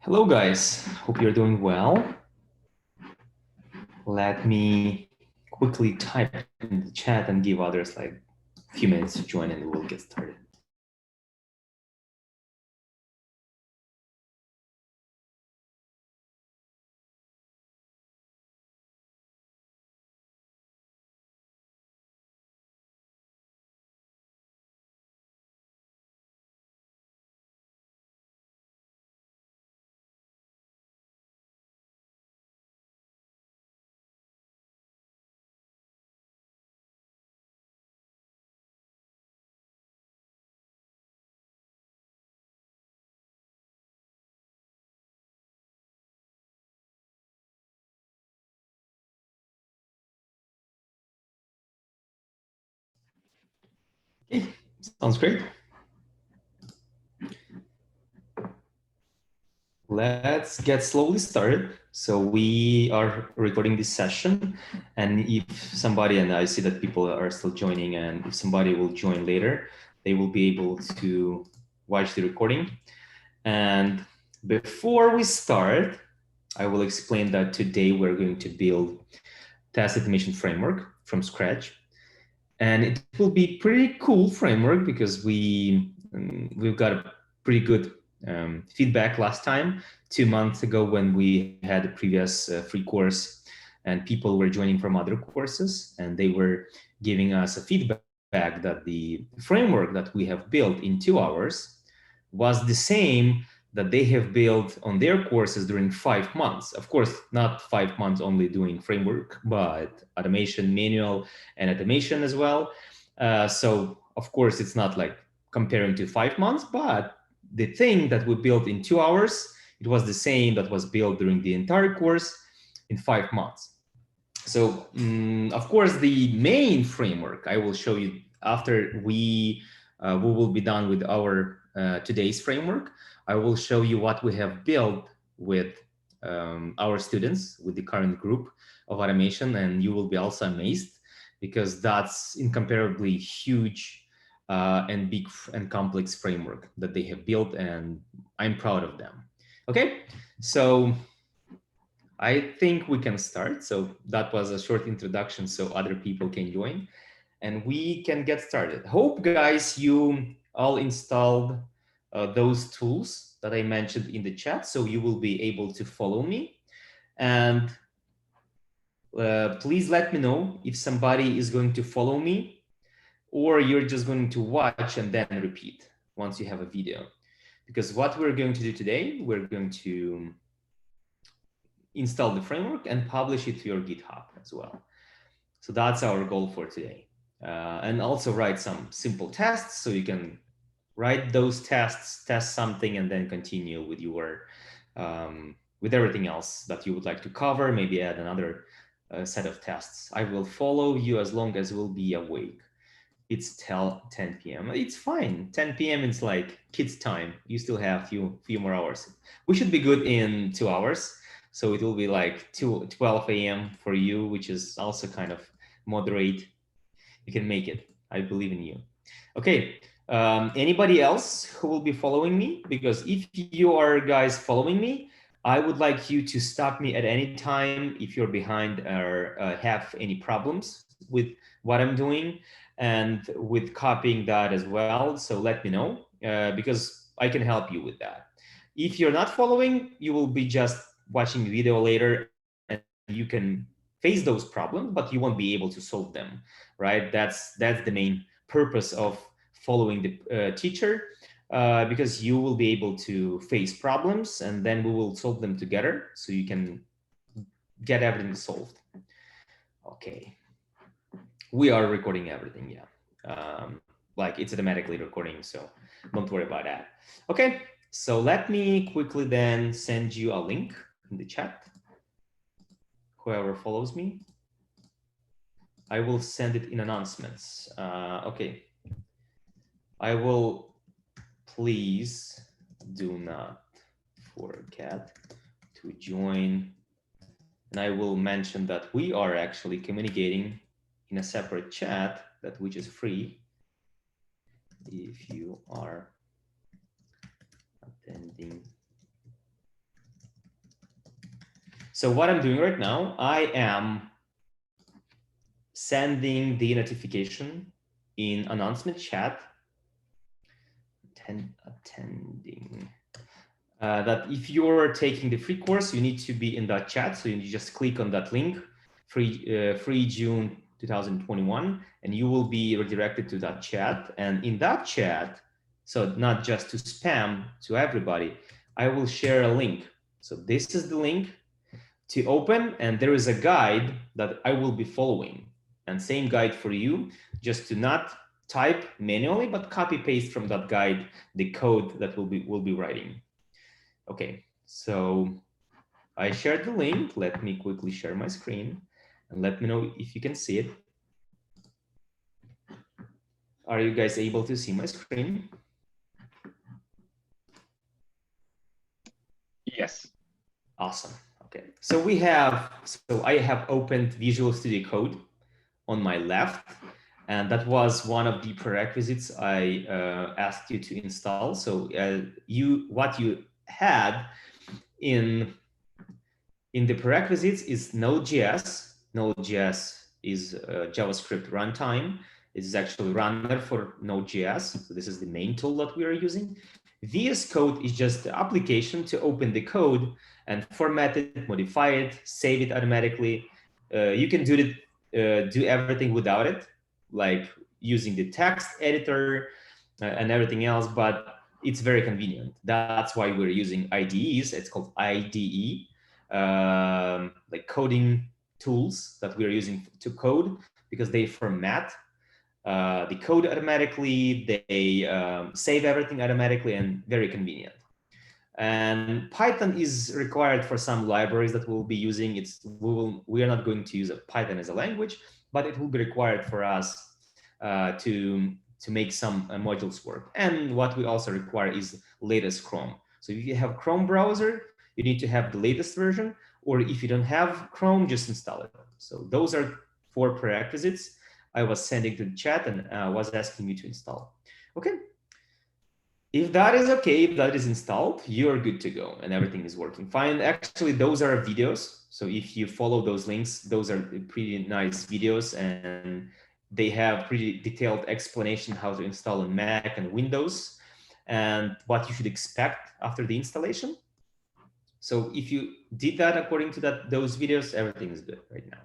Hello guys, hope you're doing well. Let me quickly type in the chat and give others like a few minutes to join and we'll get started. Okay, sounds great. Let's get slowly started. So we are recording this session, and if somebody, and I see that people are still joining, and if somebody will join later, they will be able to watch the recording. And before we start, I will explain that today we're going to build test automation framework from scratch. And it will be pretty cool framework because we've got a pretty good feedback last time, 2 months ago when we had a previous free course and people were joining from other courses and they were giving us a feedback that the framework that we have built in 2 hours was the same that they have built on their courses during 5 months. Of course, not 5 months only doing framework, but automation, manual, and automation as well. So of course, it's not like comparing to 5 months, but the thing that we built in 2 hours, it was the same that was built during the entire course in 5 months. So of course, the main framework I will show you after we will be done with our today's framework. I will show you what we have built with our students with the current group of automation, and you will be also amazed because that's incomparably huge and big and complex framework that they have built, and I'm proud of them. Okay, so I think we can start. So that was a short introduction so other people can join and we can get started. Hope guys, you all installed those tools that I mentioned in the chat, so you will be able to follow me. And please let me know if somebody is going to follow me or you're just going to watch and then repeat once you have a video. Because what we're going to do today, we're going to install the framework and publish it to your GitHub as well. So that's our goal for today. And also write some simple tests so you can write those tests, test something, and then continue with your with everything else that you would like to cover. Maybe add another set of tests. I will follow you as long as we'll be awake. It's 10 p.m. It's fine. 10 p.m. It's like kids' time. You still have few more hours. We should be good in 2 hours. So it will be like 12 a.m. for you, which is also kind of moderate. You can make it. I believe in you. Okay. Anybody else who will be following me? Because if you are guys following me, I would like you to stop me at any time if you're behind or have any problems with what I'm doing and with copying that as well. So let me know because I can help you with that. If you're not following, you will be just watching the video later and you can face those problems, but you won't be able to solve them, right? That's the main purpose of following the teacher because you will be able to face problems and then we will solve them together so you can get everything solved. Okay. We are recording everything, yeah. Like it's automatically recording, so don't worry about that. Okay, so let me quickly then send you a link in the chat. Whoever follows me, I will send it in announcements. Okay. I will, please do not forget to join. And I will mention that we are actually communicating in a separate chat that which is free. If you are attending So what I'm doing right now, I am sending the notification in announcement chat, attending, that if you're taking the free course, you need to be in that chat. So you just click on that link, free June 2021, and you will be redirected to that chat. And in that chat, so not just to spam to everybody, I will share a link. So this is the link to open, and there is a guide that I will be following, and same guide for you, just to not type manually, but copy paste from that guide the code that we'll be writing. Okay, so I shared the link. Let me quickly share my screen and let me know if you can see it. Are you guys able to see my screen? Yes. Awesome. Okay, so I have opened Visual Studio Code on my left, and that was one of the prerequisites I asked you to install. So what you had in the prerequisites is Node.js. Node.js is JavaScript runtime. It is actually runner for Node.js. So this is the main tool that we are using. VS Code is just the application to open the code and format it, modify it, save it automatically. You can do everything without it, like using the text editor and everything else, but it's very convenient. That's why we're using IDEs. It's called IDE, like coding tools that we're using to code, because they format the code automatically, they save everything automatically, and very convenient. And Python is required for some libraries that we'll be using. We are not going to use Python as a language, but it will be required for us to make some modules work. And what we also require is latest Chrome. So if you have Chrome browser, you need to have the latest version, or if you don't have Chrome, just install it. So those are 4 prerequisites I was sending to the chat and was asking you to install. Okay. If that is okay, if that is installed, you're good to go and everything is working fine. Actually, those are videos. So if you follow those links, those are pretty nice videos, and they have pretty detailed explanation how to install on Mac and Windows and what you should expect after the installation. So if you did that according to those videos, everything is good right now.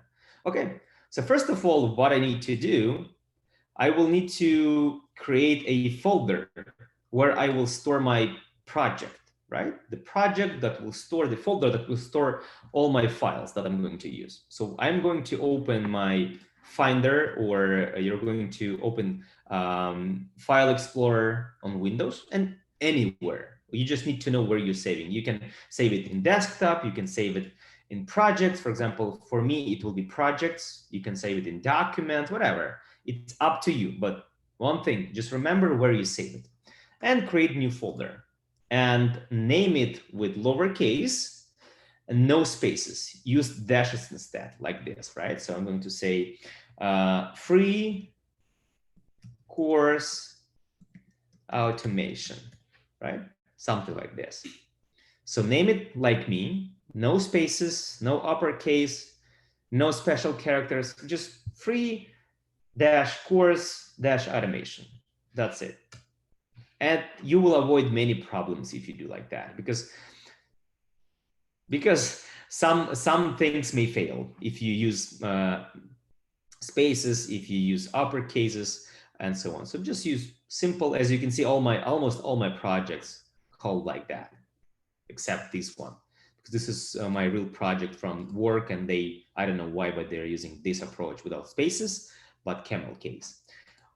Okay, so first of all, what I need to do, I will need to create a folder where I will store my project, right? The project that will store, the folder that will store all my files that I'm going to use. So I'm going to open my Finder, or you're going to open File Explorer on Windows and anywhere. You just need to know where you're saving. You can save it in desktop, you can save it in projects. For example, for me, it will be projects. You can save it in documents, whatever. It's up to you. But one thing, just remember where you save it, and create a new folder and name it with lowercase and no spaces. Use dashes instead, like this, right? So I'm going to say free course automation, right? Something like this. So name it like me, no spaces, no uppercase, no special characters, just free dash course dash automation. That's it. And you will avoid many problems if you do like that, because some things may fail if you use spaces, if you use uppercases, and so on. So just use simple. As you can see, almost all my projects called like that, except this one, because this is my real project from work, and I don't know why, but they're using this approach without spaces, but camel case.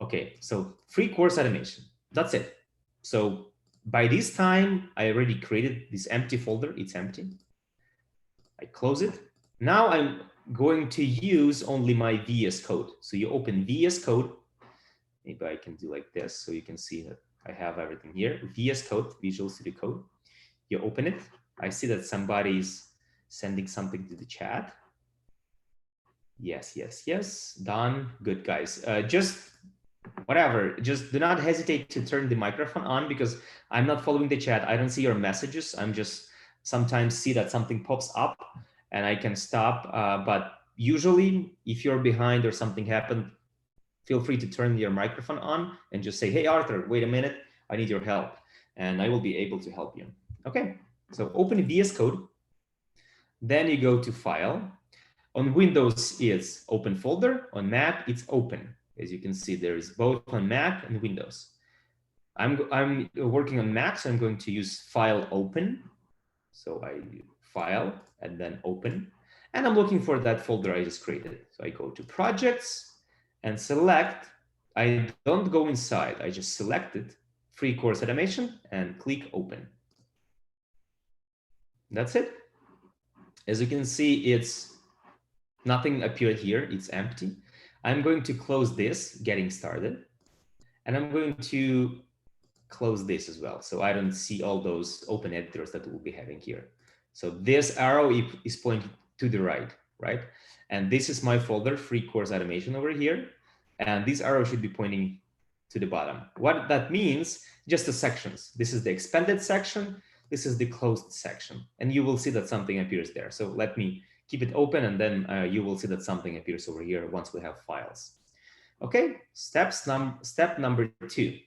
Okay, so free course automation. That's it. So by this time, I already created this empty folder. It's empty. I close it. Now I'm going to use only my VS Code. So you open VS Code. Maybe I can do like this so you can see that I have everything here. VS Code, Visual Studio Code. You open it. I see that somebody's sending something to the chat. Yes, yes, yes. Done. Good, guys. Just whatever, just do not hesitate to turn the microphone on, because I'm not following the chat. I don't see your messages. I'm just sometimes see that something pops up and I can stop. But usually, if you're behind or something happened, feel free to turn your microphone on and just say, hey, Arthur, wait a minute, I need your help. And I will be able to help you. Okay, so open VS Code. Then you go to File. On Windows, it's Open Folder. On Mac, it's Open. As you can see, there is both on Mac and Windows. I'm working on Mac, so I'm going to use File Open. So I File and then Open. And I'm looking for that folder I just created. So I go to Projects and select. I don't go inside. I just select it, Free Course Animation, and click Open. That's it. As you can see, it's nothing appeared here. It's empty. I'm going to close this, Getting Started. And I'm going to close this as well. So I don't see all those open editors that we'll be having here. So this arrow is pointing to the right? And this is my folder, Free Course Animation over here. And this arrow should be pointing to the bottom. What that means, just the sections. This is the expanded section. This is the closed section. And you will see that something appears there. So let me keep it open, and then you will see that something appears over here once we have files. Okay, step number 2.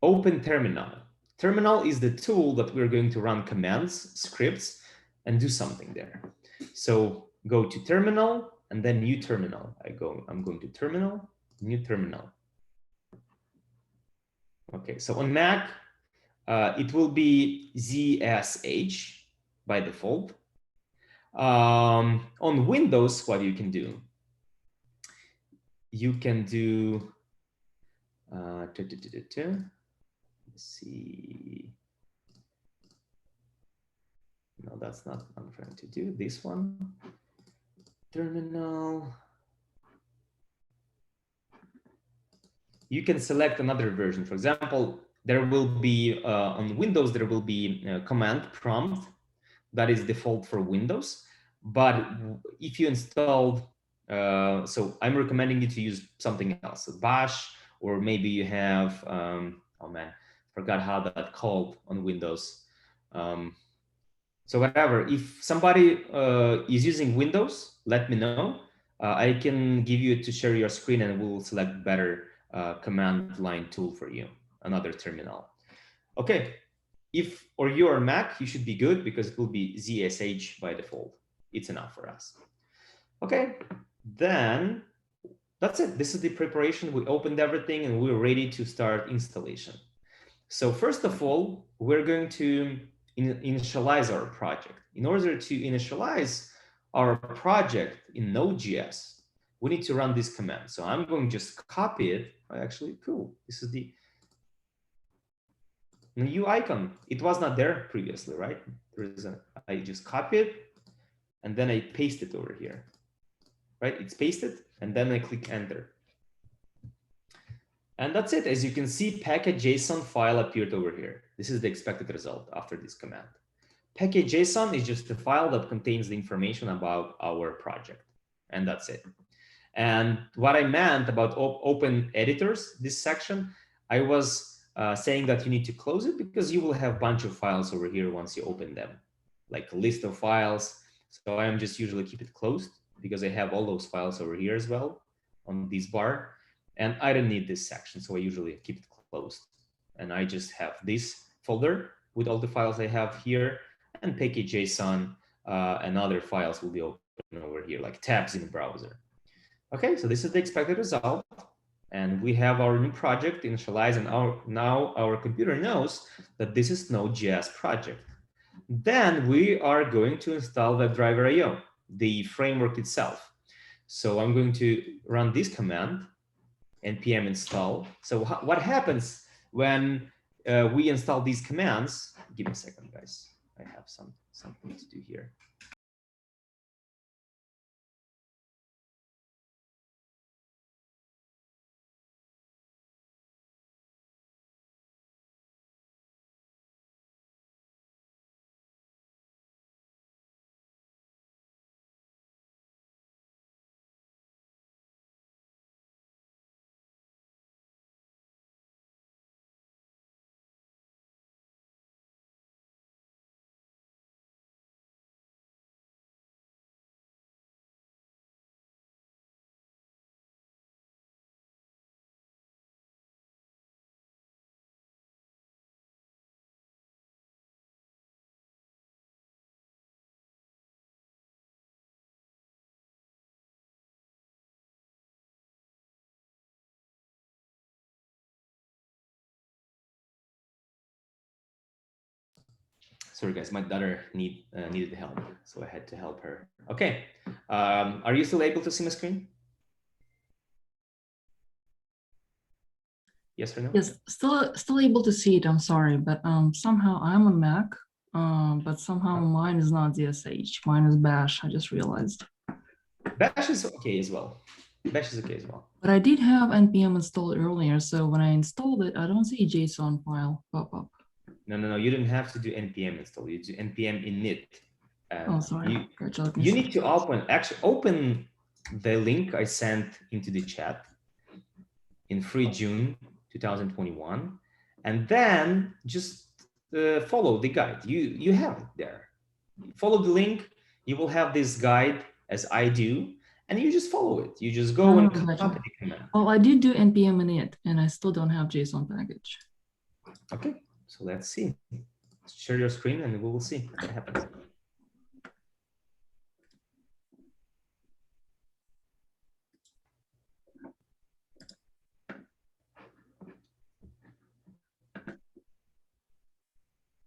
Open Terminal. Terminal is the tool that we're going to run commands, scripts, and do something there. So go to Terminal, and then New Terminal. I'm going to Terminal, New Terminal. Okay, so on Mac, it will be ZSH by default. On Windows, what you can do? You can do, let's see. No, that's not what I'm trying to do. This one, Terminal. You can select another version. For example, there will be, on Windows, there will be a command prompt that is default for Windows. But if you installed, so I'm recommending you to use something else, so Bash, or maybe you have, oh man, forgot how that called on Windows. So whatever, if somebody is using Windows, let me know. I can give you to share your screen, and we'll select better command line tool for you, another terminal. Okay, if or you're Mac, you should be good because it will be ZSH by default. It's enough for us. Okay, then that's it. This is the preparation. We opened everything and we're ready to start installation. So first of all, we're going to initialize our project. In order to initialize our project in Node.js, we need to run this command. So I'm going to just copy it. Actually, cool. This is the new icon. It was not there previously, right? I just copy it and then I paste it over here, right? It's pasted and then I click enter. And that's it. As you can see, package.json file appeared over here. This is the expected result after this command. Package.json is just a file that contains the information about our project. And that's it. And what I meant about open editors, this section, I was saying that you need to close it because you will have a bunch of files over here once you open them, like a list of files. So I'm just usually keep it closed because I have all those files over here as well on this bar. And I don't need this section, so I usually keep it closed. And I just have this folder with all the files I have here, and package.json and other files will be open over here, like tabs in the browser. Okay, so this is the expected result. And we have our new project initialized, and now our computer knows that this is Node.js project. Then we are going to install WebDriver.io, the framework itself. So I'm going to run this command, npm install. So what happens when we install these commands? Give me a second, guys. I have something to do here. Sorry guys, my daughter needed help, so I had to help her. Okay, are you still able to see my screen? Yes or no? Yes, still able to see it. I'm sorry, but somehow I'm a Mac, but somehow mine is not ZSH. Mine is Bash. I just realized. Bash is okay as well. Bash is okay as well. But I did have npm installed earlier, so when I installed it, I don't see a JSON file pop up. No. You didn't have to do npm install. You do npm init. Oh, sorry. You need to open the link I sent into the chat in free June 2021, and then just follow the guide. You have it there. Follow the link. You will have this guide as I do, and you just follow it. You just go and copy the command. Well, I did do npm init, and I still don't have JSON package. Okay, so let's see. Share your screen, and we will see what happens.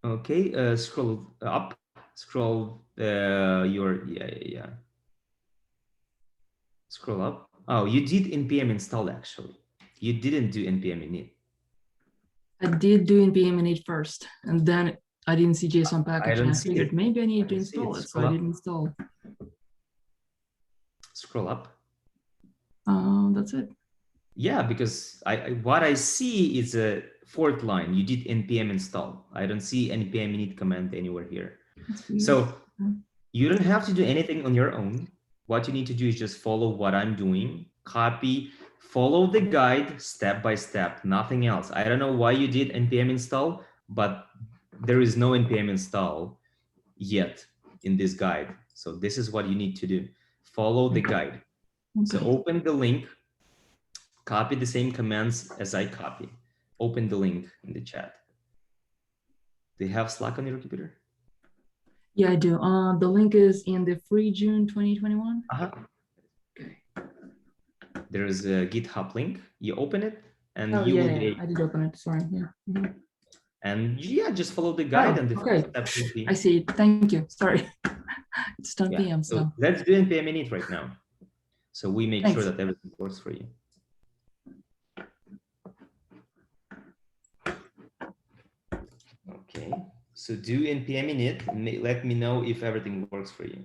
Okay, scroll up, scroll Scroll up. Oh, you did npm install actually. You didn't do npm init. I did do npm init first, and then I didn't see JSON package, and I figured maybe I need to install it, so I didn't install. Scroll up. That's it. Yeah, because what I see is a fourth line. You did npm install. I don't see npm init command anywhere here. So you don't have to do anything on your own. What you need to do is just follow what I'm doing, copy, follow the guide step by step, nothing else. I don't know why you did npm install, but there is no npm install yet in this guide. So this is what you need to do. Follow the guide. Okay. So open the link, copy the same commands as I copy. Open the link in the chat. Do you have Slack on your computer? Yeah, I do. The link is in the free June 2021. Okay. There is a GitHub link. You open it, and I did open it. Sorry. Yeah. And yeah, just follow the guide, and the first step will be. I see it. Thank you. Sorry. It's 10 p.m. So let's do npm init right now. So we make sure that everything works for you. Okay. So do npm init, and let me know if everything works for you.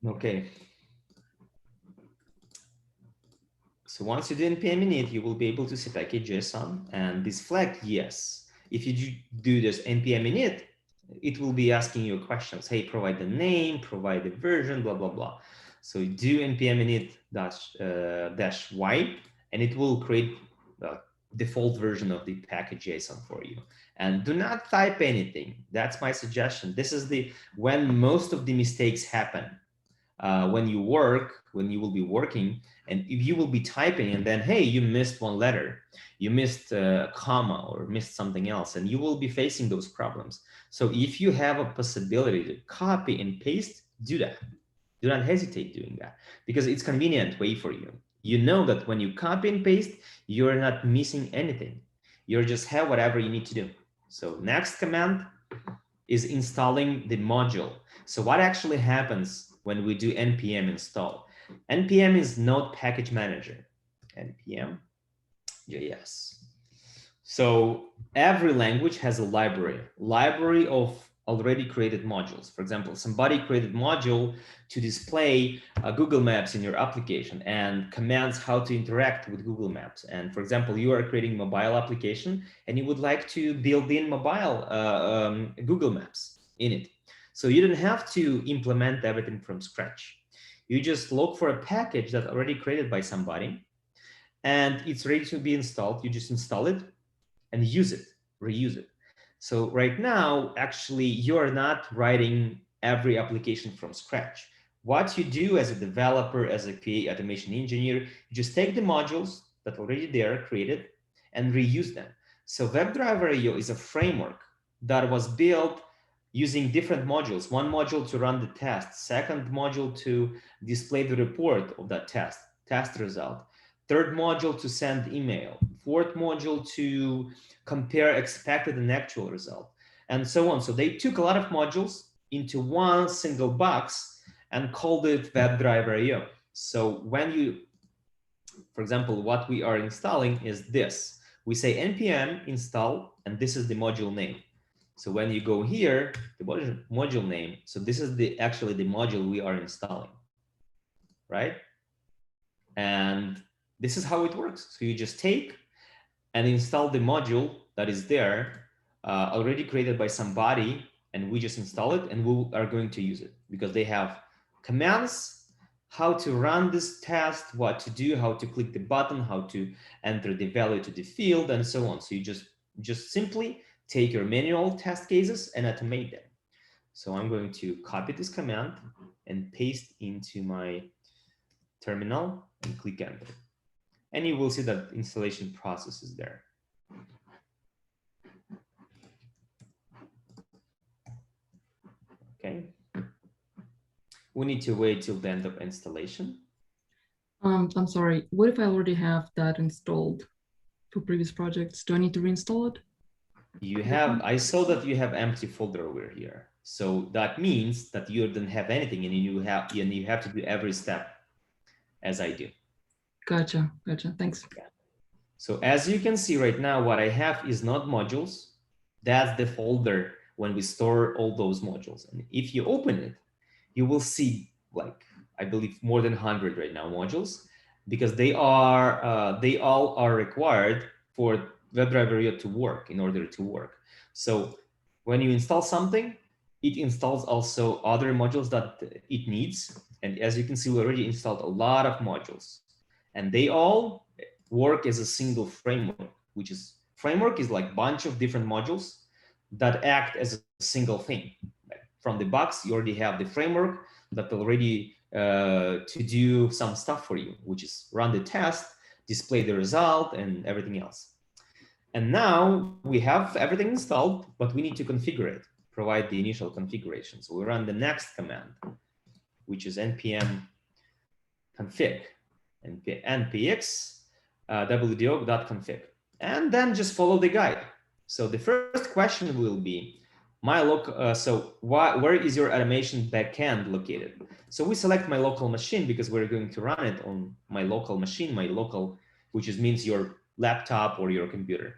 Okay. So once you do npm init, you will be able to see package.json and this flag, yes. If you do this npm init, it will be asking you questions. Hey, provide the name, provide the version, blah, blah, blah. So do npm init -y, and it will create the default version of the package.json for you. And do not type anything. That's my suggestion. This is when most of the mistakes happen. When you will be working, and if you will be typing and then, hey, you missed one letter, you missed a comma or missed something else, and you will be facing those problems. So if you have a possibility to copy and paste, do that. Do not hesitate doing that, because it's a convenient way for you. You know that when you copy and paste, you're not missing anything. You just have whatever you need to do. So next command is installing the module. So what actually happens when we do npm install? npm is Node Package Manager, npm JS. So every language has a library of already created modules. For example, somebody created module to display Google Maps in your application and commands how to interact with Google Maps. And for example, you are creating a mobile application and you would like to build in mobile Google Maps in it. So you don't have to implement everything from scratch. You just look for a package that's already created by somebody and it's ready to be installed. You just install it and use it, reuse it. So right now, actually, you're not writing every application from scratch. What you do as a developer, as a QA automation engineer, you just take the modules that are already there, created, and reuse them. So WebDriver.io is a framework that was built using different modules. One module to run the test, second module to display the report of that test result, third module to send email, fourth module to compare expected and actual result, and so on. So they took a lot of modules into one single box and called it WebDriver.io. So when you, for example, what we are installing is this. We say npm install, and this is the module name. So when you go here, the module name, so this is actually the module we are installing, right? And this is how it works. So you just take and install the module that is there, already created by somebody, and we just install it, and we are going to use it because they have commands, how to run this test, what to do, how to click the button, how to enter the value to the field, and so on. So you just simply take your manual test cases and automate them. So I'm going to copy this command and paste into my terminal and click enter. And you will see that installation process is there. Okay. We need to wait till the end of installation. I'm sorry, what if I already have that installed for previous projects? Do I need to reinstall it? You have, I saw that you have empty folder over here. So that means that you don't have anything, and you have to do every step as I do. Gotcha, thanks. So as you can see right now, what I have is not modules. That's the folder when we store all those modules. And if you open it, you will see, like, I believe more than 100 right now modules, because they all are required for WebDriver.io to work, in order to work. So when you install something, it installs also other modules that it needs. And as you can see, we already installed a lot of modules, and they all work as a single framework, which is, framework is like a bunch of different modules that act as a single thing. From the box, you already have the framework that already to do some stuff for you, which is run the test, display the result, and everything else. And now we have everything installed, but we need to configure it, provide the initial configuration. So we run the next command, which is npm config, npx wdo.config, and then just follow the guide. So the first question will be, where is your automation backend located? So we select my local machine because we're going to run it on my local machine, which means your laptop or your computer.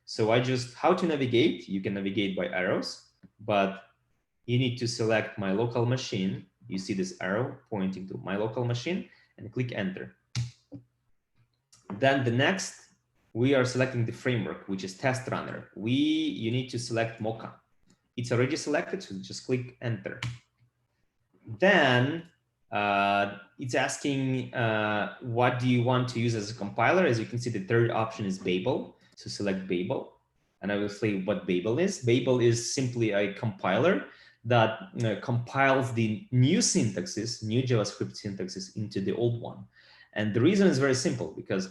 So how to navigate? You can navigate by arrows, but you need to select my local machine. You see this arrow pointing to my local machine, and click enter. Then the next, we are selecting the framework, which is test runner. You need to select Mocha. It's already selected, so just click enter. Then it's asking what do you want to use as a compiler. As you can see, the third option is Babel. So select Babel, and I will say what Babel is. Babel is simply a compiler that compiles the new syntaxes, new JavaScript syntaxes, into the old one. And the reason is very simple, because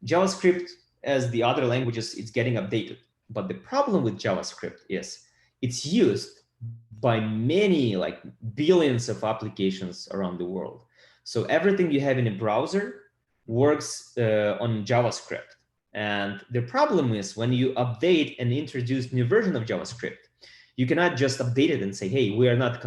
JavaScript, as the other languages, it's getting updated. But the problem with JavaScript is it's used by many, like billions of applications around the world. So everything you have in a browser works on JavaScript. And the problem is when you update and introduce new version of JavaScript, you cannot just update it and say, hey, we are not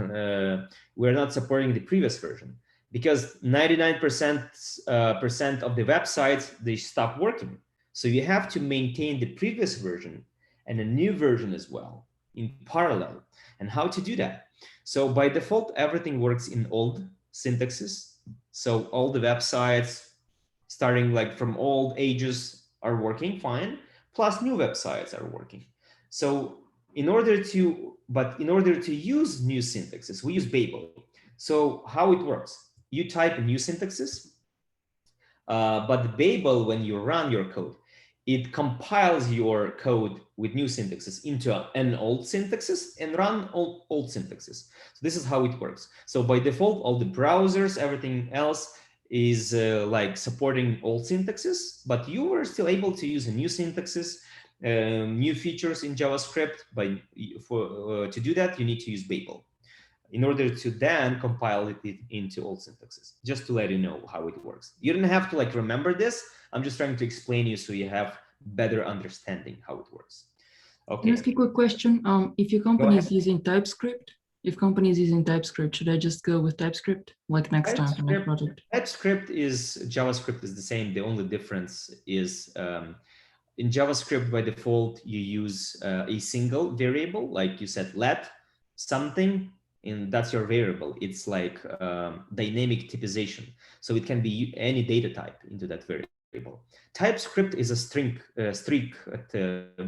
supporting the previous version, because 99% of the websites, they stop working. So you have to maintain the previous version and a new version as well in parallel. And how to do that? So by default, everything works in old syntaxes. So all the websites starting like from old ages are working fine, plus new websites are working. So in order to use new syntaxes, we use Babel. So how it works? You type new syntaxes, but Babel, when you run your code, it compiles your code with new syntaxes into an old syntaxes and run old syntaxes. So this is how it works. So by default, all the browsers, everything else is like supporting old syntaxes, but you are still able to use a new syntaxes, new features in JavaScript. To do that, you need to use Babel. in order to then compile it into all syntaxes, just to let you know how it works. You don't have to like remember this. I'm just trying to explain you so you have better understanding how it works. Okay. Can I ask you a quick question? If your company is using TypeScript, should I just go with TypeScript like next time for next project? TypeScript is JavaScript is the same. The only difference is in JavaScript by default you use a single variable, like you said, let something, and that's your variable. It's like dynamic typization, so it can be any data type into that variable. TypeScript is a strict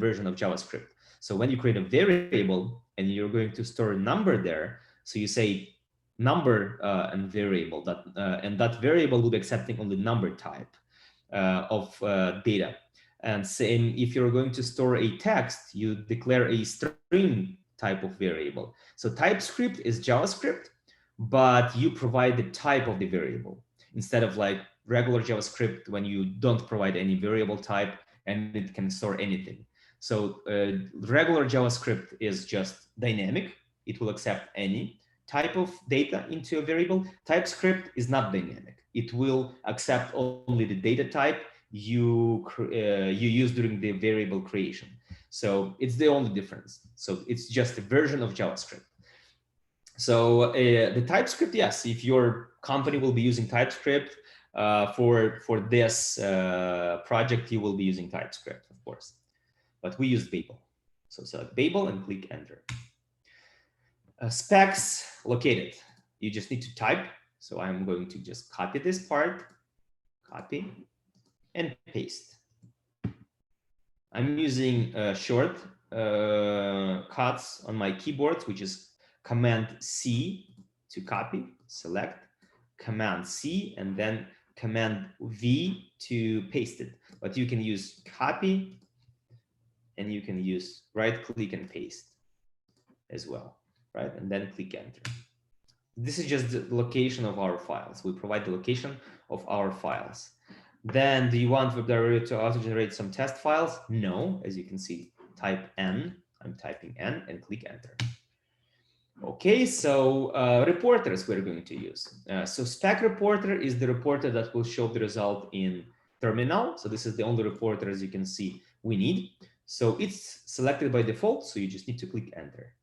version of JavaScript. So when you create a variable and you're going to store a number there, so you say number and variable, and that variable will be accepting only number type of data. And same, if you're going to store a text, you declare a string type of variable. So TypeScript is JavaScript, but you provide the type of the variable instead of like regular JavaScript when you don't provide any variable type and it can store anything. So regular JavaScript is just dynamic. It will accept any type of data into a variable. TypeScript is not dynamic. It will accept only the data type you use during the variable creation. So it's the only difference. So it's just a version of JavaScript. So the TypeScript, yes, if your company will be using TypeScript for this project, you will be using TypeScript, of course. But we use Babel. So select Babel and click enter. Specs located. You just need to type. So I'm going to just copy this part, copy, and paste. I'm using short cuts on my keyboard, which is Command C to copy, select, Command C, and then Command V to paste it. But you can use copy, and you can use right click and paste as well, right? And then click enter. This is just the location of our files. We provide the location of our files. Then do you want WebDriver to auto-generate some test files? No, as you can see, type N. I'm typing N and click enter. Okay, so reporters we're going to use. So spec reporter is the reporter that will show the result in terminal. So this is the only reporter, as you can see, we need. So it's selected by default, so you just need to click enter.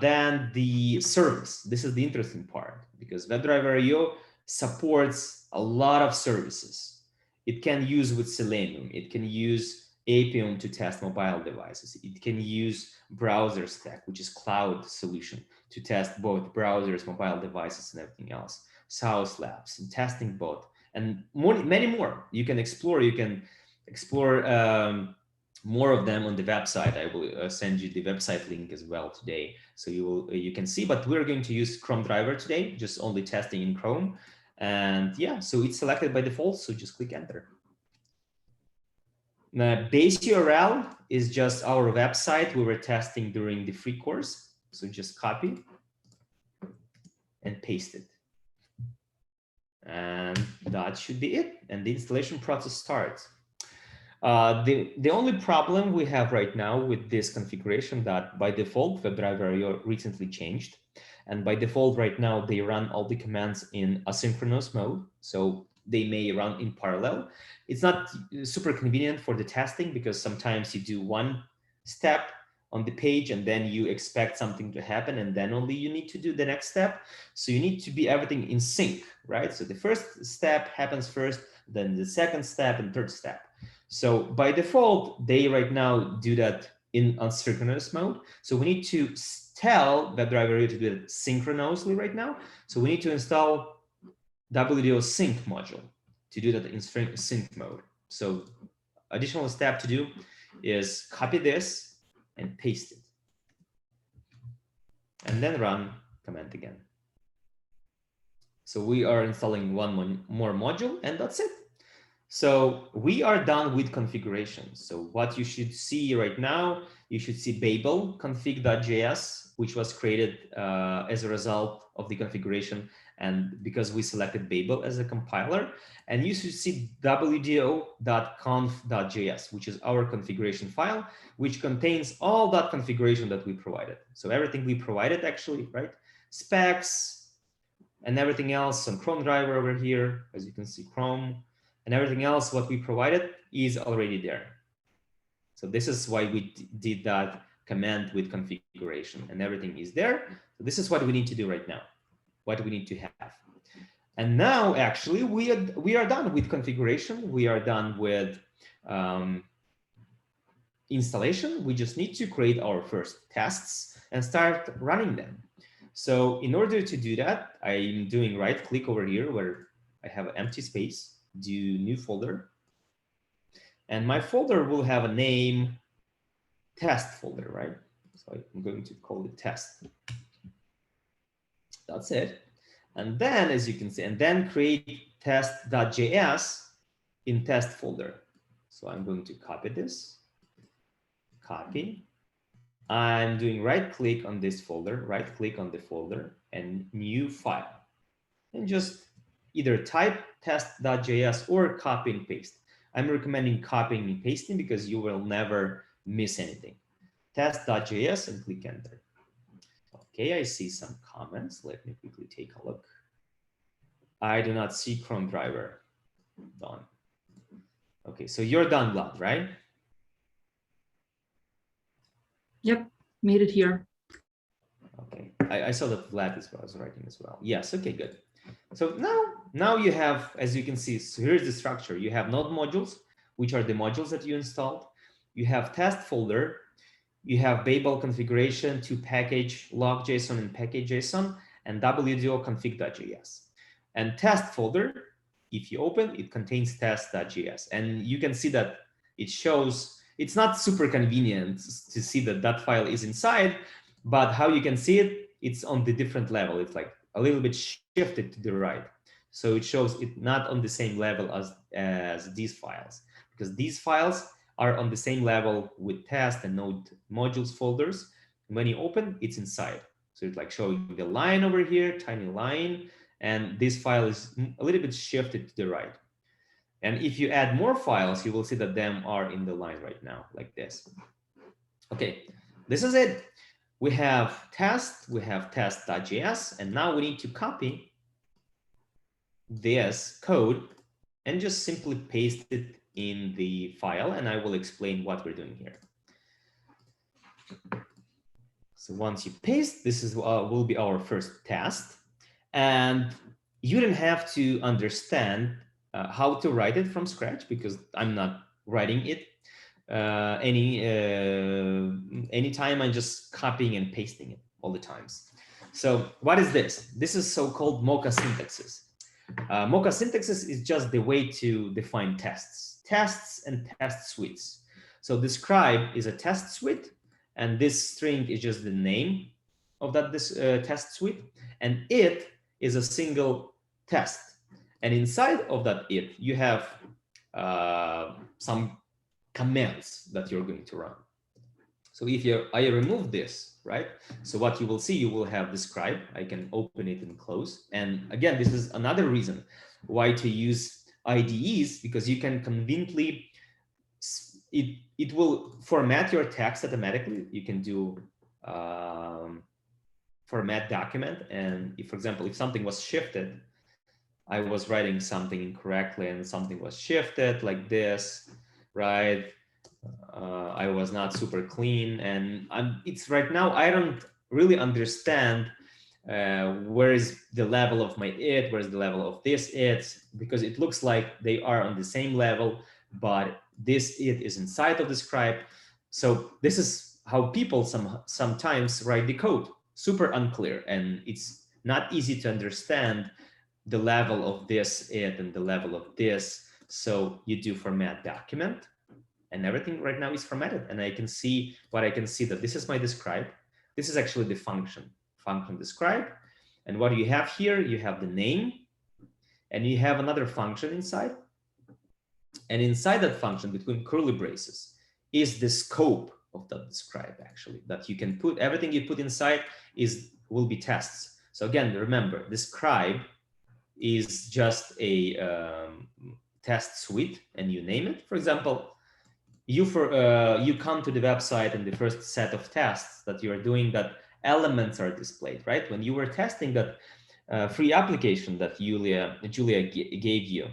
Then the service. This is the interesting part because WebDriver.io supports a lot of services. It can use with Selenium. It can use Appium to test mobile devices. It can use Browser Stack, which is cloud solution to test both browsers, mobile devices, and everything else. South Labs and testing both, and many more. You can explore. More of them on the website. I will send you the website link as well today, so you can see. But we're going to use Chrome driver today, just only testing in Chrome. And yeah, so it's selected by default. So just click enter. Now, base URL is just our website we were testing during the free course. So just copy and paste it. And that should be it. And the installation process starts. The only problem we have right now with this configuration that by default WebDriver recently changed, and by default right now they run all the commands in asynchronous mode, so they may run in parallel. It's not super convenient for the testing because sometimes you do one step on the page and then you expect something to happen and then only you need to do the next step. So you need to be everything in sync, right? So the first step happens first, then the second step and third step. So by default, they right now do that in asynchronous mode. So we need to tell WebDriver to do it synchronously right now. So we need to install WDO sync module to do that in sync mode. So additional step to do is copy this and paste it. And then run command again. So we are installing one more module and that's it. So we are done with configuration. So what you should see right now, you should see Babel config.js which was created as a result of the configuration, and because we selected Babel as a compiler. And you should see wdo.conf.js, which is our configuration file, which contains all that configuration that we provided. So everything we provided actually, right? Specs and everything else, some Chrome driver over here, as you can see, Chrome, and everything else what we provided is already there. So this is why we did that command with configuration, and everything is there. So this is what we need to do right now, what we need to have. And now actually we are done with configuration. We are done with installation. We just need to create our first tests and start running them. So in order to do that, I'm doing right click over here where I have an empty space, do new folder. And my folder will have a name, test folder, right? So I'm going to call it test. That's it. And then, as you can see, and then create test.js in test folder. So I'm going to copy this, copy. I'm doing right click on this folder, right click on the folder and new file. And just either type test.js or copy and paste. I'm recommending copying and pasting because you will never miss anything. Test.js and click enter. Okay, I see some comments. Let me quickly take a look. I do not see Chrome driver. Done. Okay, so you're done, Vlad, right? Yep, made it here. Okay, I saw that Vlad was writing as well. Yes, okay, good. So now you have, as you can see, so here's the structure. You have node modules, which are the modules that you installed. You have test folder. You have Babel configuration to package log.json and package.json and WDO config.js. And test folder, if you open, it contains test.js. And you can see that it shows, it's not super convenient to see that that file is inside, but how you can see it, it's on the different level. It's like a little bit shifted to the right. So it shows it not on the same level as these files, because these files are on the same level with test and node modules folders. When you open, it's inside. So it's like showing the line over here, tiny line, and this file is a little bit shifted to the right. And if you add more files, you will see that them are in the line right now, like this. Okay, this is it. We have test, we have test.js, and now we need to copy this code and just simply paste it in the file, and I will explain what we're doing here. So once you paste, this is will be our first test, and you don't have to understand how to write it from scratch because I'm not writing it anytime. I'm just copying and pasting it all the times. So what is this? This is so-called Mocha syntaxes. Mocha syntaxes is just the way to define tests and test suites. So describe is a test suite, and this string is just the name of that test suite, and it is a single test. And inside of that it, you have some commands that you're going to run. So if I remove this, right? So what you will see, you will have describe. I can open it and close. And again, this is another reason why to use IDEs, because you can conveniently, it will format your text automatically. You can do format document. And if, for example, if something was shifted, I was writing something incorrectly and something was shifted like this, right? I was not super clean, and it's right now, I don't really understand where is the level of my it, where's the level of this it, because it looks like they are on the same level, but this it is inside of the script. So this is how people sometimes write the code, super unclear, and it's not easy to understand the level of this it and the level of this. So you do format document, and everything right now is formatted, and I can see what I can see, that this is my describe. This is actually the function describe. And what you have here, you have the name, and you have another function inside. And inside that function, between curly braces, is the scope of that describe actually, that you can put, everything you put inside will be tests. So again, remember, describe is just a test suite, and you name it. For example, you come to the website, and the first set of tests that you are doing, that elements are displayed, right? When you were testing that free application that Julia gave you,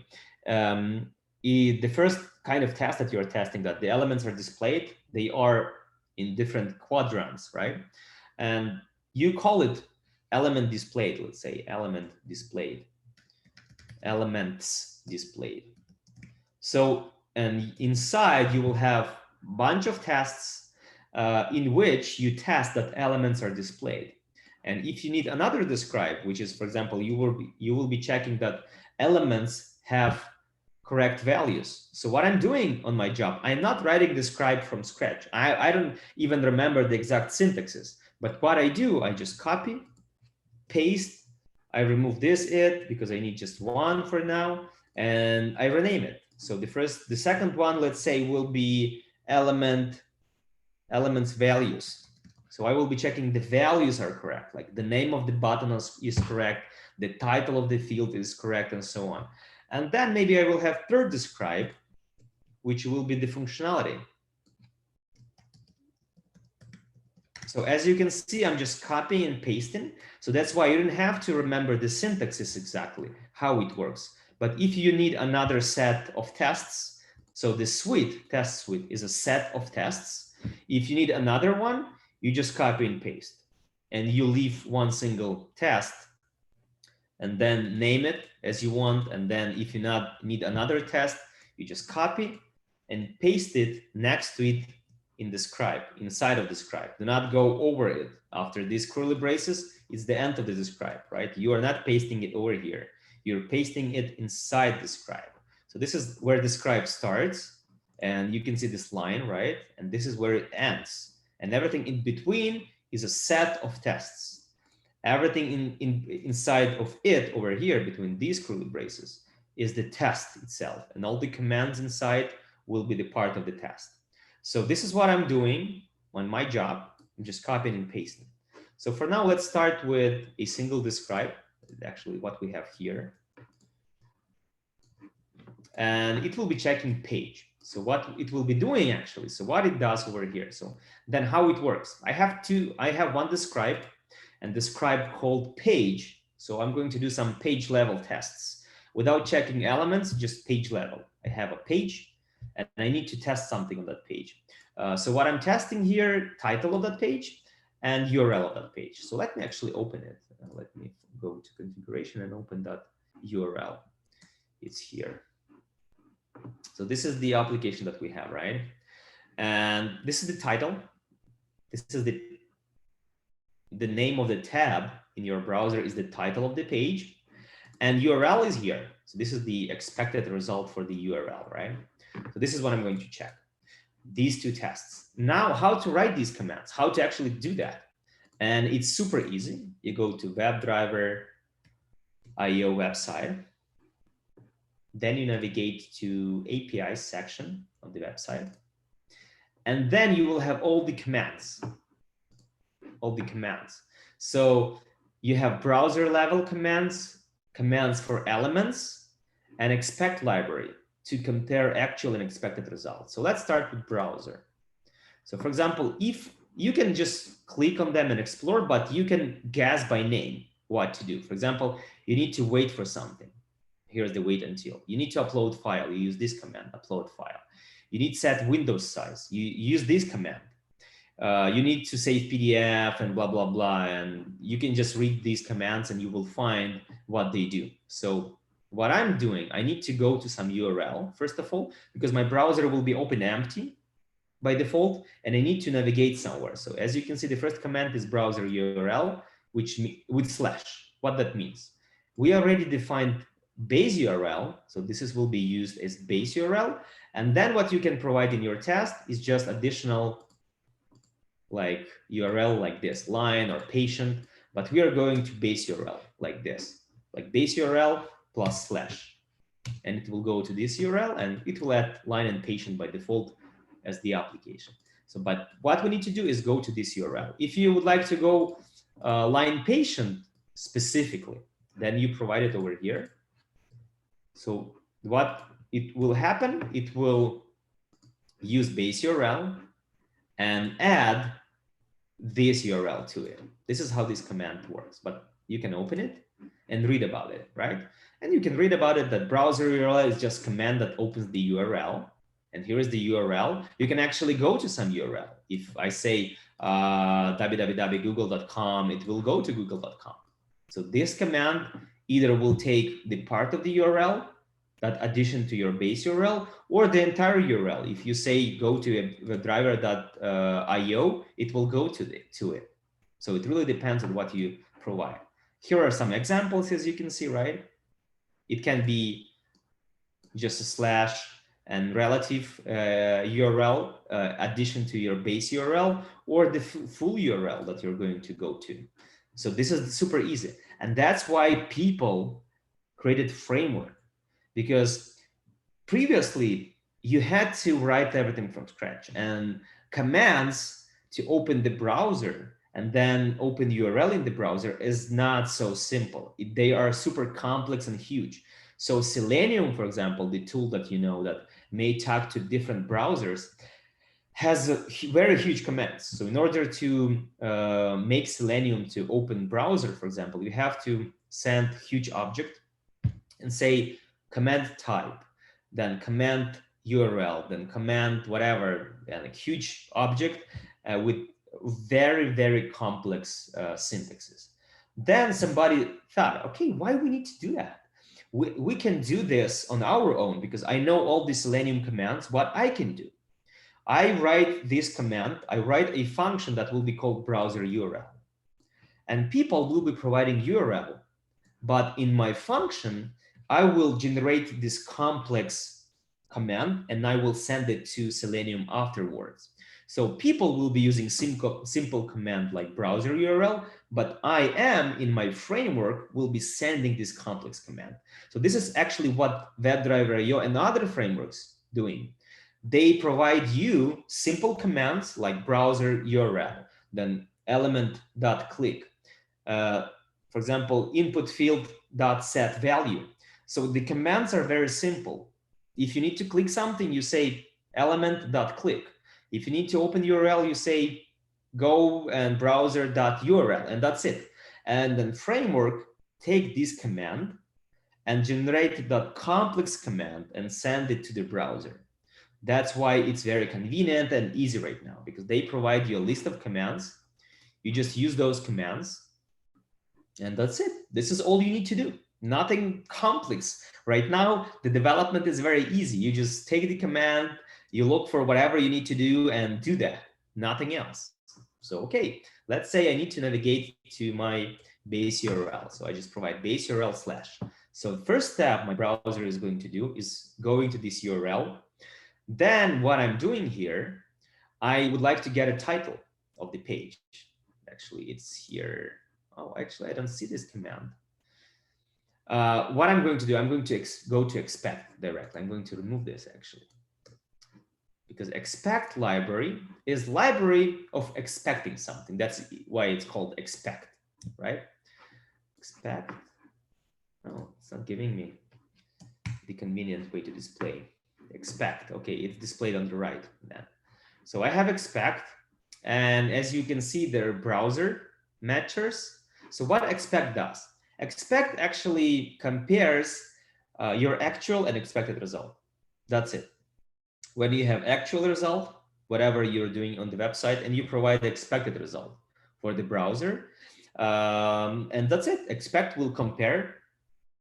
the first kind of test that you're testing, that the elements are displayed, they are in different quadrants, right? And you call it element displayed, let's say element displayed, elements displayed. So, and inside you will have a bunch of tests in which you test that elements are displayed. And if you need another describe, which is, for example, you will be checking that elements have correct values. So what I'm doing on my job, I'm not writing describe from scratch. I don't even remember the exact syntaxes, but what I do, I just copy, paste, I remove this because I need just one for now, and I rename it. So the second one, let's say, will be elements values. So I will be checking the values are correct, like the name of the button is correct, the title of the field is correct, and so on. And then maybe I will have third describe, which will be the functionality. So as you can see, I'm just copying and pasting. So that's why you don't have to remember the syntaxes exactly, how it works. But if you need another set of tests, so the test suite is a set of tests. If you need another one, you just copy and paste. And you leave one single test and then name it as you want. And then if you need another test, you just copy and paste it next to it in describe, inside of describe. Do not go over it. After these curly braces, it's the end of the describe, right? You are not pasting it over here. You're pasting it inside describe. So this is where describe starts, and you can see this line, right? And this is where it ends. And everything in between is a set of tests. Everything inside of it over here, between these curly braces, is the test itself. And all the commands inside will be the part of the test. So this is what I'm doing on my job. I'm just copying and pasting. So for now, let's start with a single describe, actually what we have here. And it will be checking page. So what it will be doing actually, so what it does over here. So then how it works. I have one describe and describe called page. So I'm going to do some page level tests without checking elements, just page level. I have a page and I need to test something on that page. So what I'm testing here, title of that page and URL of that page. So let me actually open it. Let me go to configuration and open that URL. It's here. So this is the application that we have, right? And this is the title. This is the name of the tab in your browser is the title of the page. And URL is here. So this is the expected result for the URL, right? So this is what I'm going to check. These two tests. Now, how to write these commands, how to actually do that. And it's super easy. You go to WebDriver IO website. Then you navigate to API section of the website. And then you will have all the commands. All the commands. So you have browser level commands, commands for elements, and expect library to compare actual and expected results. So let's start with browser. So for example, if you can just click on them and explore, but you can guess by name what to do. For example, you need to wait for something. Here's the wait until. You need to upload file. You use this command, upload file. You need set Windows size. You use this command. You need to save PDF and blah, blah, blah. And you can just read these commands and you will find what they do. So what I'm doing, I need to go to some URL, first of all, because my browser will be open empty by default, and I need to navigate somewhere. So as you can see, the first command is browser URL, which with slash. What that means. We already defined base URL. So will be used as base URL. And then what you can provide in your test is just additional like URL like this, line or patient, but we are going to base URL like this, like base URL plus slash. And it will go to this URL and it will add line and patient by default as the application. So, but what we need to do is go to this URL. If you would like to go line patient specifically, then you provide it over here. So what it will happen, it will use base URL and add this URL to it. This is how this command works, but you can open it and read about it, right? And you can read about it that browser URL is just command that opens the URL. And here is the URL. You can actually go to some URL. If I say www.google.com, it will go to google.com. So this command either will take the part of the URL, that addition to your base URL, or the entire URL. If you say go to webdriver.io, it will go to it. So it really depends on what you provide. Here are some examples, as you can see, right? It can be just a slash and relative URL addition to your base URL, or the full URL that you're going to go to. So this is super easy. And that's why people created framework, because previously you had to write everything from scratch, and commands to open the browser and then open URL in the browser is not so simple. They are super complex and huge. So Selenium, for example, the tool that you know that may talk to different browsers, has a very huge commands. So in order to make Selenium to open browser, for example, you have to send huge object and say command type, then command URL, then command whatever, and a huge object with very, very complex syntaxes. Then somebody thought, okay, why we need to do that? We can do this on our own, because I know all the Selenium commands. What I can do, I write this command, I write a function that will be called browser URL. And people will be providing URL, but in my function, I will generate this complex command and I will send it to Selenium afterwards. So people will be using simple command like browser URL, but I am in my framework will be sending this complex command. So this is actually what WebDriver.io and other frameworks doing. They provide you simple commands like browser URL, then element.click. For example, input field dot set value. So the commands are very simple. If you need to click something, you say element dot click. If you need to open URL, you say go and browser dot URL, and that's it. And then framework take this command and generate that complex command and send it to the browser. That's why it's very convenient and easy right now, because they provide you a list of commands. You just use those commands, and that's it. This is all you need to do. Nothing complex. Right now, the development is very easy. You just take the command, you look for whatever you need to do and do that, nothing else. So, okay, let's say I need to navigate to my base URL. So I just provide base URL slash. So the first step my browser is going to do is going to this URL. Then what I'm doing here, I would like to get a title of the page. Actually, it's here. Oh, actually, I don't see this command. What I'm going to do, I'm going to go to expect directly. I'm going to remove this actually, because expect library is library of expecting something. That's why it's called expect, right? Expect. Oh, it's not giving me the convenient way to display. Expect. Okay, it's displayed on the right then. So I have expect, and as you can see, there are browser matchers. So what expect does? Expect actually compares your actual and expected result. That's it. When you have actual result, whatever you're doing on the website, and you provide the expected result for the browser, and that's it. Expect will compare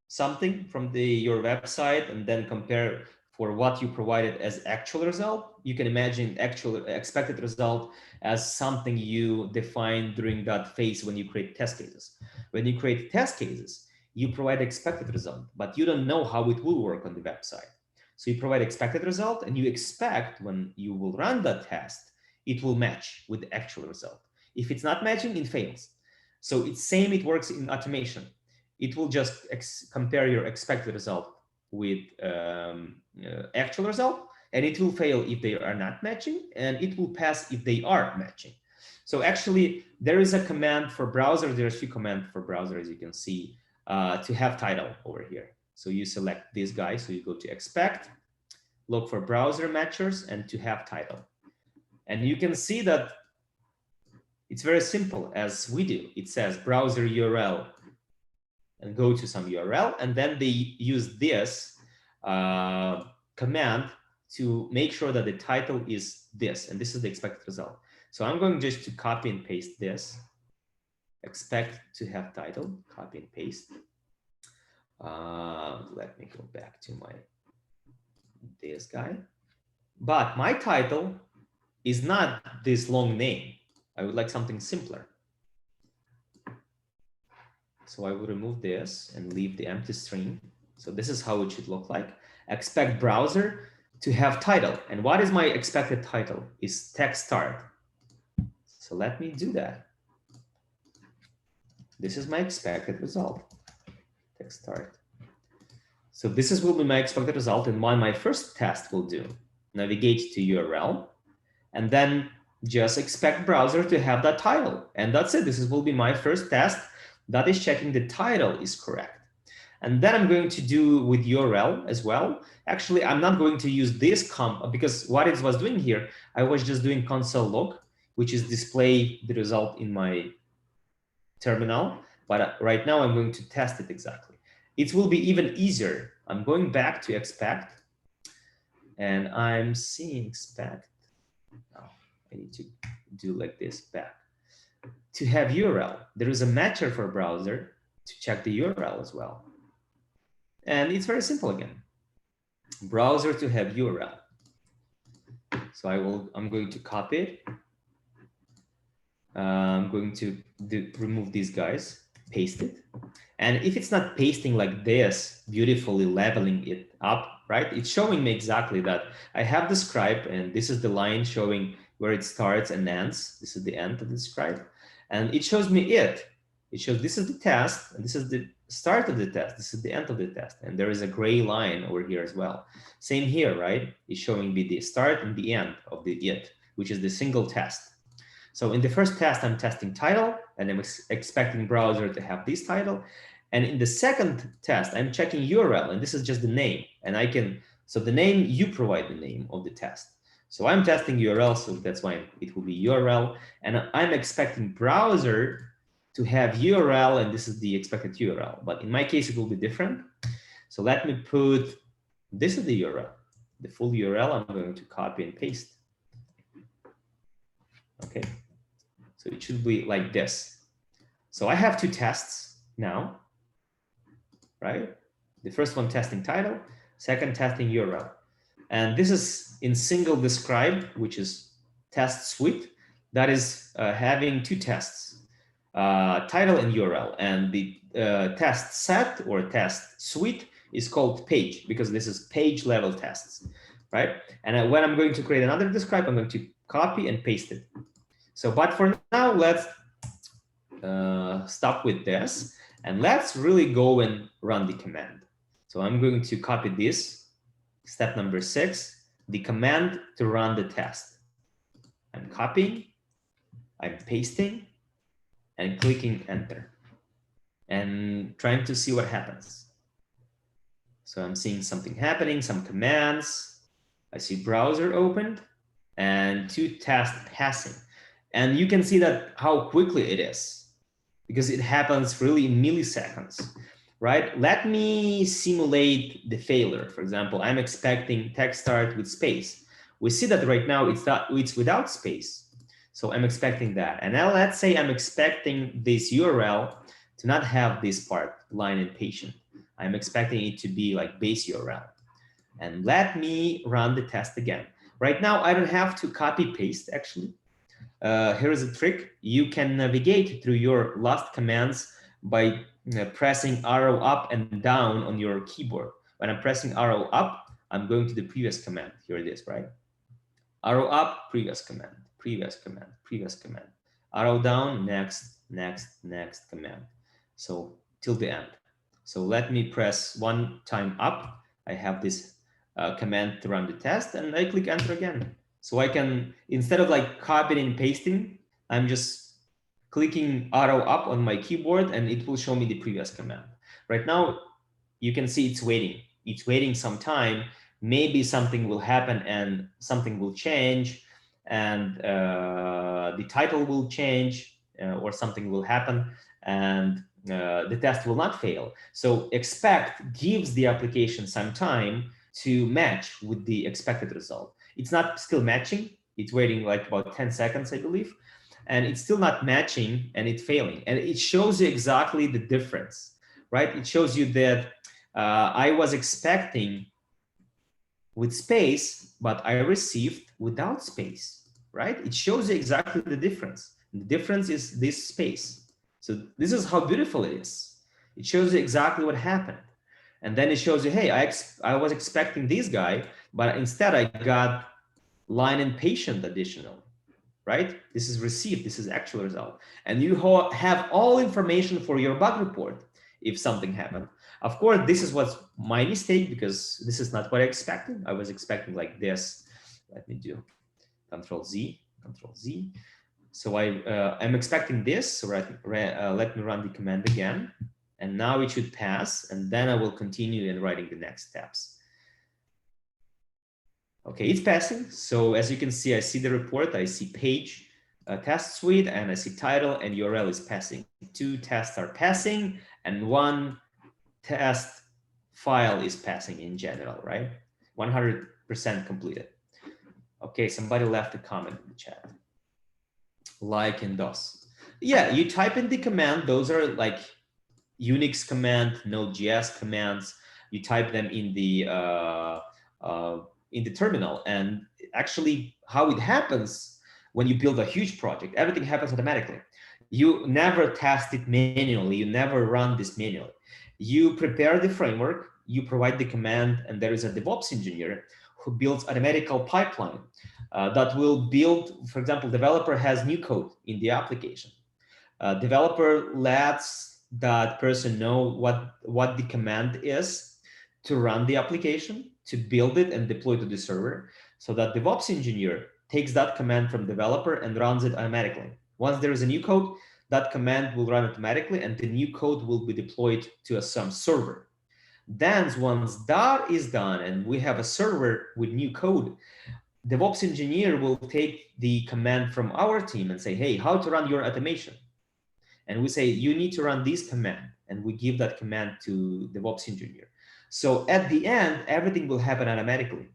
something from your website and then compare for what you provided as actual result. You can imagine actual expected result as something you define during that phase when you create test cases. When you create test cases, you provide expected result, but you don't know how it will work on the website. So you provide expected result and you expect when you will run that test, it will match with the actual result. If it's not matching, it fails. So it's same, it works in automation. It will just compare your expected result with actual result. and it will fail if they are not matching, and it will pass if they are matching. So actually, there is a command for browser. There's a few commands for browser, as you can see, to have title over here. So you select this guy. So you go to expect, look for browser matchers, and to have title. And you can see that it's very simple as we do. It says browser URL and go to some URL. And then they use this command to make sure that the title is this. And this is the expected result. So I'm going just to copy and paste this. Expect to have title, copy and paste. Let me go back to this guy. But my title is not this long name. I would like something simpler. So I will remove this and leave the empty string. So this is how it should look like. Expect browser to have title. And what is my expected title? Is text start. So let me do that. This is my expected result. Text start. So this will be my expected result, and what my first test will do. Navigate to URL, and then just expect browser to have that title. And that's it. This will be my first test. That is checking the title is correct. And then I'm going to do with URL as well. Actually, I'm not going to use this because what it was doing here, I was just doing console log, which is display the result in my terminal. But right now I'm going to test it exactly. It will be even easier. I'm going back to expect, and I'm seeing expect. Oh, I need to do like this back. To have URL, there is a matcher for browser to check the URL as well. And it's very simple again. Browser to have URL. So I'm going to copy it. I'm going to remove these guys, paste it. And if it's not pasting like this, beautifully leveling it up, right? It's showing me exactly that I have the scribe, and this is the line showing where it starts and ends. This is the end of the scribe. And it shows me it. It shows this is the test, and this is the start of the test. This is the end of the test. And there is a gray line over here as well. Same here, right? It's showing me the start and the end of the it, which is the single test. So in the first test, I'm testing title, and I'm expecting browser to have this title. And in the second test, I'm checking URL, and this is just the name. And so the name, you provide the name of the test. So I'm testing URL, so that's why it will be URL. And I'm expecting browser to have URL, and this is the expected URL. But in my case, it will be different. So let me put, this is the URL. The full URL, I'm going to copy and paste. Okay, so it should be like this. So I have two tests now, right? The first one testing title, second testing URL. And this is in single describe, which is test suite, that is having two tests, title and URL. And the test set or test suite is called page, because this is page level tests, right? And when I'm going to create another describe, I'm going to copy and paste it. So, but for now, let's stop with this, and let's really go and run the command. So I'm going to copy this, step number 6, the command to run the test. I'm copying, I'm pasting, and clicking enter, and trying to see what happens. So I'm seeing something happening, some commands. I see browser opened and two tests passing. And you can see that how quickly it is, because it happens really in milliseconds, right? Let me simulate the failure. For example, I'm expecting text start with space. We see that right now it's without space. So I'm expecting that. And now let's say I'm expecting this URL to not have this part, line and patient. I'm expecting it to be like base URL. And let me run the test again. Right now, I don't have to copy paste actually. Here is a trick. You can navigate through your last commands by pressing arrow up and down on your keyboard. When I'm pressing arrow up, I'm going to the previous command. Here it is, right? Arrow up, previous command, previous command, previous command. Arrow down, next, next, next command. So till the end. So let me press one time up. I have this command to run the test, and I click enter again. So I can, instead of like copying and pasting, I'm just clicking arrow up on my keyboard and it will show me the previous command. Right now, you can see it's waiting. It's waiting some time. Maybe something will happen and something will change, and the title will change, or something will happen, and the test will not fail. So expect gives the application some time to match with the expected result. It's not still matching. It's waiting like about 10 seconds, I believe. And it's still not matching and it's failing. And it shows you exactly the difference, right? It shows you that I was expecting with space, but I received without space, right? It shows you exactly the difference. The difference is this space. So this is how beautiful it is. It shows you exactly what happened. And then it shows you, hey, I was expecting this guy, but instead I got line and patient additional, right? This is received, this is actual result. And you have all information for your bug report if something happened. Of course, this is what's my mistake, because this is not what I expected. I was expecting like this. Let me do Control Z. So I'm expecting this. So let me run the command again. And now it should pass. And then I will continue in writing the next steps. Okay, it's passing. So as you can see, I see the report. I see page, test suite, and I see title and URL is passing. 2 tests are passing, and 1 test file is passing in general, right? 100% completed. Okay, somebody left a comment in the chat. Like and DOS. Yeah, you type in the command. Those are like Unix command, Node.js commands. You type them in the terminal. And actually, how it happens when you build a huge project, everything happens automatically. You never test it manually. You never run this manually. You prepare the framework, you provide the command, and there is a DevOps engineer who builds a mathematical pipeline that will build, for example, developer has new code in the application. Developer lets that person know what the command is to run the application, to build it and deploy to the server, so that DevOps engineer takes that command from developer and runs it automatically. Once there is a new code, that command will run automatically and the new code will be deployed to some server. Then once that is done and we have a server with new code, DevOps engineer will take the command from our team and say, hey, how to run your automation? And we say, you need to run this command. And we give that command to DevOps engineer. So at the end, everything will happen automatically.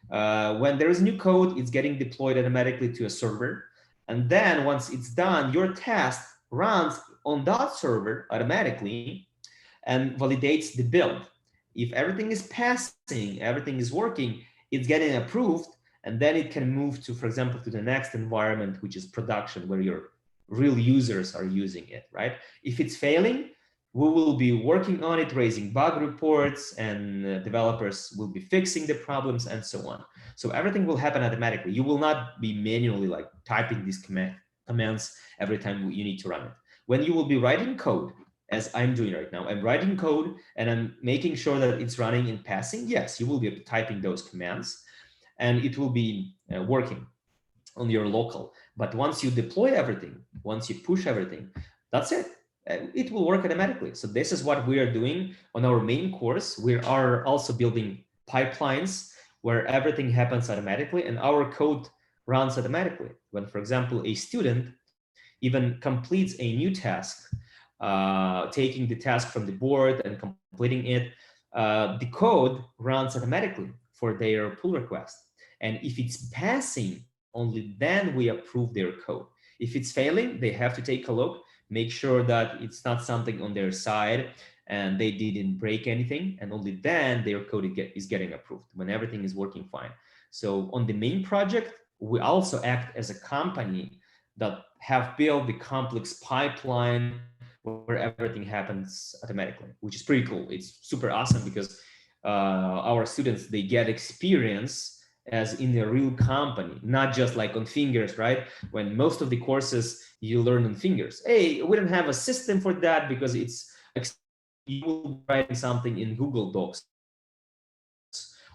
When there is new code, it's getting deployed automatically to a server. And then once it's done, your test runs on that server automatically and validates the build. If everything is passing, everything is working, it's getting approved, and then it can move to, for example, to the next environment, which is production, where your real users are using it, right? If it's failing, we will be working on it, raising bug reports, and developers will be fixing the problems and so on. So everything will happen automatically. You will not be manually like typing these commands every time you need to run it. When you will be writing code, as I'm doing right now, I'm writing code and I'm making sure that it's running and passing. Yes, you will be typing those commands and it will be working on your local. But once you deploy everything, once you push everything, that's it. It will work automatically. So this is what we are doing on our main course. We are also building pipelines where everything happens automatically and our code runs automatically. When, for example, a student even completes a new task, taking the task from the board and completing it, the code runs automatically for their pull request. And if it's passing, only then we approve their code. If it's failing, they have to take a look, make sure that it's not something on their side and they didn't break anything, and only then their code is getting approved when everything is working fine. So on the main project, we also act as a company that have built the complex pipeline where everything happens automatically, which is pretty cool. It's super awesome because our students, they get experience as in a real company, not just like on fingers, right? When most of the courses you learn on fingers. Hey, we don't have a system for that because it's you will write something in Google Docs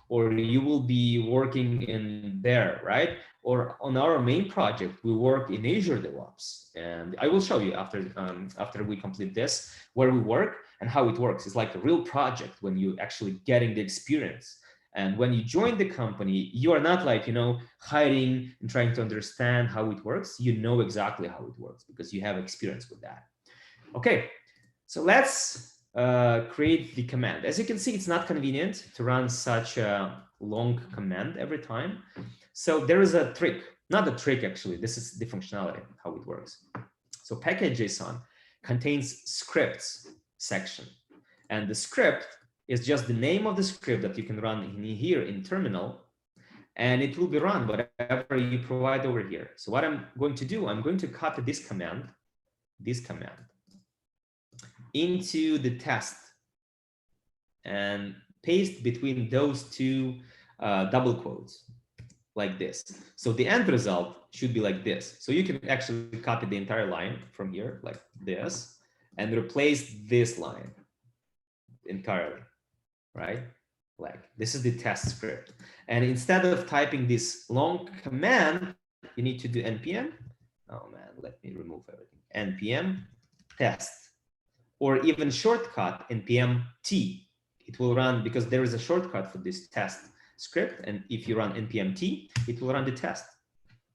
or you will be working in there, right? Or on our main project, we work in Azure DevOps, and I will show you after we complete this where we work and how it works. It's like a real project when you actually getting the experience. And when you join the company, you are not like, hiding and trying to understand how it works. You know exactly how it works because you have experience with that. Okay, so let's create the command. As you can see, it's not convenient to run such a long command every time. So there is a trick, not a trick actually, this is the functionality, how it works. So package.json contains scripts section, and the script is just the name of the script that you can run in here in terminal, and it will be run whatever you provide over here. So what I'm going to do, I'm going to copy this command into the test and paste between those two double quotes like this. So the end result should be like this. So you can actually copy the entire line from here like this and replace this line entirely, right? Like this is the test script. And instead of typing this long command, you need to do npm. Oh man, let me remove everything. npm test, or even shortcut npm t. It will run because there is a shortcut for this test script. And if you run npm t, it will run the test.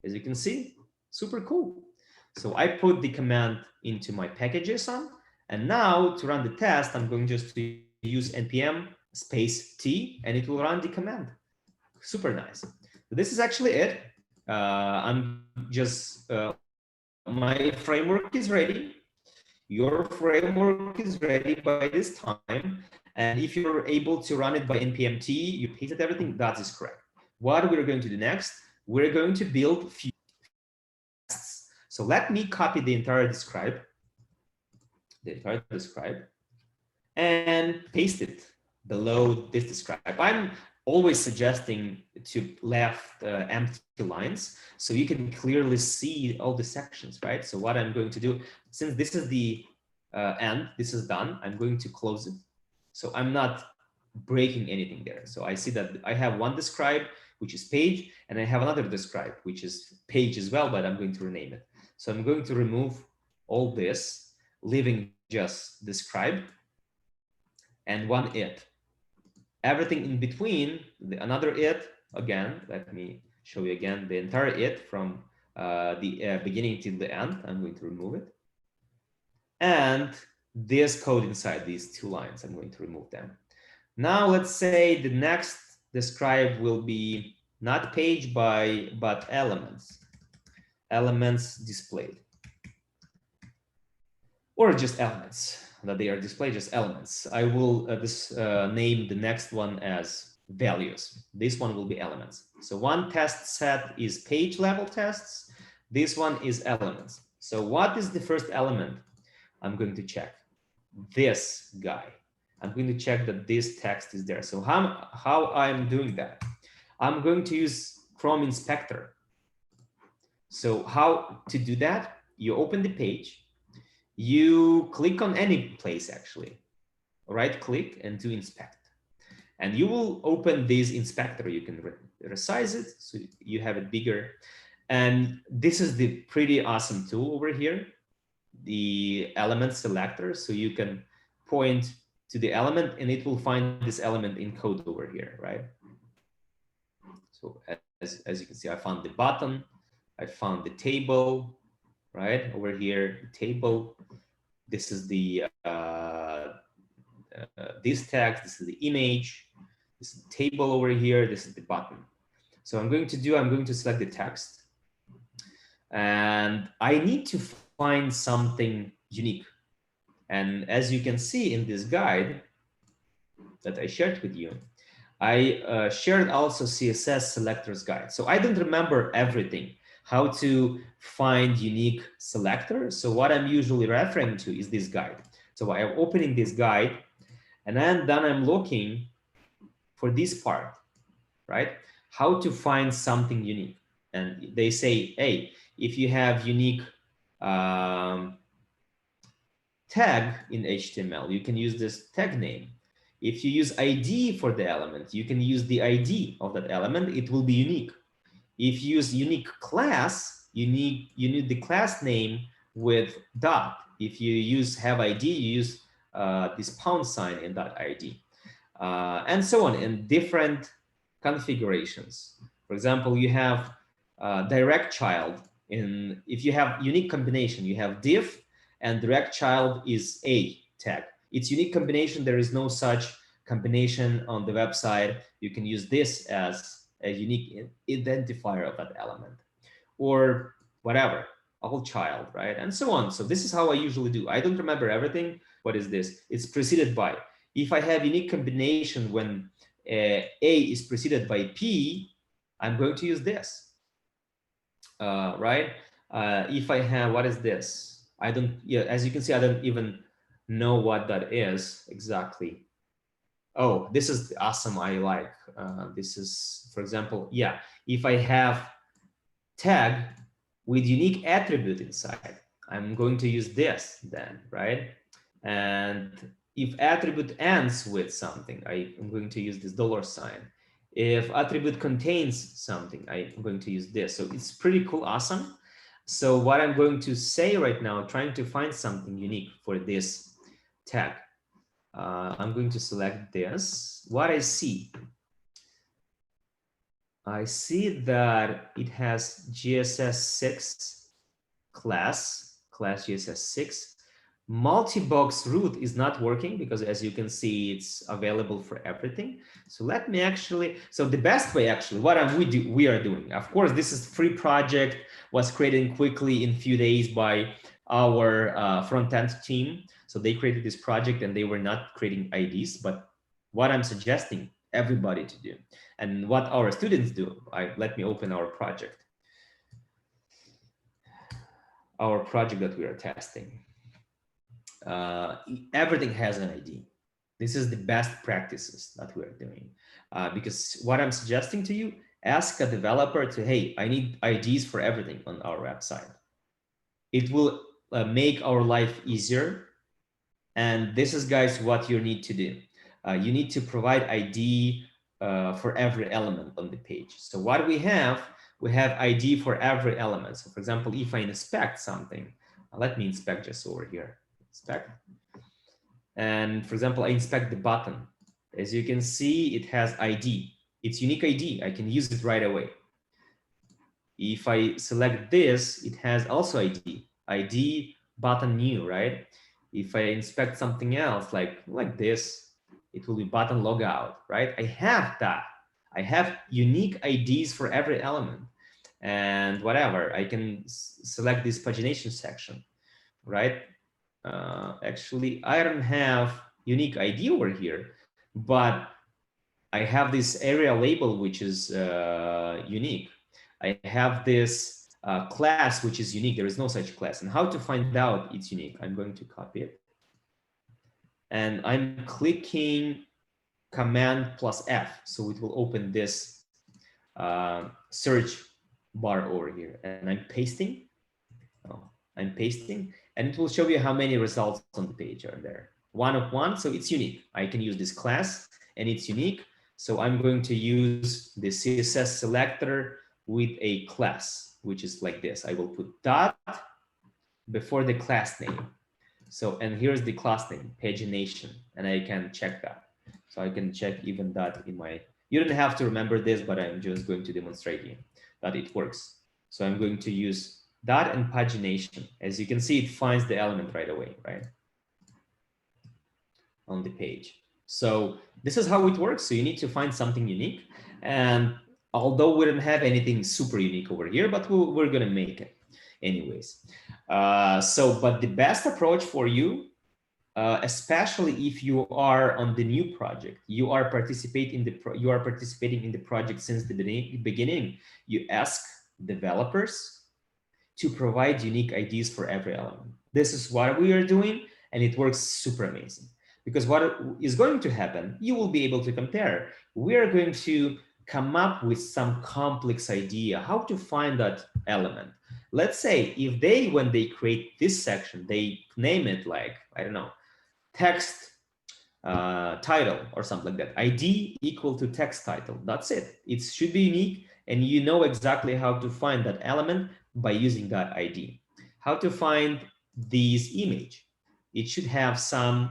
As you can see, super cool. So I put the command into my package.json. And now to run the test, I'm going just to use npm space t, and it will run the command. Super nice. So this is actually it. I'm just, my framework is ready. Your framework is ready by this time. And if you're able to run it by npm t, you pasted everything, that is correct. What we're going to do next, we're going to build few tests. So let me copy the entire describe, and paste it below this describe. I'm always suggesting to left empty lines so you can clearly see all the sections, right? So what I'm going to do, since this is the end, this is done, I'm going to close it. So I'm not breaking anything there. So I see that I have one describe, which is page, and I have another describe, which is page as well, but I'm going to rename it. So I'm going to remove all this, leaving just describe and one it. Everything in between, another it, again, let me show you again the entire it from the beginning till the end. I'm going to remove it. And this code inside these two lines, I'm going to remove them. Now let's say the next describe will be not page but elements displayed, or just elements that they are displayed, just elements. I will name the next one as values. This one will be elements. So one test set is page level tests. This one is elements. So what is the first element? I'm going to check this guy. I'm going to check that this text is there. So how I'm doing that? I'm going to use Chrome Inspector. So how to do that? You open the page, you click on any place actually, right click and do inspect. And you will open this inspector. You can resize it so you have it bigger. And this is the pretty awesome tool over here, the element selector. So you can point to the element and it will find this element in code over here, right? So as you can see, I found the button, I found the table, right? Over here, the table. This is the this text, this is the image, this is the table over here, this is the button. So I'm going to select the text. And I need to find something unique. And as you can see in this guide that I shared with you, I shared also CSS selectors guide. So I don't remember everything, how to find unique selectors. So what I'm usually referring to is this guide. So I'm opening this guide, and then I'm looking for this part, right? How to find something unique. And they say, hey, if you have unique tag in HTML, you can use this tag name. If you use ID for the element, you can use the ID of that element. It will be unique. If you use unique class, you need the class name with dot. If you use have ID, you use this pound sign in that ID, and so on in different configurations. For example, you have direct child. If you have unique combination, you have div and direct child is a tag. It's unique combination. There is no such combination on the website. You can use this as a unique identifier of that element, or whatever, all child, right? And so on. So this is how I usually do. I don't remember everything. What is this? It's preceded by. If I have unique combination when A is preceded by P, I'm going to use this, right? If I have, what is this? I don't, yeah, as you can see, I don't even know what that is exactly. Oh, this is awesome. I like, this is, for example, yeah, if I have tag with unique attribute inside, I'm going to use this then, right? And if attribute ends with something, I'm going to use this $sign. If attribute contains something, I'm going to use this. So it's pretty cool, awesome. So what I'm going to say right now, trying to find something unique for this tag. I'm going to select this. What I see that it has GSS6 class GSS6. Multi-box root is not working because, as you can see, it's available for everything. So let me actually, so the best way actually, what we are doing, of course, this is free project, was created quickly in a few days by our front-end team. So they created this project and they were not creating IDs, but what I'm suggesting everybody to do and what our students do, let me open our project that we are testing. Everything has an ID. This is the best practices that we're doing. Because what I'm suggesting to you, ask a developer to, hey, I need IDs for everything on our website. It will make our life easier. And this is, guys, what you need to do. You need to provide ID for every element on the page. So what we have ID for every element. So for example, if I inspect something, let me inspect just over here. Inspect. And for example, I inspect the button. As you can see, it has ID. It's unique ID. I can use it right away. If I select this, it has also ID. ID button new, right? If I inspect something else like this, it will be button logout, right? I have that. I have unique IDs for every element. And whatever, I can select this pagination section, right? Actually, I don't have unique ID over here, but I have this area label, which is unique. I have this class, which is unique. There is no such class. And how to find out it's unique? I'm going to copy it. And I'm clicking Command plus F. So it will open this search bar over here. And I'm pasting. Oh, I'm pasting. And it will show you how many results on the page are there. 1 of 1, so it's unique. I can use this class and it's unique. So I'm going to use the CSS selector with a class, which is like this. I will put dot before the class name. So, and here's the class name, pagination, and I can check that. So I can check even that in my, you don't have to remember this, but I'm just going to demonstrate you that it works. So I'm going to use dot and pagination. As you can see, it finds the element right away, right? On the page. So this is how it works. So you need to find something unique. And although we don't have anything super unique over here, but we're going to make it anyways. But the best approach for you, especially if you are on the new project, you are participating in the project since the beginning, you ask developers to provide unique IDs for every element. This is what we are doing, and it works super amazing. Because what is going to happen, you will be able to compare. We are going to come up with some complex idea how to find that element. Let's say if when they create this section, they name it like, I don't know, text title or something like that. ID equal to text title. That's it. It should be unique, and you know exactly how to find that element by using that ID. How to find this image? It should have some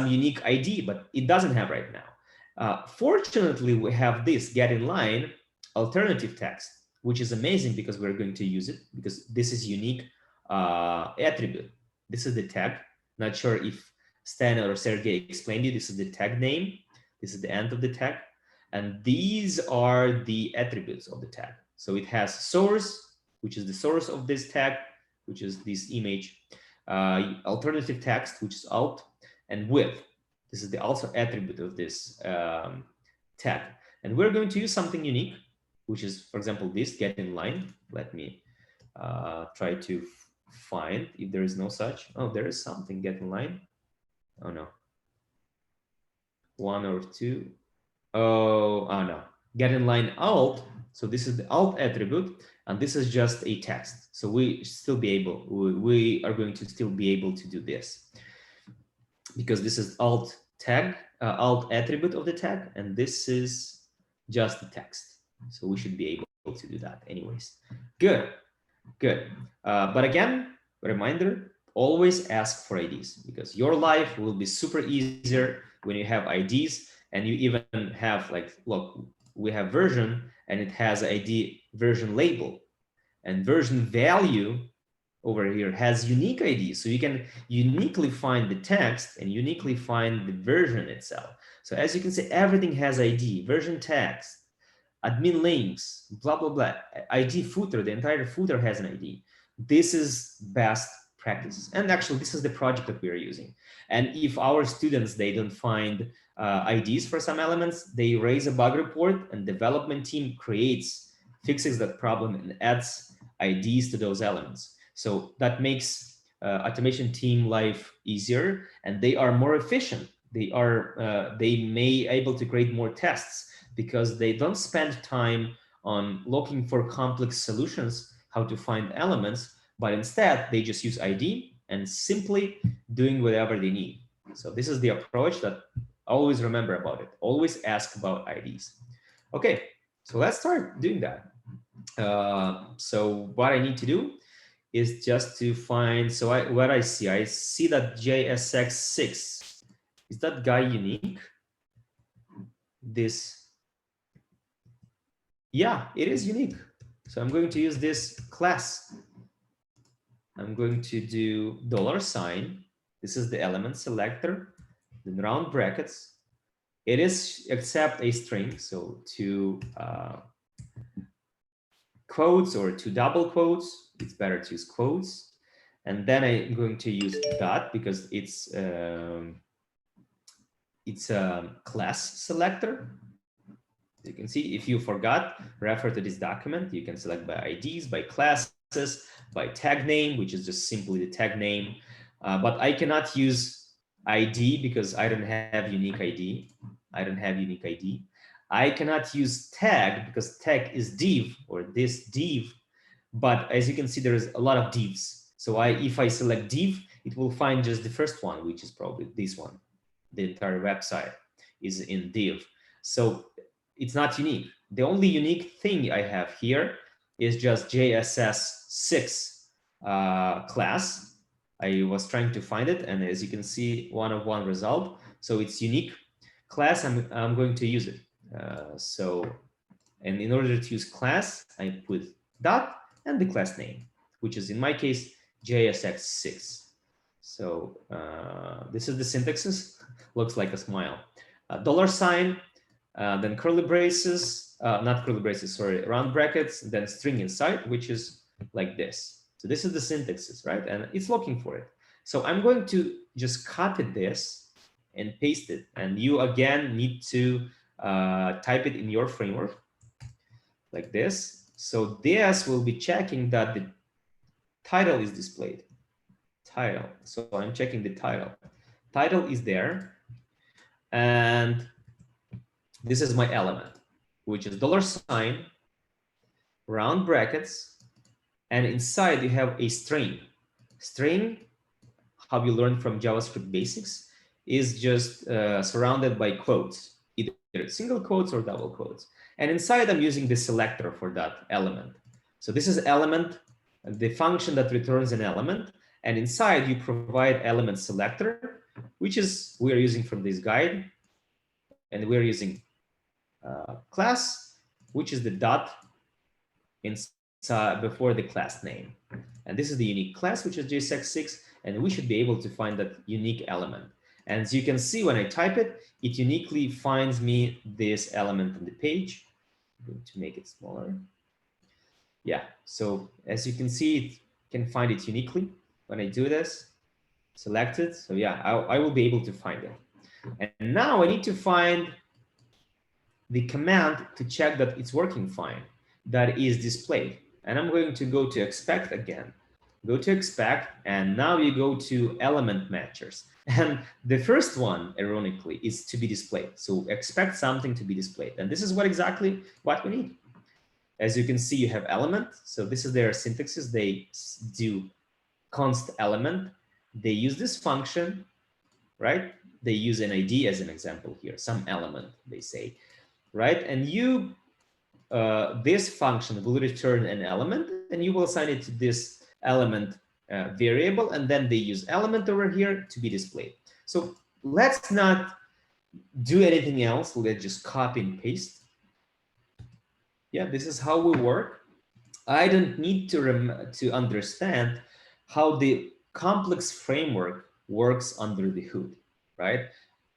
unique ID, but it doesn't have right now. Fortunately, we have this get in line alternative text, which is amazing because we're going to use it because this is unique attribute. This is the tag. Not sure if Stan or Sergey explained it. This is the tag name. This is the end of the tag. And these are the attributes of the tag. So it has source, which is the source of this tag, which is this image, alternative text, which is alt, and width. This is the also attribute of this tag. And we're going to use something unique, which is, for example, this get in line. Let me try to find if there is no such. Oh, there is something get in line. Oh no. One or two. Oh no. Get in line alt. So this is the alt attribute, and this is just a text. So we are going to still be able to do this because this is alt tag, alt attribute of the tag, and this is just the text. So we should be able to do that anyways. Good. But again, reminder, always ask for IDs because your life will be super easier when you have IDs, and you even have, like, look, we have version and it has ID version label, and version value over here has unique ID. So you can uniquely find the text and uniquely find the version itself. So as you can see, everything has ID, version text, admin links, blah, blah, blah, ID footer, the entire footer has an ID. This is best practices. And actually, this is the project that we are using. And if our students, they don't find IDs for some elements, they raise a bug report and development team fixes that problem and adds IDs to those elements. So that makes automation team life easier, and they are more efficient. They may able to create more tests because they don't spend time on looking for complex solutions, how to find elements, but instead they just use ID and simply doing whatever they need. So this is the approach that always remember about it. Always ask about IDs. Okay, so let's start doing that. So what I need to do is just to find, what I see that JSX6, is that guy unique? Yeah, it is unique. So I'm going to use this class. I'm going to do $. This is the element selector, then round brackets. It is accept a string, so two quotes or two double quotes. It's better to use quotes. And then I'm going to use dot because it's a class selector. You can see if you forgot, refer to this document. You can select by IDs, by classes, by tag name, which is just simply the tag name. But I cannot use ID because I don't have unique ID. I cannot use tag because tag is div or this div. But as you can see, there is a lot of divs. So if I select div, it will find just the first one, which is probably this one. The entire website is in div. So it's not unique. The only unique thing I have here is just JSS6 class. I was trying to find it, and as you can see, 1 of 1 result. So it's unique class. I'm going to use it. And in order to use class, I put dot and the class name, which is in my case JSX6. So this is the syntaxes. Looks like a smile. $, then curly braces, not curly braces, sorry, round brackets, then string inside, which is like this. So this is the syntaxes, right? And it's looking for it. So I'm going to just copy this and paste it. And you again need to type it in your framework like this. So this will be checking that the title is displayed. Title. So I'm checking the title. Title is there. And this is my element, which is $, round brackets, and inside you have a string. String, how you learn from JavaScript basics, is just surrounded by quotes, either single quotes or double quotes. And inside, I'm using the selector for that element. So this is element, the function that returns an element. And inside, you provide element selector, which is we are using from this guide. And we're using class, which is the dot inside before the class name. And this is the unique class, which is JSX6. And we should be able to find that unique element. And as you can see, when I type it, it uniquely finds me this element on the page. I'm going to make it smaller. Yeah, so as you can see, it can find it uniquely when I do this. Select it. So yeah, I will be able to find it. And now I need to find the command to check that it's working fine, that is displayed. And I'm going to go to expect again. Go to expect, and now you go to element matchers. And the first one, ironically, is to be displayed. So expect something to be displayed. And this is exactly what we need. As you can see, you have element. So this is their syntaxes. They do const element. They use this function, right? They use an ID as an example here, some element, they say, right? And you, this function will return an element, and you will assign it to this element variable, and then they use element over here to be displayed. So let's not do anything else. Let's just copy and paste. Yeah, this is how we work. I don't need to understand how the complex framework works under the hood, right?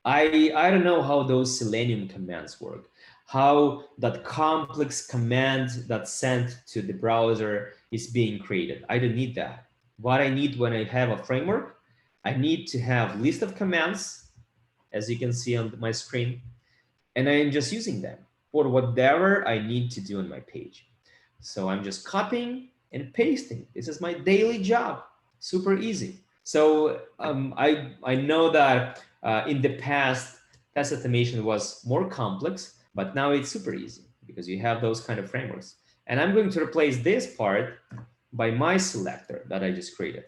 I don't know how those Selenium commands work, how that complex command that's sent to the browser is being created. I don't need that. What I need when I have a framework, I need to have list of commands, as you can see on my screen, and I am just using them for whatever I need to do on my page. So I'm just copying and pasting. This is my daily job. Super easy. So I know that in the past, test automation was more complex, but now it's super easy because you have those kind of frameworks. And I'm going to replace this part by my selector that I just created.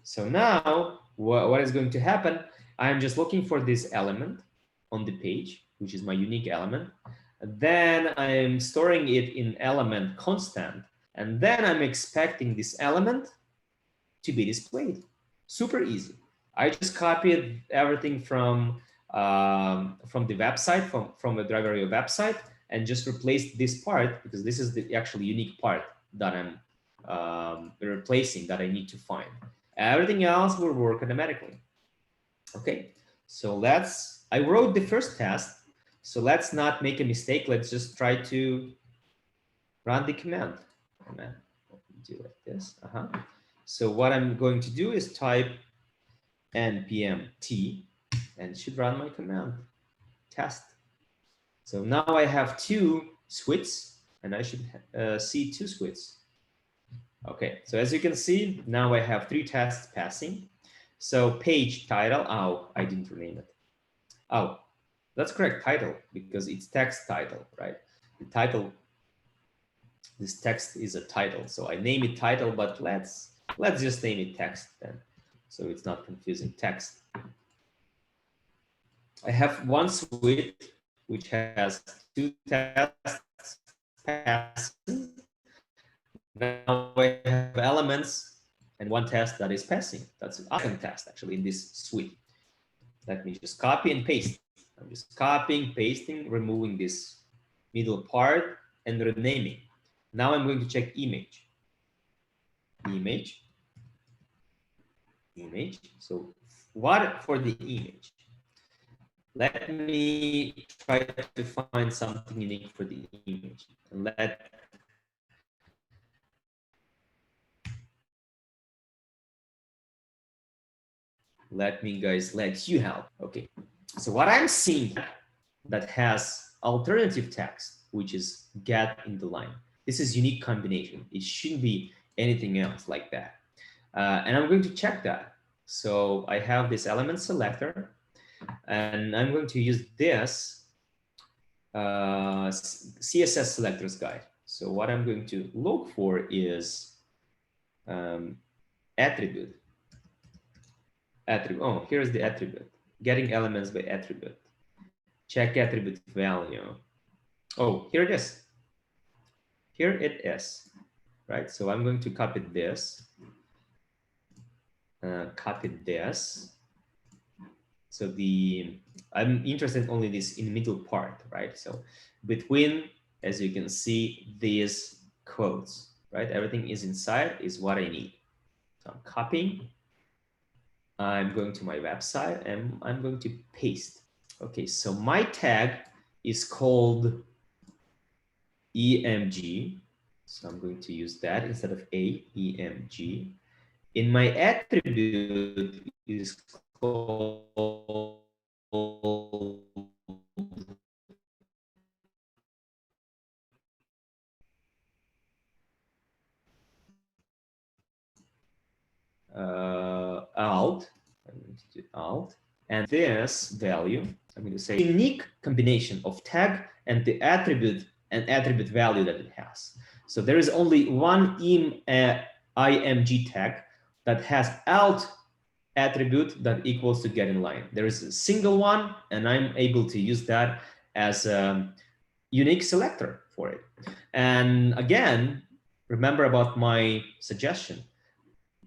So now what is going to happen? I'm just looking for this element on the page, which is my unique element. Then I'm storing it in element constant. And then I'm expecting this element to be displayed. Super easy. I just copied everything from the website, from the driver website, and just replaced this part because this is the actually unique part that I'm replacing that I need to find. Everything else will work automatically. Okay, so I wrote the first test. So let's not make a mistake. Let's just try to run the command. Do like this. So what I'm going to do is type npm t and should run my command test. So now I have 2 squits and I should see 2 squits. Okay, so as you can see, now I have 3 tests passing. So page title, oh, I didn't rename it. Oh, that's correct, title, because it's text title, right? The title, this text is a title. So I name it title, but let's just name it text then. So it's not confusing, text. I have 1 suite, which has 2 tests passing. Now I have elements and 1 test that is passing. That's an awesome test actually in this suite. Let me just copy and paste. I'm just copying, pasting, removing this middle part and renaming. Now I'm going to check image. Image. So what for the image? Let me try to find something unique for the image. And let you help. Okay, so what I'm seeing that has alternative text, which is get in the line. This is unique combination. It shouldn't be anything else like that. And I'm going to check that. So I have this element selector, and I'm going to use this CSS selectors guide. So what I'm going to look for is attribute. attribute. Oh, here's the attribute. Getting elements by attribute. Check attribute value. Oh, here it is. Here it is, right? So I'm going to copy this. Copy this. So I'm interested only this in middle part, right? So between, as you can see, these quotes, right? Everything is inside is what I need. So I'm copying. I'm going to my website and I'm going to paste. Okay, so my tag is called EMG. So I'm going to use that instead of EMG. In my attribute is called alt. I'm going to do alt. And this value, I'm going to say unique combination of tag and the attribute and attribute value that it has. So there is only one IMG tag that has alt attribute that equals to get in line. There is a single one, and I'm able to use that as a unique selector for it. And again, remember about my suggestion.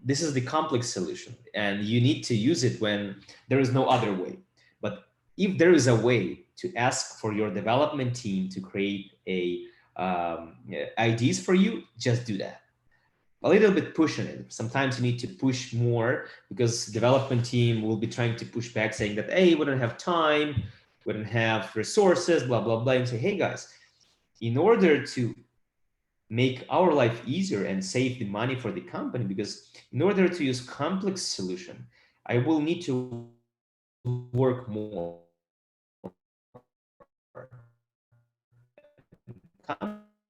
This is the complex solution, and you need to use it when there is no other way. But if there is a way to ask for your development team to create IDs for you, just do that. A little bit pushing it. Sometimes you need to push more because development team will be trying to push back saying that, hey, we don't have time, we don't have resources, blah, blah, blah. And say, hey guys, in order to make our life easier and save the money for the company, because in order to use complex solution, I will need to work more.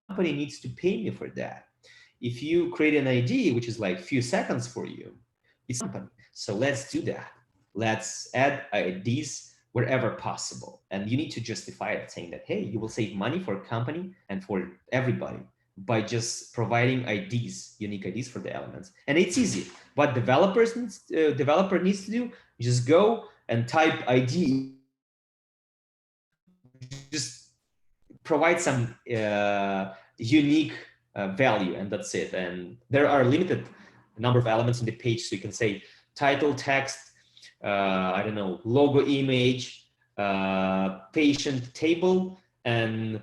Company needs to pay me for that. If you create an ID, which is like few seconds for you, it's company. So let's do that. Let's add IDs wherever possible. And you need to justify it saying that, hey, you will save money for a company and for everybody by just providing IDs, unique IDs for the elements. And it's easy. What developer needs to do, just go and type ID, just provide some unique value, and that's it. And there are limited number of elements in the page, so you can say title, text, I don't know, logo image, patient table, and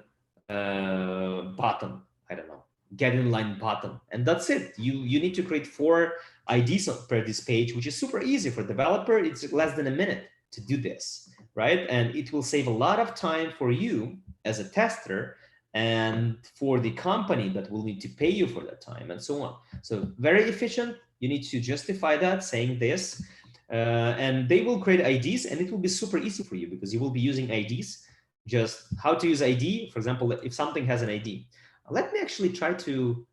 button, I don't know, get in line button, and that's it. You need to create 4 IDs per this page, which is super easy for developer. It's less than a minute to do this, right? And it will save a lot of time for you as a tester and for the company that will need to pay you for that time and so on. So very efficient. You need to justify that saying this, and they will create IDs, and it will be super easy for you because you will be using IDs. Just how to use ID, for example, if something has an ID. Let me actually try to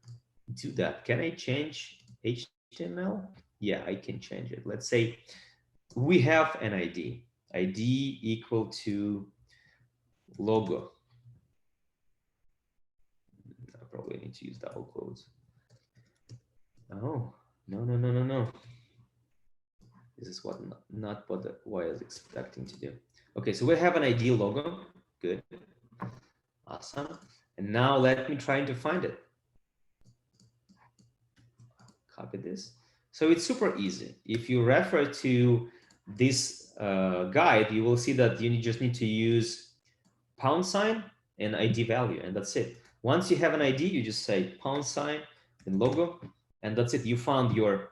do that. Can I change HTML? Yeah, I can change it. Let's say we have an ID. ID equal to logo. I probably need to use double quotes. Oh, no. This is what not what I was expecting to do. Okay, so we have an ID logo. Good. Awesome. And now let me try to find it. Copy this. So it's super easy. If you refer to this guide, you will see that you just need to use # and ID value, and that's it. Once you have an ID, you just say # and logo, and that's it. You found your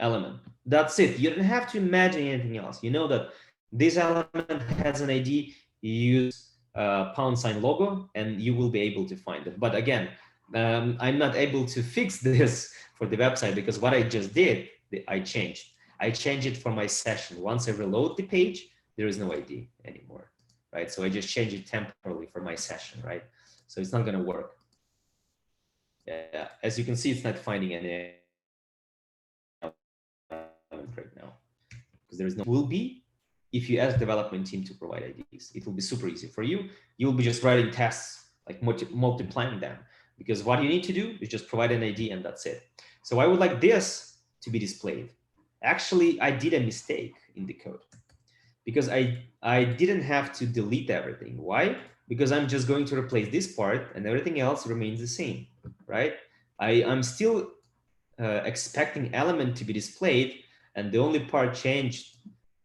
element. That's it. You don't have to imagine anything else. You know that this element has an ID, you use # logo, and you will be able to find it. But again, I'm not able to fix this for the website because what I just did, I changed. I changed it for my session. Once I reload the page, there is no ID anymore, right? So I just changed it temporarily for my session, right? So it's not going to work. Yeah, as you can see, it's not finding any right now because there is no. Will be if you ask development team to provide IDs, it will be super easy for you. You will be just writing tests, like multiplying them, because what you need to do is just provide an ID and that's it. So I would like this to be displayed. Actually, I did a mistake in the code because I didn't have to delete everything. Why? Because I'm just going to replace this part and everything else remains the same, right? I'm still expecting element to be displayed, and the only part changed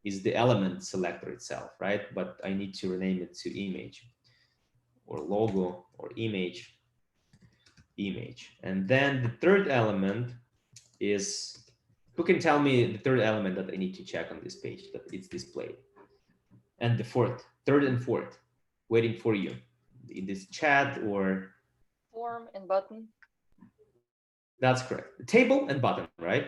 is the element selector itself, right? But I need to rename it to image or logo or image. And then the third element is, who can tell me the third element that I need to check on this page that it's displayed? And the third and fourth, waiting for you in this chat or? Form and button. That's correct. The table and button, right?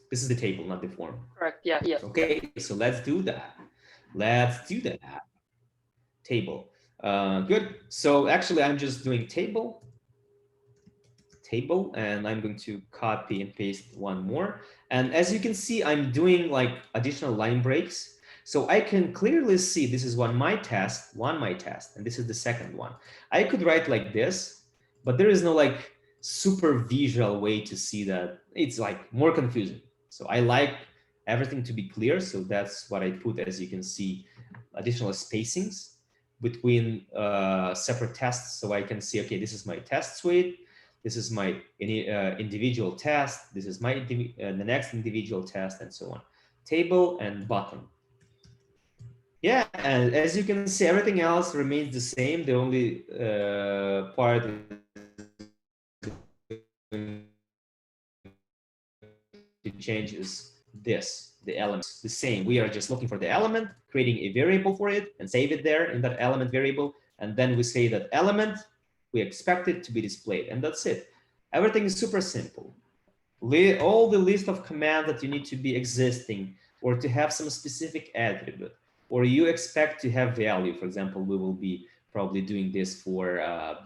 This is the table, not the form. Correct. Yeah. Yeah. Okay, so let's do that. Let's do that. Table. Good. So actually, I'm just doing table, and I'm going to copy and paste one more. And as you can see, I'm doing like additional line breaks. So I can clearly see this is my test, and this is the second one. I could write like this, but there is no like super visual way to see that. It's like more confusing. So I like everything to be clear. So that's what I put, as you can see, additional spacings between separate tests. So I can see, okay, this is my test suite. This is my individual test. This is the next individual test, and so on. Table and button. Yeah, and as you can see, everything else remains the same. The only part to change is this, the elements, the same. We are just looking for the element, creating a variable for it, and save it there in that element variable. And then we say that element, we expect it to be displayed, and that's it. Everything is super simple. All the list of commands that you need to be existing, or to have some specific attribute, or you expect to have value. For example, we will be probably doing this for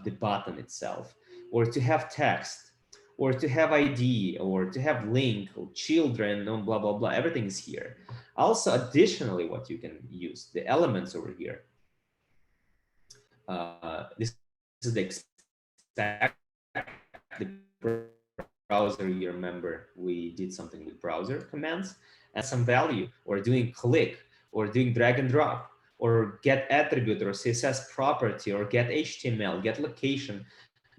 the button itself, or to have text, or to have ID, or to have link, or children, and blah, blah, blah. Everything is here. Also, additionally, what you can use, the elements over here. This is the expect, the browser, you remember we did something with browser commands, and some value, or doing click, or doing drag and drop, or get attribute, or CSS property, or get HTML, get location,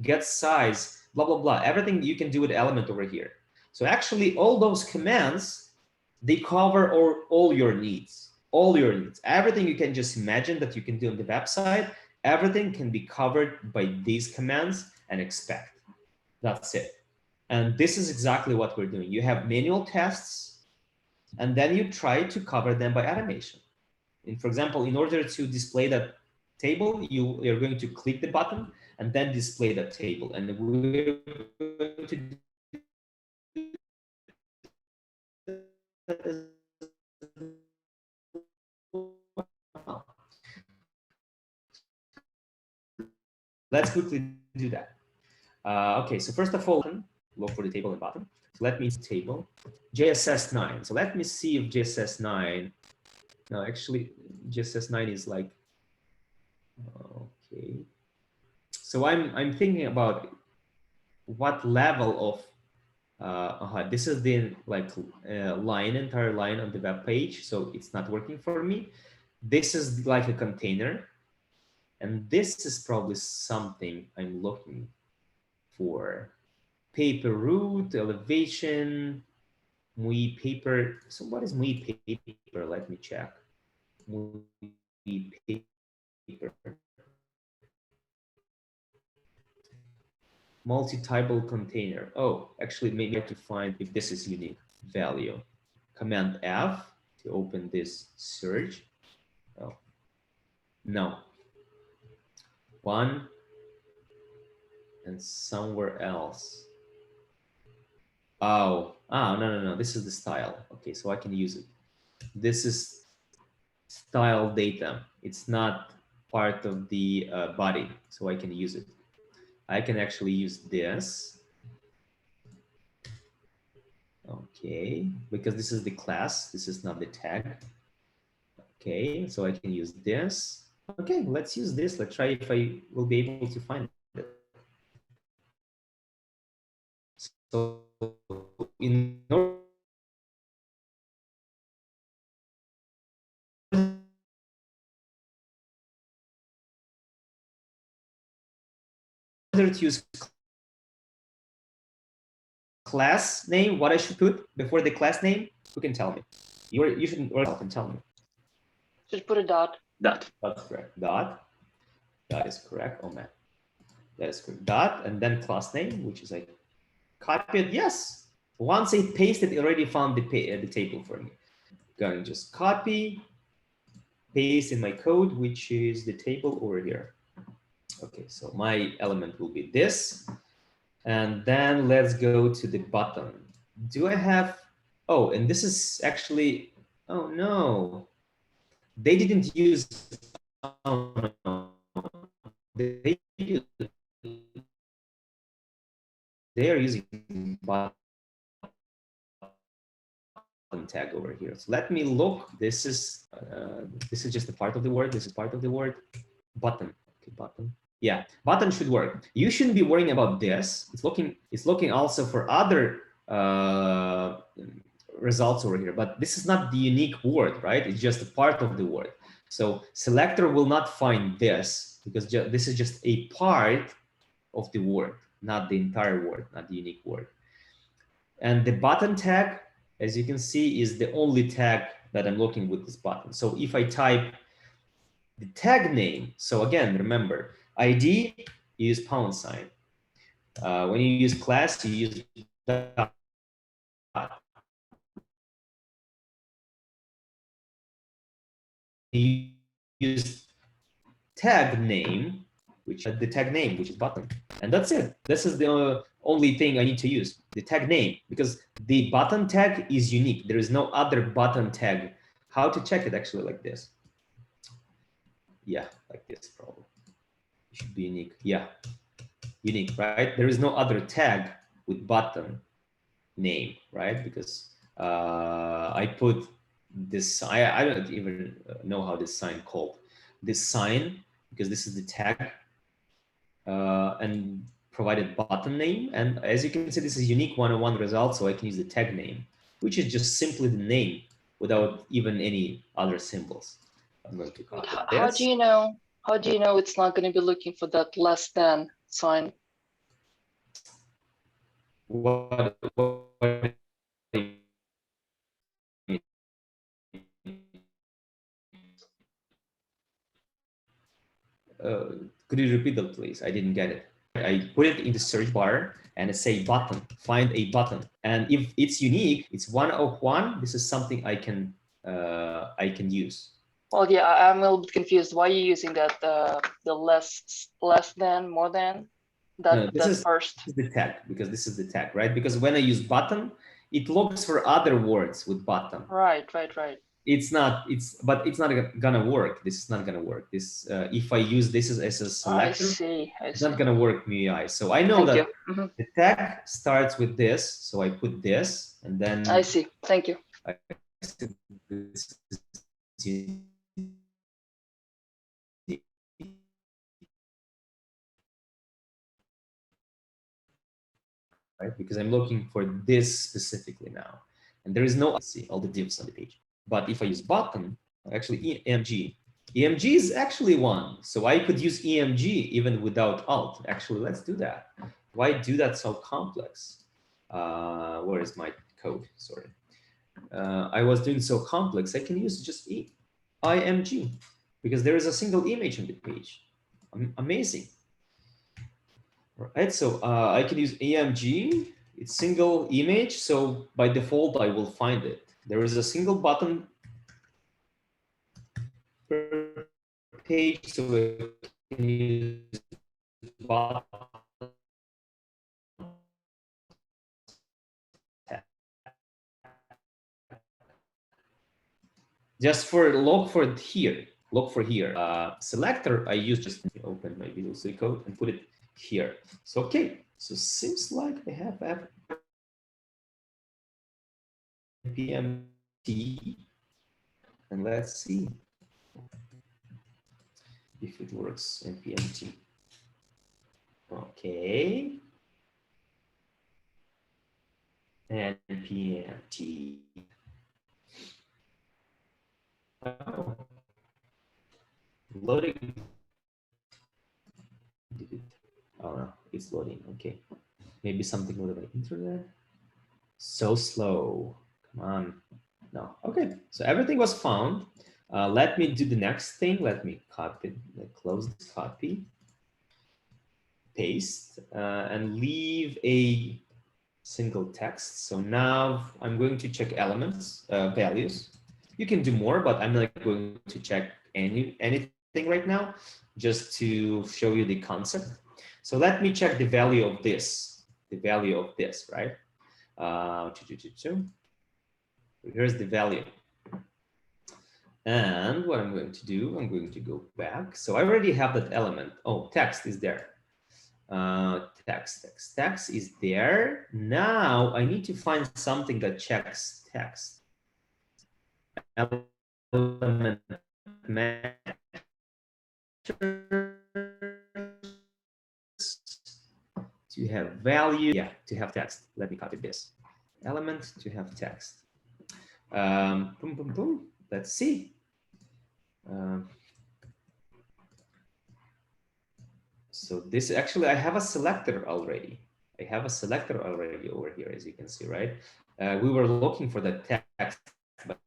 get size, blah, blah, blah. Everything you can do with element over here. So actually all those commands, they cover all your needs, Everything you can just imagine that you can do on the website, everything can be covered by these commands and expect. That's it. And this is exactly what we're doing. You have manual tests, and then you try to cover them by automation. And for example, in order to display that table, you're going to click the button and then display that table. And we're going to do let's quickly do that. Okay, so first of all, look for the table and button. So let me see table, JSS9. So let me see if JSS9, no, actually JSS9 is like, okay. So I'm thinking about what level of, this is the like entire line on the web page. So it's not working for me. This is like a container. And this is probably something I'm looking for. Paper root, elevation, MUI paper. So what is MUI paper? Let me check. MUI paper. Multi-table container. Oh, actually, maybe I have to find if this is unique value. Command F to open this search. Oh, no. One and somewhere else. Oh, no. This is the style. Okay, so I can use it. This is style data. It's not part of the body, so I can use it. I can actually use this. Okay, because this is the class. This is not the tag. Okay, so I can use this. Okay, let's use this. Let's try if I will be able to find it. So in order to use class name, what I should put before the class name, who can tell me? You should or can tell me. Should put a dot. Dot. That's correct. Dot. That is correct. Oh man. That is correct. Dot and then class name, which is like copied. Yes. Once I pasted, it already found the table for me. Going to just copy, paste in my code, which is the table over here. Okay, so my element will be this. And then let's go to the button. Do I have, oh, and this is actually, oh no. They didn't use, oh no. They are using button tag over here. So let me look. This is just a part of the word. This is part of the word. Button. Okay, button. Yeah, button should work. You shouldn't be worrying about this. It's looking also for other results over here, but this is not the unique word, right? It's just a part of the word. So selector will not find this because this is just a part of the word, not the entire word, not the unique word. And the button tag, as you can see, is the only tag that I'm looking with this button. So if I type the tag name, so again, remember, ID, you use £. When you use class, you use dot. You use tag name, which the tag name, which is button, and that's it. This is the only thing I need to use, the tag name, because the button tag is unique. There is no other button tag. How to check it actually like this? Yeah, like this probably. It should be unique. Yeah, unique, right? There is no other tag with button name, right? Because I put this, I don't even know how this sign called. This sign, because this is the tag, and provided button name. And as you can see, this is unique one-on-one result, so I can use the tag name, which is just simply the name without even any other symbols. I'm going to copy this. How do you know? How do you know it's not going to be looking for that less than sign? What could you repeat that, please? I didn't get it. I put it in the search bar and it say button, find a button. And if it's unique, it's 101. This is something I can use. Well, yeah, I'm a little bit confused. Why are you using that the less than, more than? That first. This is the tag, because this is the tag, right? Because when I use button, it looks for other words with button. Right. But it's not gonna work. This is not gonna work. This if I use this as a selector, I see. It's not gonna work MUI. So I know that the tag starts with this, so I put this, and then I see. Thank you. Right? Because I'm looking for this specifically now. And there is no, see all the divs on the page. But if I use button, actually EMG is actually one. So I could use EMG even without alt. Actually, let's do that. Why do that so complex? Where is my code? Sorry. I was doing so complex. I can use just IMG because there is a single image on the page. Amazing. Right, so I can use EMG, it's single image, so by default I will find it. There is a single button per page, so I can use button. Just for look for here, selector, I use just open my Visual Studio Code and put it here. So okay, so seems like I have PMT, and let's see if it works in PMT. Okay. npmt. Oh, loading. Oh no, it's loading. Okay, maybe something with the internet. So slow. Come on. No. Okay. So everything was found. Let me do the next thing. Let me copy. Close this copy. Paste and leave a single text. So now I'm going to check elements, values. You can do more, but I'm not going to check anything right now, just to show you the concept. So let me check the value of this, right? Here's the value. And what I'm going to do, I'm going to go back. So I already have that element. Oh, text is there. Text is there. Now I need to find something that checks text. Element to have value. Yeah, to have text. Let me copy this. Element to have text. Boom, boom, boom. Let's see. So this actually, I have a selector already. I have a selector already over here, as you can see, right? We were looking for the text, but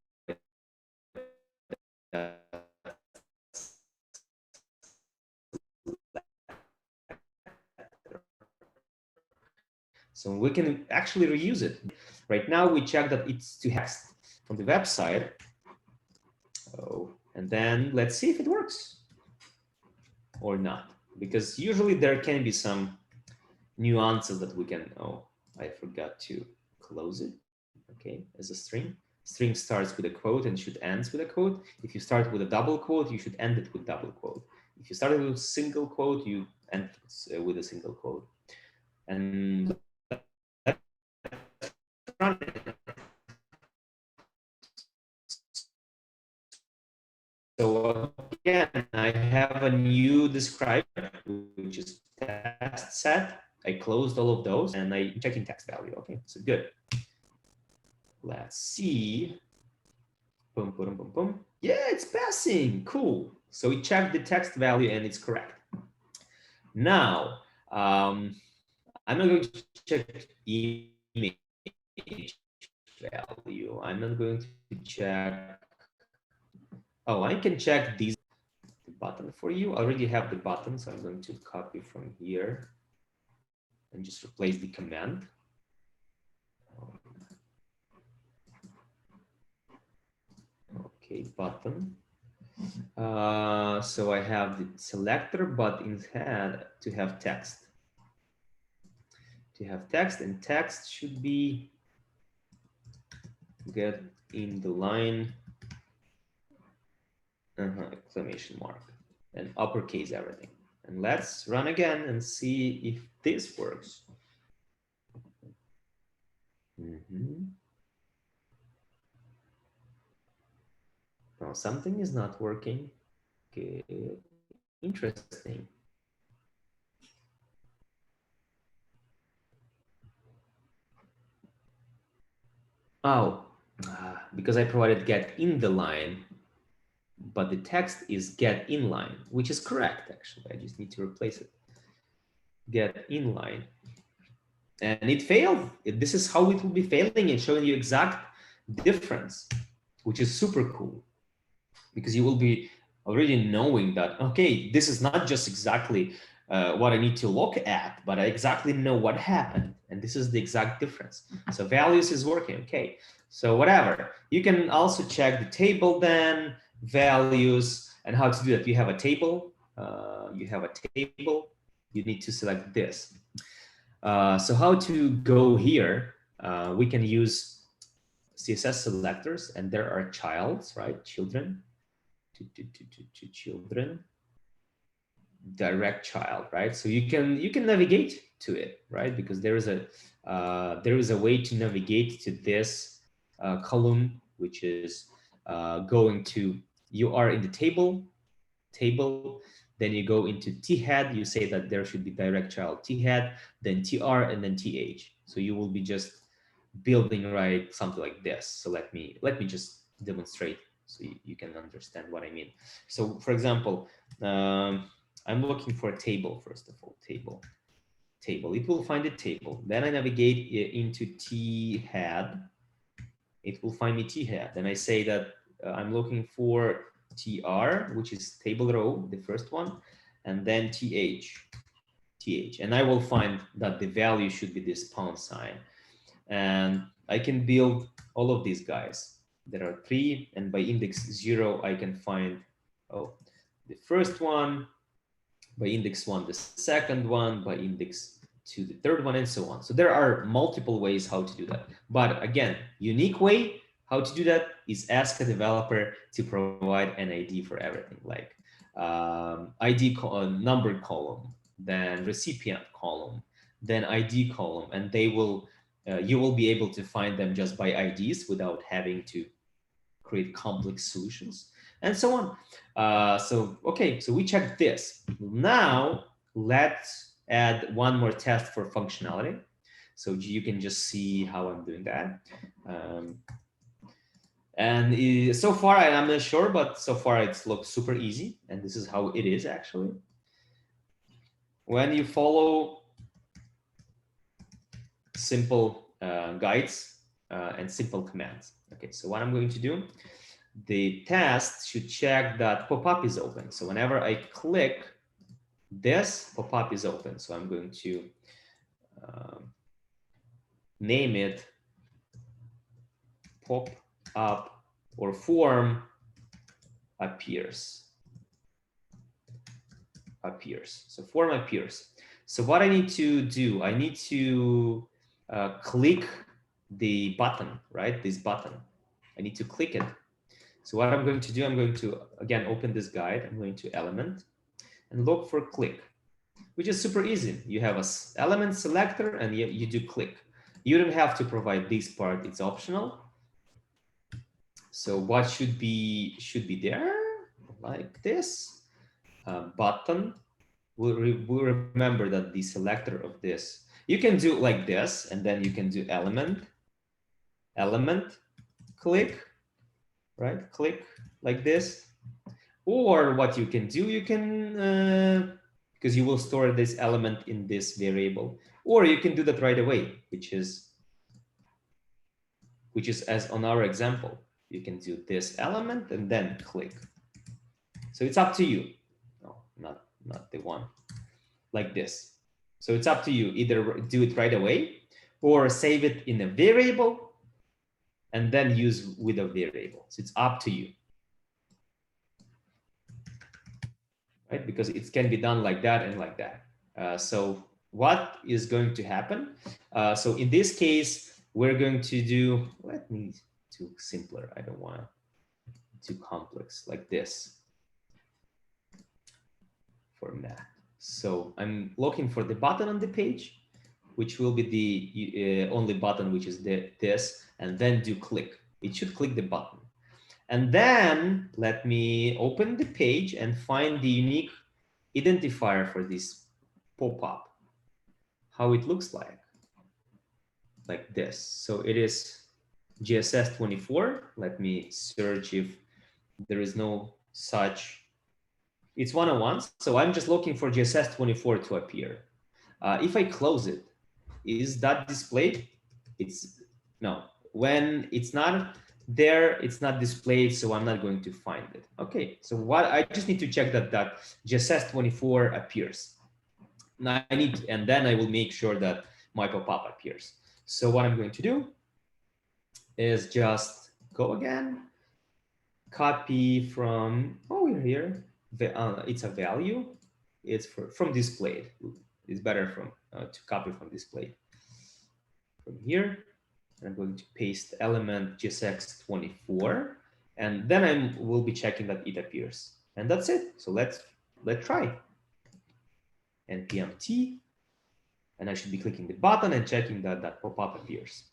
so we can actually reuse it. Right now, we check that it's to text from the website. Oh, and then let's see if it works or not, because usually there can be some nuances that we can, oh, I forgot to close it, okay, as a string. String starts with a quote and should end with a quote. If you start with a double quote, you should end it with double quote. If you started with a single quote, you end with a single quote. And so again, I have a new describer, which is test set. I closed all of those and I'm checking text value. Okay, so good. Let's see. Boom, boom, boom, boom. Yeah, it's passing. Cool. So we checked the text value and it's correct. Now, I'm not going to check image value. I'm not going to check. Oh, I can check these button for you. I already have the button, so I'm going to copy from here and just replace the command. Okay, button. So I have the selector, but instead to have text. To have text, and text should be get in the line, exclamation mark, and uppercase everything. And let's run again and see if this works. Now something is not working. Okay, interesting. Oh, because I provided get in the line, but the text is get in line, which is correct, actually. I just need to replace it. Get in line. And it failed. This is how it will be failing and showing you exact difference, which is super cool, because you will be already knowing that, okay, this is not just exactly what I need to look at, but I exactly know what happened. And this is the exact difference. So values is working, okay. So whatever, you can also check the table then, values, and how to do that. You have a table, you need to select this. So how to go here, we can use CSS selectors, and there are childs, right? Children, children, direct child, right? So you can navigate to it, right? Because there is a way to navigate to this column, which is going to, you are in the table, then you go into t-head, you say that there should be direct child t-head, then tr, and then th. So you will be just building, right, something like this. So let me just demonstrate so you can understand what I mean. So for example, I'm looking for a table, first of all, table. It will find a table. Then I navigate into T head. It will find me T head. Then I say that I'm looking for TR, which is table row, the first one, and then TH. And I will find that the value should be this pound sign. And I can build all of these guys. There are 3, and by index 0, I can find the first one, by index 1, the second one, by index 2, the third one, and so on. So there are multiple ways how to do that. But again, unique way how to do that is ask a developer to provide an ID for everything, like ID numbered column, then recipient column, then ID column, and they will you will be able to find them just by IDs without having to create complex solutions and so on. Okay, so we checked this. Now let's add one more test for functionality. So you can just see how I'm doing that. So far, I'm not sure, but so far it looks super easy. And this is how it is actually. When you follow simple guides and simple commands. Okay, so what I'm going to do, the test should check that pop-up is open. So whenever I click this, pop-up is open. So I'm going to name it pop-up or form appears. So form appears. So what I need to do, I need to click the button, right? This button. I need to click it. So what I'm going to do, I'm going to, again, open this guide. I'm going to element and look for click, which is super easy. You have a element selector and you do click. You don't have to provide this part. It's optional. So what should be there like this button. We'll remember that the selector of this, you can do like this, and then you can do element, click, right? Click like this. Or what you can do, you can, because you will store this element in this variable, or you can do that right away, which is as on our example, you can do this element and then click. So it's up to you. No, not the one like this. So it's up to you. Either do it right away or save it in a variable and then use with a variable. So it's up to you. Right? Because it can be done like that and like that. So what is going to happen? So in this case, we're going to do, let me do simpler. I don't want to do complex like this for math. So I'm looking for the button on the page, which will be the only button, which is this, and then do click. It should click the button. And then let me open the page and find the unique identifier for this pop-up, how it looks like this. So it is GSS24. Let me search if there is no such. It's 101. So I'm just looking for GSS24 to appear. If I close it, is that displayed? It's no. When it's not there, it's not displayed, so I'm not going to find it. Okay, so what I just need to check that GSS24 appears. Now I need, and then I will make sure that my pop-up appears. So what I'm going to do is just go again, copy from over here. It's a value. It's from displayed. It's better from to copy from displayed. From here, I'm going to paste element GSX24, and then I will be checking that it appears. And that's it. So let's try. npm t, and I should be clicking the button and checking that that pop-up appears.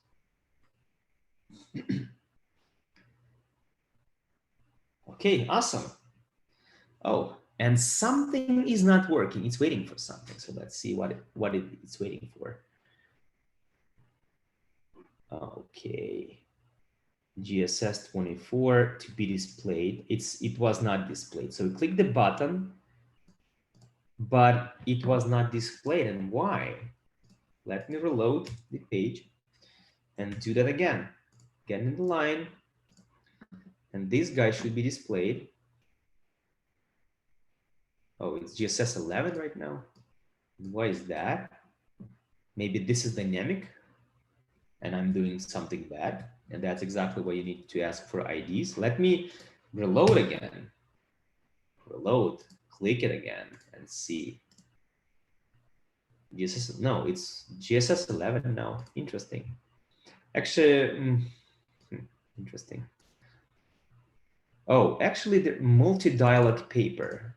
Okay, awesome. Oh, and something is not working. It's waiting for something. So let's see what it's waiting for. Okay. GSS 24 to be displayed. It was not displayed. So we click the button, but it was not displayed. And why? Let me reload the page and do that again. Get in the line. And this guy should be displayed. Oh, it's GSS 11 right now. Why is that? Maybe this is dynamic and I'm doing something bad. And that's exactly why you need to ask for IDs. Let me reload again. Reload, click it again and see. GSS, no, it's GSS 11 now. Interesting. Actually, interesting. Oh, actually the multi-dialog paper.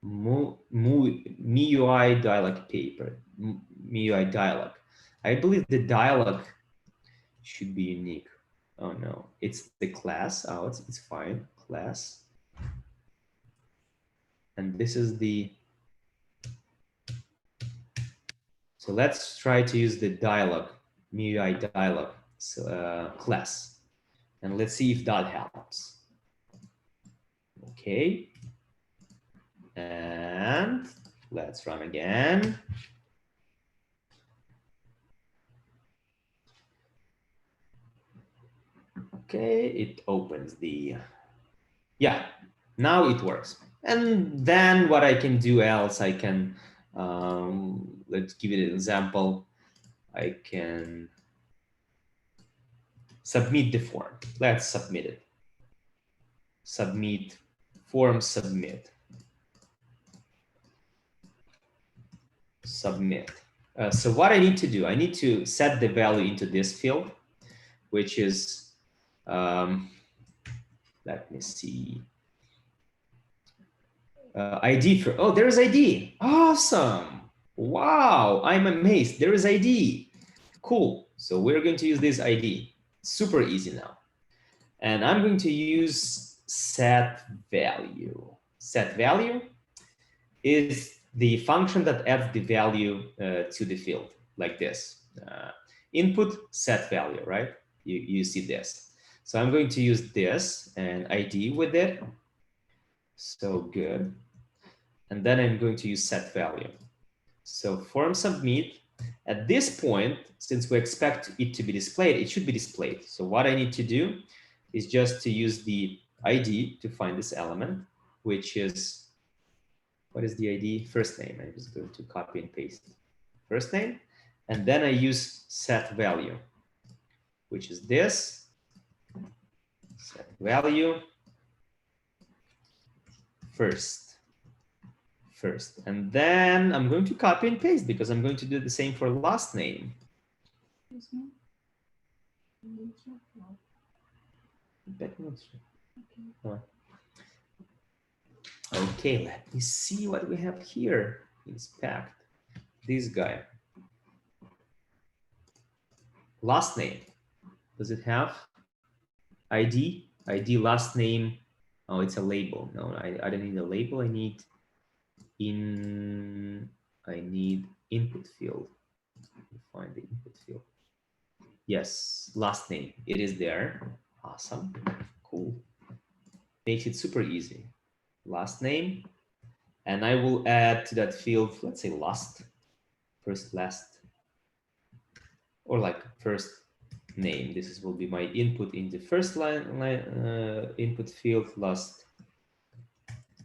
MIUI dialog paper. MIUI dialog. I believe the dialog should be unique. Oh no, it's the class. Oh, it's fine. Class. And this is the. So let's try to use the dialog, MIUI dialog class. And let's see if that helps. Okay. And let's run again. Okay, it opens the, yeah, now it works. And then what I can do else, I can, let's give it an example. I can submit the form. Let's submit it. Submit, form submit. Submit. So what I need to do, I need to set the value into this field, which is, let me see. ID for, oh, there is ID. Awesome. Wow, I'm amazed. There is ID. Cool. So we're going to use this ID. Super easy now. And I'm going to use set value. Set value is the function that adds the value to the field like this. Input set value, right? You see this. So I'm going to use this and ID with it. So good. And then I'm going to use set value. So form submit. At this point, since we expect it to be displayed, it should be displayed. So what I need to do is just to use the ID to find this element, which is, what is the ID? First name. I'm just going to copy and paste first name. And then I use set value, which is this. Set value first. And then I'm going to copy and paste because I'm going to do the same for last name. Okay, let me see what we have here. Inspect this guy. Last name. Does it have ID? ID last name. Oh, it's a label. No, I don't need a label. I need input field. Find the input field. Yes, last name. It is there. Awesome. Cool. Makes it super easy. Last name. And I will add to that field, let's say last, first, last, or like first name. This will be my input in the first line input field, last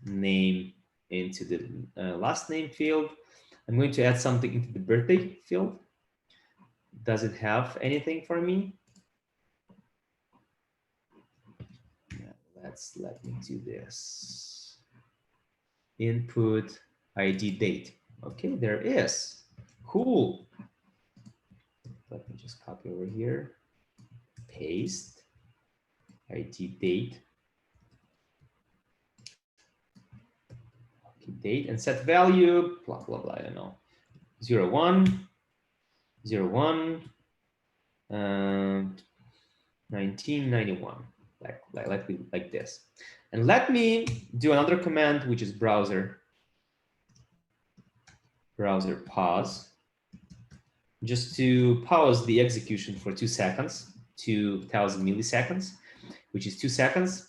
name into the last name field. I'm going to add something into the birthday field. Does it have anything for me? Yeah, let me do this. Input ID date. Okay, there is. Cool. Let me just copy over here. Paste. ID date. Okay, date and set value. Blah blah blah. I don't know. 01. 01. 1991. Like this. And let me do another command, which is browser pause. just to pause the execution for 2 seconds, 2000 milliseconds, which is 2 seconds,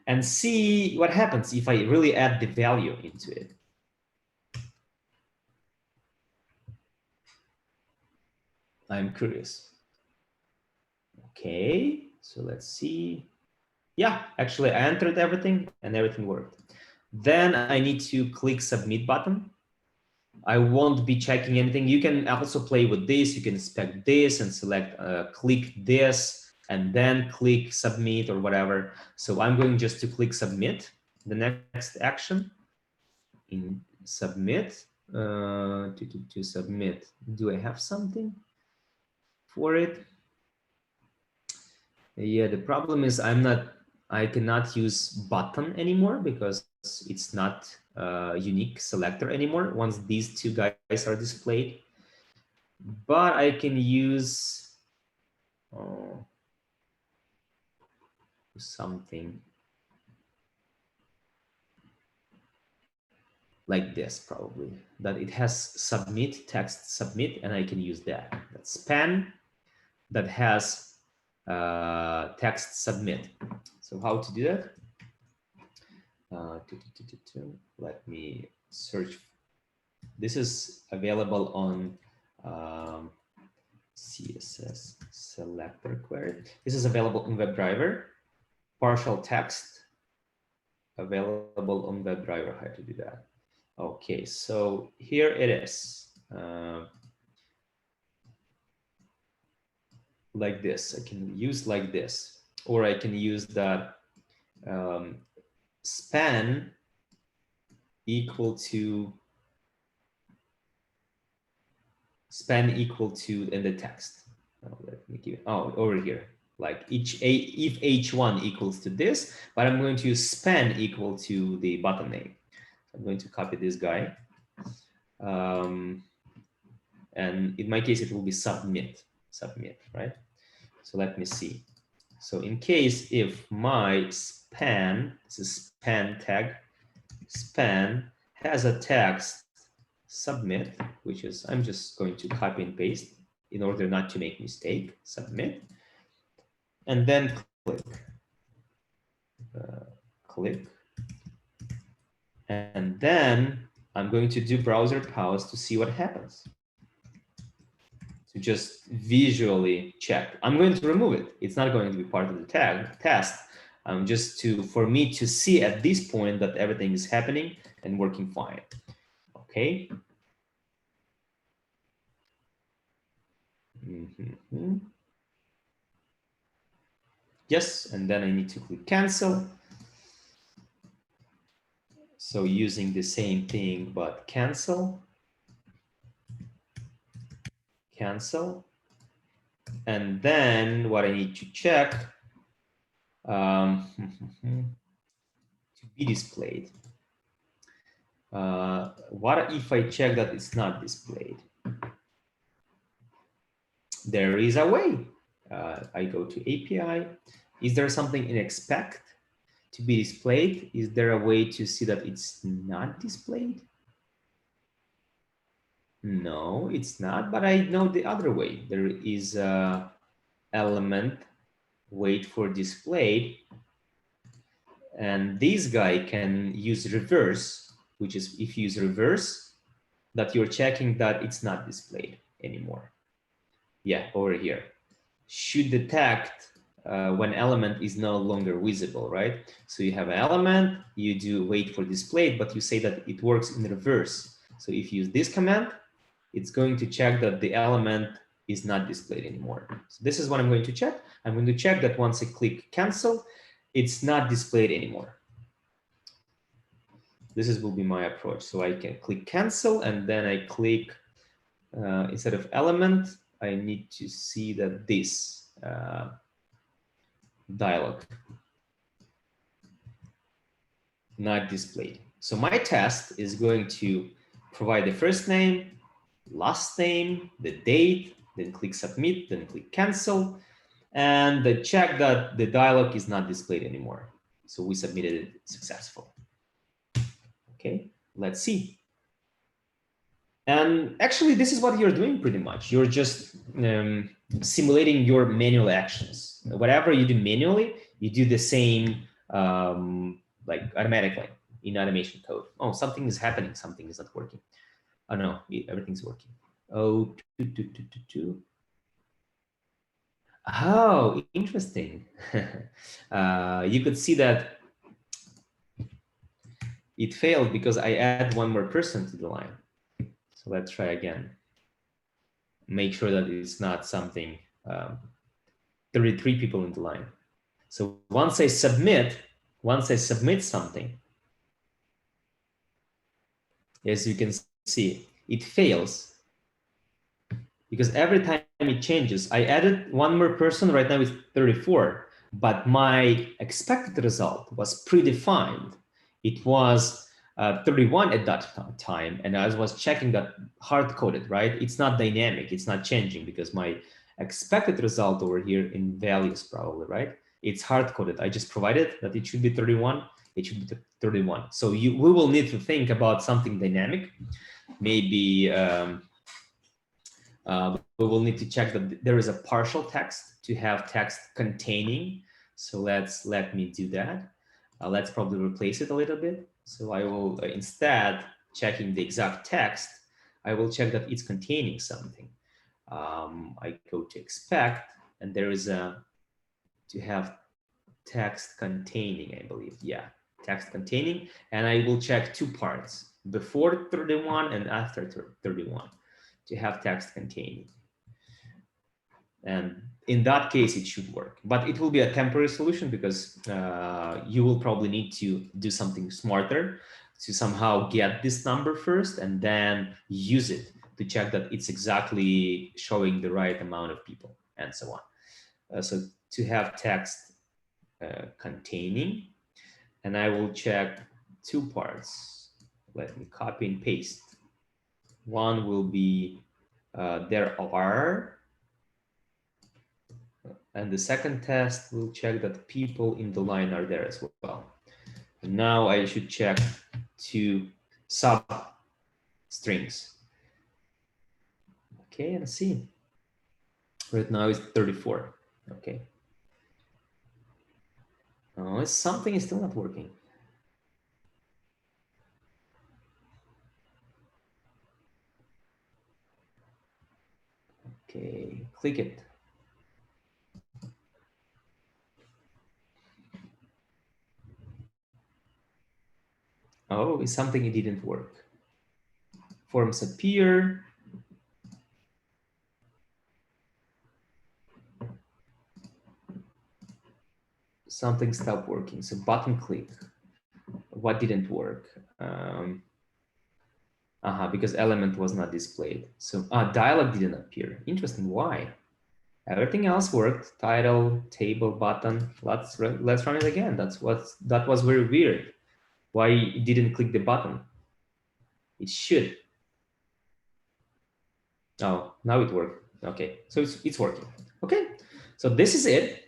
and see what happens if I really add the value into it. I'm curious. Okay, so let's see. Yeah, actually I entered everything and everything worked. Then I need to click submit button. I won't be checking anything. You can also play with this. You can inspect this and select, click this, and then click submit or whatever. So I'm going just to click submit, the next action. In submit, to submit. Do I have something for it? Yeah, the problem is I cannot use button anymore because it's not a unique selector anymore once these two guys are displayed. But I can use something like this, probably, that it has submit, text submit, and I can use that. That's span that has text submit. So how to do that? Let me search. This is available on CSS selector query. This is available on WebDriver. Partial text available on WebDriver. How to do that? Okay, so here it is. Like this, I can use like this, or I can use that span equal to in the text. Let me give it, over here, like if h1 equals to this, but I'm going to use span equal to the button name. I'm going to copy this guy. And in my case, it will be submit, right? So let me see. So in case if my span, this is span tag, span has a text submit, which is, I'm just going to copy and paste in order not to make mistake, submit, and then click, and then I'm going to do browser pause to see what happens. To just visually check. I'm going to remove it. It's not going to be part of the test. Just for me to see at this point that everything is happening and working fine. Okay. Yes, and then I need to click cancel. So using the same thing, but cancel. Cancel. And then what I need to check to be displayed. What if I check that it's not displayed? There is a way. I go to API. Is there something in expect to be displayed? Is there a way to see that it's not displayed? No, it's not, but I know the other way. There is a element wait for displayed, and this guy can use reverse, which is if you use reverse, that you're checking that it's not displayed anymore. Yeah, over here. Should detect when element is no longer visible, right? So you have an element, you do wait for displayed, but you say that it works in reverse. So if you use this command, it's going to check that the element is not displayed anymore. So this is what I'm going to check. I'm going to check that once I click cancel, it's not displayed anymore. This will be my approach. So I can click cancel, and then I click, instead of element, I need to see that this dialog not displayed. So my test is going to provide the first name, last name, the date, then click submit, then click cancel, and then check that the dialog is not displayed anymore. So we submitted it successful. Okay, let's see. And actually, this is what you're doing pretty much. You're just simulating your manual actions. Whatever you do manually, you do the same like automatically in automation code. Oh, something is happening. Something is not working. Oh, no, everything's working. Oh, oh, interesting. You could see that it failed because I add one more person to the line. So let's try again. Make sure that it's not something 33 people in the line. So once I submit something, as you can see, it fails because every time it changes. I added one more person, right now it's 34, but my expected result was predefined. It was 31 at that time, and I was checking that hard-coded, right? It's not dynamic, it's not changing because my expected result over here in values probably, right? It's hard-coded. I just provided that it should be 31, it should be 31. So we will need to think about something dynamic. Maybe we will need to check that there is a partial text to have text containing. So let me do that. Let's probably replace it a little bit. So I will, instead checking the exact text, I will check that it's containing something. I go to expect, and there is a, to have text containing, I believe. Yeah, text containing. And I will check two parts, before 31 and after 31, to have text containing. And in that case, it should work, but it will be a temporary solution because you will probably need to do something smarter to somehow get this number first and then use it to check that it's exactly showing the right amount of people and so on. So to have text containing, and I will check two parts. Let me copy and paste. One will be there are, and the second test will check that people in the line are there as well. And now I should check two sub strings. Okay, let's see. Right now it's 34. Okay. Oh, something is still not working. Okay, click it. Oh, it's something it didn't work. Forms appear. Something stopped working. So button click. What didn't work? Because element was not displayed. So dialog didn't appear. Interesting. Why? Everything else worked. Title, table, button. Let's run it again. That was very weird. Why it didn't click the button? It should. Oh, now it worked. Okay, so it's working. Okay, so this is it.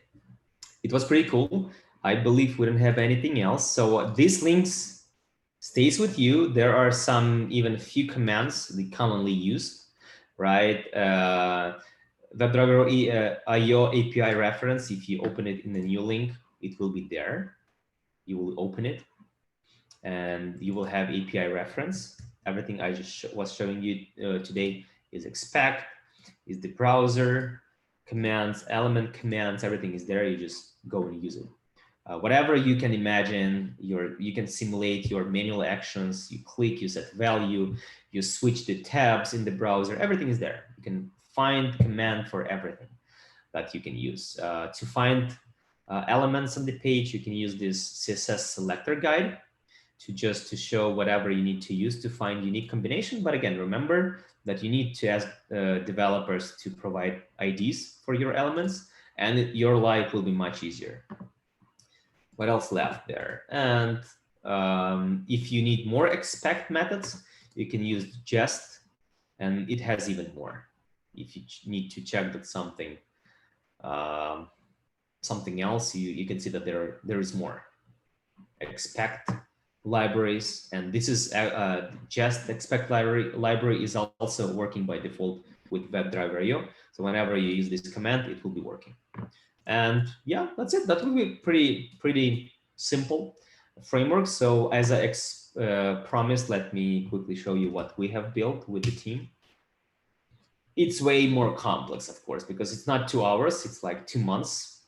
It was pretty cool. I believe we don't have anything else. So these links stays with you. There are some even few commands we commonly use, right? WebDriver IO API reference. If you open it in the new link, it will be there. You will open it, and you will have API reference. Everything I just was showing you today is expect, is the browser commands, element commands. Everything is there. You just go and use it. Whatever you can imagine, you can simulate your manual actions. You click, you set value, you switch the tabs in the browser. Everything is there. You can find command for everything that you can use. To find elements on the page, you can use this CSS selector guide to show whatever you need to use to find unique combination. But again, remember that you need to ask developers to provide IDs for your elements, and your life will be much easier. What else left there? And if you need more expect methods, you can use jest, and it has even more. If you need to check that something something else, you can see that there is more. Expect libraries, and this is just expect library is also working by default with WebDriver.io. So whenever you use this command, it will be working. And yeah, that's it. That will be pretty simple framework. So as I promised, let me quickly show you what we have built with the team. It's way more complex, of course, because it's not 2 hours. It's like 2 months,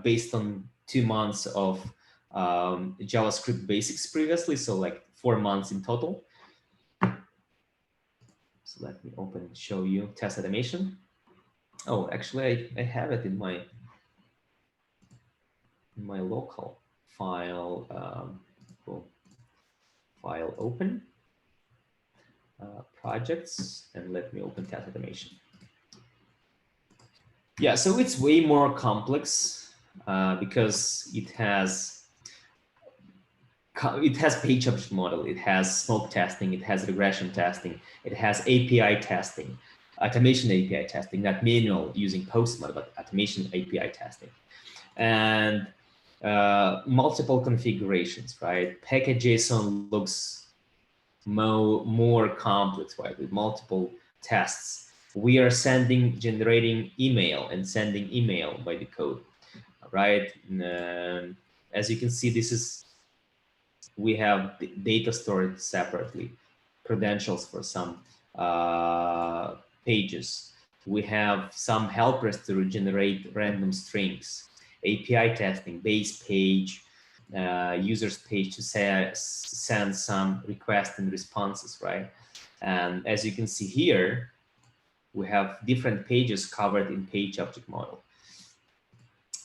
based on 2 months of JavaScript basics previously. So like 4 months in total. So let me open and show you test automation. Oh, actually, I have it in my local file. Cool. File open, projects, and let me open test automation. Yeah, so it's way more complex because it has page object model, it has smoke testing, it has regression testing, it has API testing, automation API testing, not manual using Postman, but automation API testing, and multiple configurations, right? Package.json looks more complex, right? With multiple tests. We are generating email and sending email by the code, right? And, as you can see, we have the data stored separately, credentials for some pages. We have some helpers to generate random strings, API testing, base page, users page to send some requests and responses, right? And as you can see here, we have different pages covered in page object model.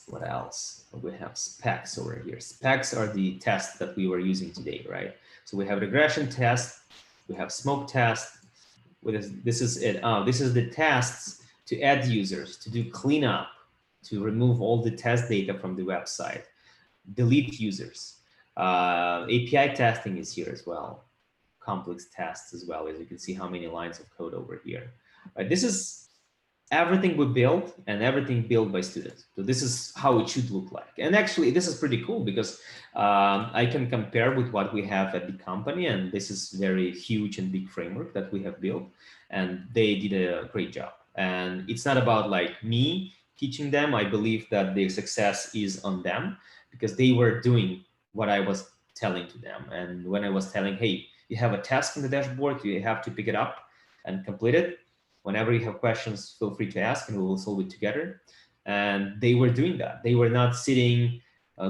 What else? We have specs over here. Specs are the tests that we were using today, right? So we have regression test, we have smoke test. This is it. This is the tests to add users, to do cleanup, to remove all the test data from the website, delete users. API testing is here as well. Complex tests as well, as you can see how many lines of code over here. Right? This is everything we built and everything built by students. So this is how it should look like. And actually, this is pretty cool because I can compare with what we have at the company. And this is very huge and big framework that we have built. And they did a great job. And it's not about like me teaching them. I believe that the success is on them because they were doing what I was telling to them. And when I was telling, hey, you have a task in the dashboard, you have to pick it up and complete it. Whenever you have questions, feel free to ask and we will solve it together. And they were doing that. They were not sitting,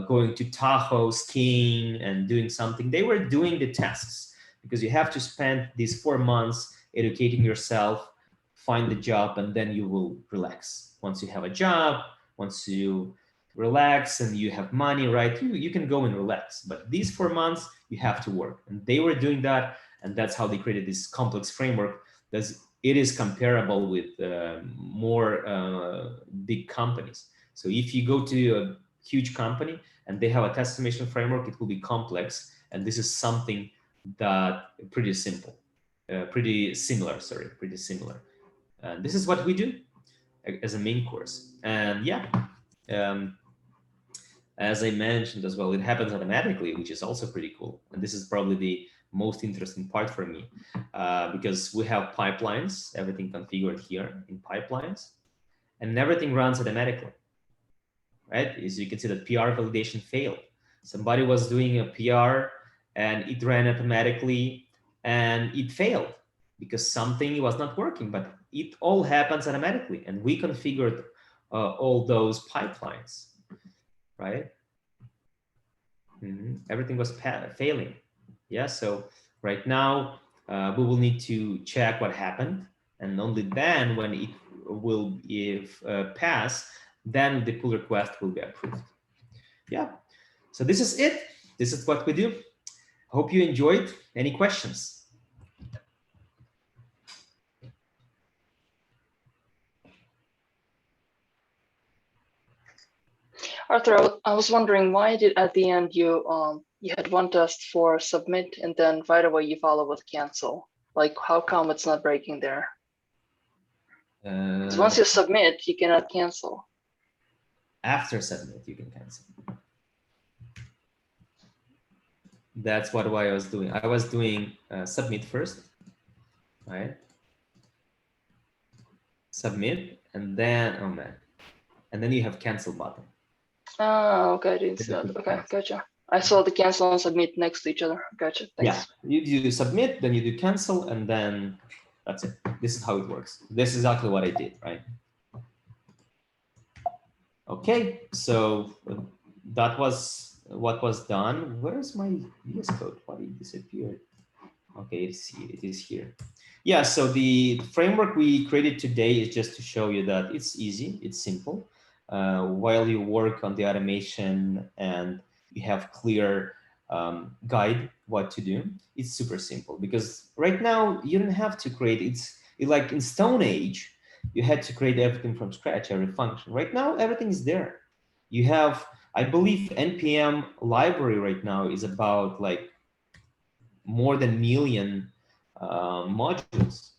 going to Tahoe, skiing and doing something. They were doing the tasks because you have to spend these 4 months educating yourself, find the job, and then you will relax. Once you have a job, once you relax and you have money, right, you can go and relax. But these 4 months, you have to work. And they were doing that. And that's how they created this complex framework. It is comparable with more big companies. So if you go to a huge company and they have a test automation framework, it will be complex. And this is something that pretty similar. And this is what we do as a main course. And yeah, as I mentioned as well, it happens automatically, which is also pretty cool. And this is probably the most interesting part for me because we have pipelines, everything configured here in pipelines, and everything runs automatically, right? As you can see, that PR validation failed. Somebody was doing a PR and it ran automatically and it failed because something was not working, but it all happens automatically. And we configured all those pipelines, right? Everything was failing. Yeah, so right now we will need to check what happened, and only then when it will pass, then the pull request will be approved. Yeah, so this is it. This is what we do. Hope you enjoyed. Any questions? Arthur, I was wondering why did at the end you had one test for submit and then right away you follow with cancel? Like how come it's not breaking there? Once you submit, you cannot cancel. After submit, you can cancel. That's what I was doing. I was doing submit first, right? Submit, and then, oh man, and then you have cancel button. Oh, okay, I didn't see that. Okay, gotcha. I saw the cancel and submit next to each other. Gotcha, thanks. Yeah, you do submit, then you do cancel, and then that's it. This is how it works. This is exactly what I did, right? Okay, so that was what was done. Where is my VS Code? Why did it disappear? Okay, it is here. Yeah, so the framework we created today is just to show you that it's easy, it's simple. While you work on the automation and you have clear guide what to do, it's super simple, because right now you don't have to create, it's like in Stone Age, you had to create everything from scratch, every function. Right now, everything is there. You have, I believe NPM library right now is about like more than 1 million modules.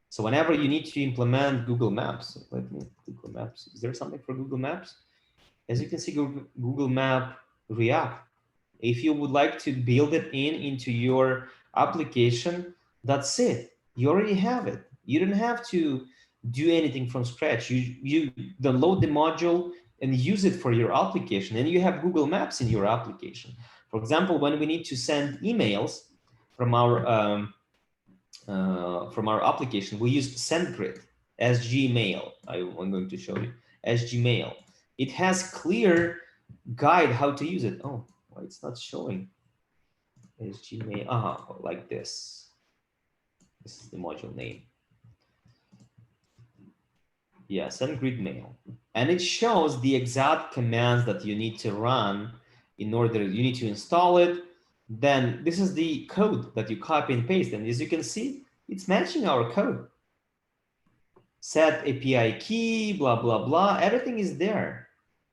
So whenever you need to implement Google Maps, let me Google Maps. Is there something for Google Maps? As you can see, Google Map React. If you would like to build it into your application, that's it. You already have it. You don't have to do anything from scratch. You download the module and use it for your application, and you have Google Maps in your application. For example, when we need to send emails from our application, we use SendGrid as Gmail. I'm going to show you as Gmail. It has clear guide how to use it. Oh, why it's not showing as Gmail? Like this. This is the module name. Yeah, SendGrid mail. And it shows the exact commands that you need to run in order, you need to install it. Then this is the code that you copy and paste. And as you can see, it's matching our code. Set API key, blah, blah, blah. Everything is there.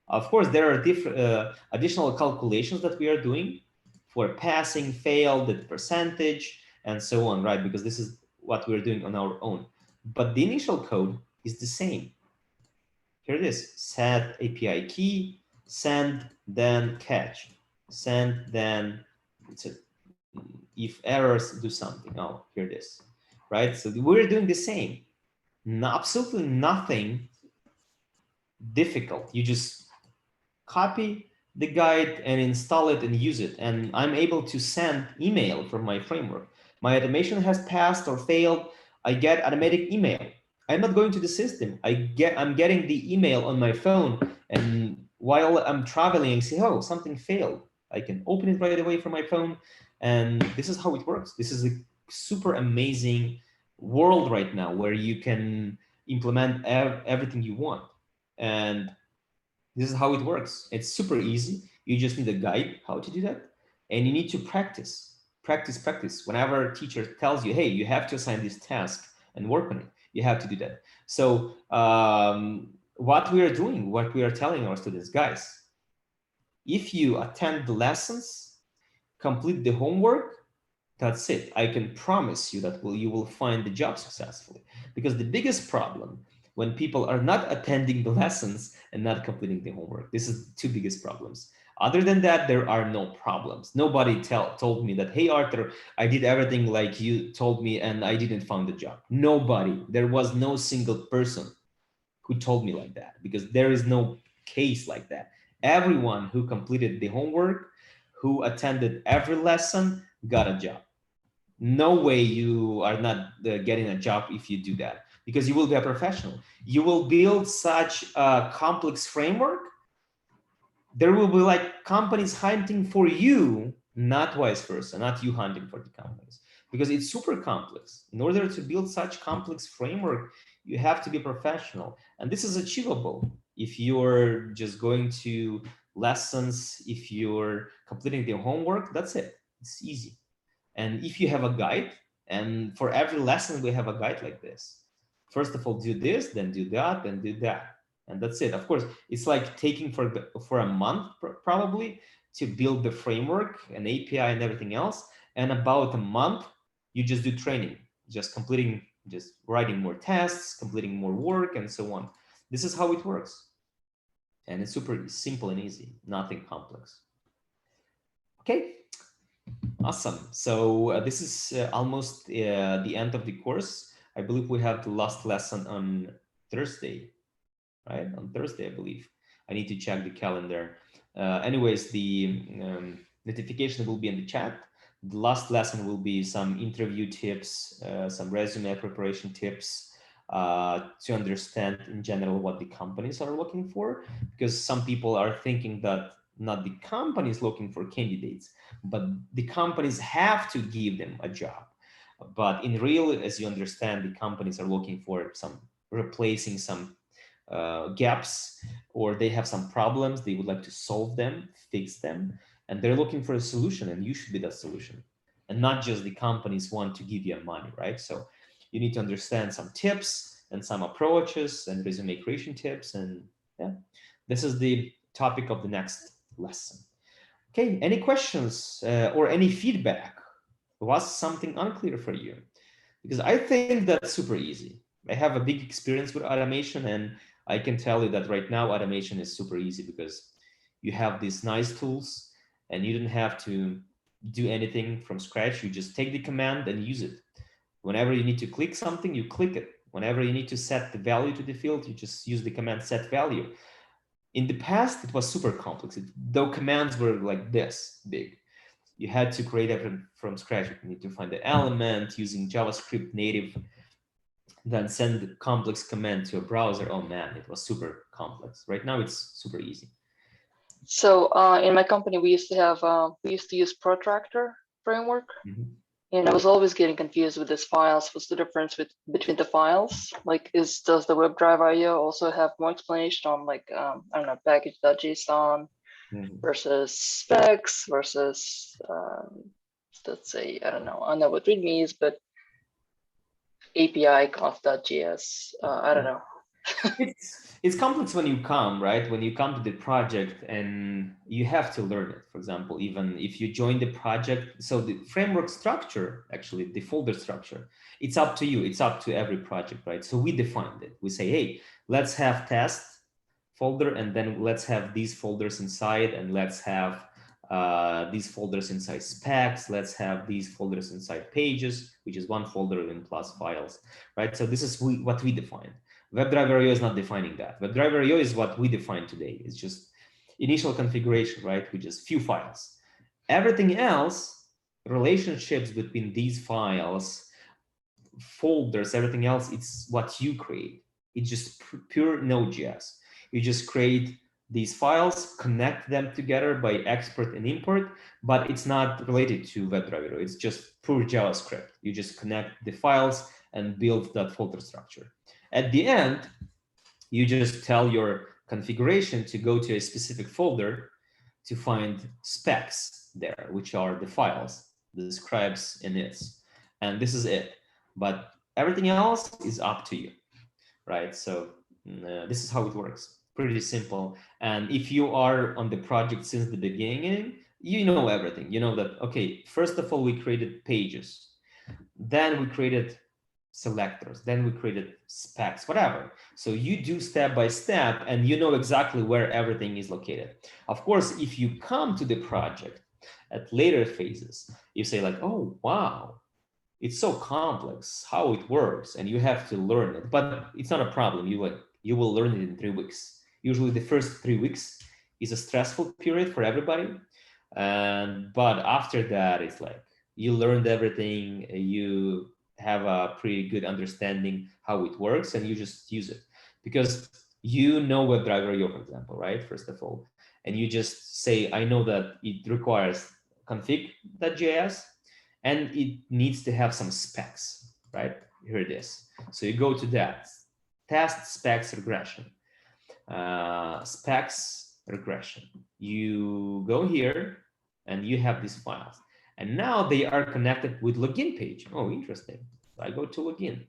Of course, there are different additional calculations that we are doing for passing, failed, the percentage, and so on, right? Because this is what we're doing on our own. But the initial code is the same. Here it is, set API key, send, then catch. Send, then it's a, if errors, do something. Oh, here it is, right? So we're doing the same. Absolutely nothing difficult. You just copy the guide and install it and use it. And I'm able to send email from my framework. My automation has passed or failed. I get automatic email. I'm not going to the system. I'm getting the email on my phone. And while I'm traveling, I say, oh, something failed. I can open it right away from my phone. And this is how it works. This is a super amazing world right now where you can implement everything you want. And this is how it works. It's super easy. You just need a guide how to do that. And you need to practice, practice, practice. Whenever a teacher tells you, hey, you have to assign this task and work on it, you have to do that. So what we are doing, what we are telling our students, guys, if you attend the lessons, complete the homework, that's it. I can promise you that you will find the job successfully. Because the biggest problem when people are not attending the lessons and not completing the homework, this is the two biggest problems. Other than that, there are no problems. Nobody told me that, hey, Arthur, I did everything like you told me and I didn't find a job. Nobody. There was no single person who told me like that, because there is no case like that. Everyone who completed the homework, who attended every lesson, got a job. No way you are not getting a job if you do that, because you will be a professional. You will build such a complex framework. There will be like companies hunting for you, not vice versa, not you hunting for the companies, because it's super complex. In order to build such complex framework, you have to be professional. And this is achievable if you're just going to lessons, if you're completing the homework, that's it. It's easy. And if you have a guide, and for every lesson, we have a guide like this. First of all, do this, then do that, then do that. And that's it. Of course, it's like taking for a month probably to build the framework and API and everything else. And about a month, you just do training, just completing, just writing more tests, completing more work, and so on. This is how it works. And it's super simple and easy, nothing complex. Okay. Awesome. So this is almost the end of the course. I believe we have the last lesson on Thursday, right? On Thursday, I believe. I need to check the calendar. Anyways, the notification will be in the chat. The last lesson will be some interview tips, some resume preparation tips to understand in general what the companies are looking for, because some people are thinking that not the company is looking for candidates, but the companies have to give them a job. But in real, as you understand, the companies are looking for some replacing some gaps, or they have some problems, they would like to solve them, fix them, and they're looking for a solution, and you should be that solution, and not just the companies want to give you money, right? So you need to understand some tips and some approaches and resume creation tips, and yeah, this is the topic of the next lesson. Okay, any questions or any feedback? Was something unclear for you? Because I think that's super easy. I have a big experience with automation, and I can tell you that right now automation is super easy because you have these nice tools and you don't have to do anything from scratch. You just take the command and use it. Whenever you need to click something, you click it. Whenever you need to set the value to the field, you just use the command set value. In the past, it was super complex. Though commands were like this big, you had to create everything from scratch. You need to find the element using JavaScript native, then send the complex command to a browser. Oh man, it was super complex. Right now, it's super easy. So in my company, we used to use Protractor framework. Mm-hmm. And I was always getting confused with these files. What's the difference between the files? Like, does the WebDrive IO also have more explanation on, like, I don't know, package.json versus specs versus, let's say, I don't know what README is, but API conf.js, I don't know. It's complex when you come, right? When you come to the project and you have to learn it. For example, even if you join the project, so the framework structure, actually the folder structure, it's up to you. It's up to every project, right? So we defined it. We say, hey, let's have test folder, and then let's have these folders inside, and let's have these folders inside specs. Let's have these folders inside pages, which is one folder in plus files, right? So this is what we defined. WebDriver IO is not defining that. WebDriver IO is what we define today. It's just initial configuration, right? Which is few files. Everything else, relationships between these files, folders, everything else, it's what you create. It's just pure Node.js. You just create these files, connect them together by export and import, but it's not related to WebDriver. It's just pure JavaScript. You just connect the files and build that folder structure. At the end, you just tell your configuration to go to a specific folder to find specs there, which are the files, the scripts and inits. And this is it. But everything else is up to you, right? So this is how it works. Pretty simple. And if you are on the project since the beginning, you know everything. You know that, okay, first of all, we created pages. Then we created selectors, then we created specs, whatever. So you do step by step and you know exactly where everything is located. Of course, if you come to the project at later phases, you say like, oh, wow, it's so complex how it works and you have to learn it, but it's not a problem. You will learn it in 3 weeks. Usually the first 3 weeks is a stressful period for everybody. But after that, it's like you learned everything, you have a pretty good understanding how it works, and you just use it because you know WebDriver IO, for example, right? First of all, and you just say, I know that it requires config.js and it needs to have some specs, right? Here it is. So you go to that, test specs regression, specs regression. You go here and you have these files. And now they are connected with login page. Oh, interesting. I go to login.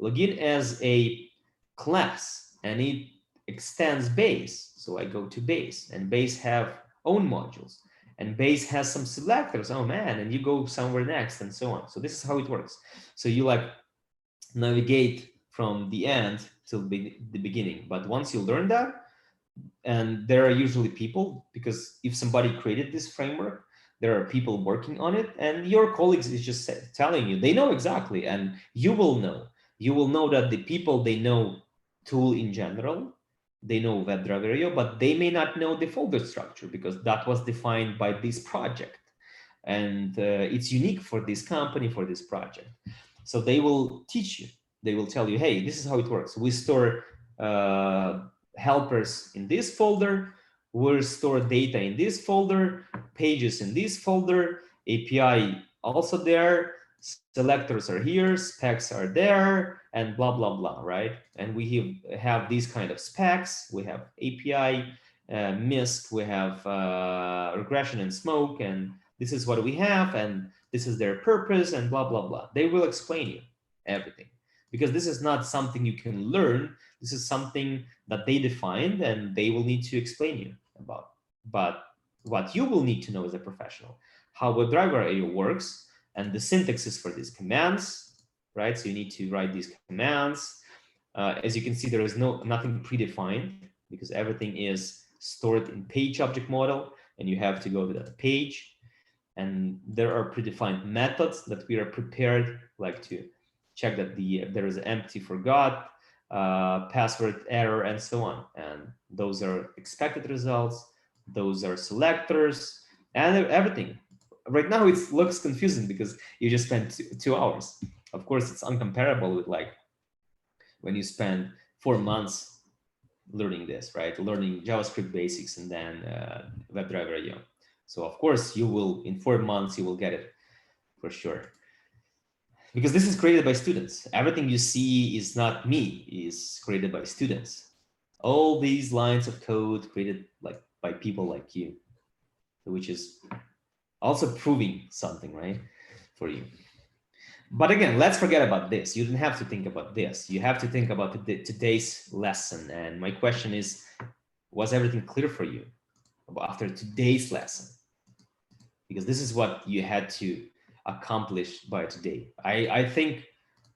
Login as a class, and it extends base. So I go to base, and base have own modules, and base has some selectors. Oh man, and you go somewhere next, and so on. So this is how it works. So you like navigate from the end till the beginning. But once you learn that, and there are usually people, because if somebody created this framework, There are people working on it, and your colleagues is just telling you, they know exactly, and you will know. You will know that the people, they know tool in general, they know WebDriver IO, but they may not know the folder structure because that was defined by this project. And it's unique for this company, for this project. So they will teach you. They will tell you, hey, this is how it works. We store helpers in this folder. We'll store data in this folder, pages in this folder, API also there, selectors are here, specs are there, and blah, blah, blah, right? And we have these kind of specs. We have API, MIST, we have regression and smoke, and this is what we have, and this is their purpose, and blah, blah, blah. They will explain you everything, because this is not something you can learn. This is something that they defined, and they will need to explain you about. But what you will need to know as a professional, how WebDriver IO works, and the syntaxes for these commands, right? So you need to write these commands. As you can see, there is nothing predefined because everything is stored in page object model, and you have to go to that page. And there are predefined methods that we are prepared, like to check that there is empty forgot, password error, and so on. And those are expected results. Those are selectors and everything. Right now it looks confusing because you just spent 2 hours. Of course, it's uncomparable with like when you spend 4 months learning this, right? Learning JavaScript basics and then WebDriver IO. So of course you will, in 4 months, you will get it for sure. Because this is created by students. Everything you see is not me, is created by students. All these lines of code created like by people like you, which is also proving something, right, for you. But again, let's forget about this. You don't have to think about this. You have to think about today's lesson. And my question is, was everything clear for you after today's lesson? Because this is what you had to accomplish by today. I think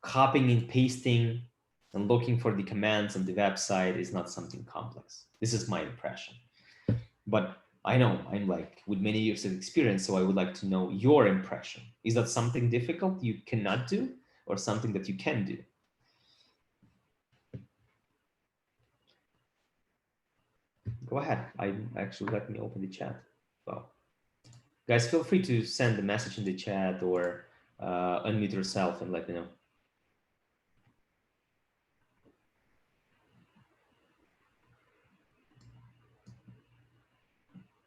copying and pasting and looking for the commands on the website is not something complex. This is my impression. But I know I'm like with many years of experience, so I would like to know your impression. Is that something difficult you cannot do or something that you can do? Go ahead. Actually, let me open the chat. Well, guys, feel free to send a message in the chat or unmute yourself and let me know.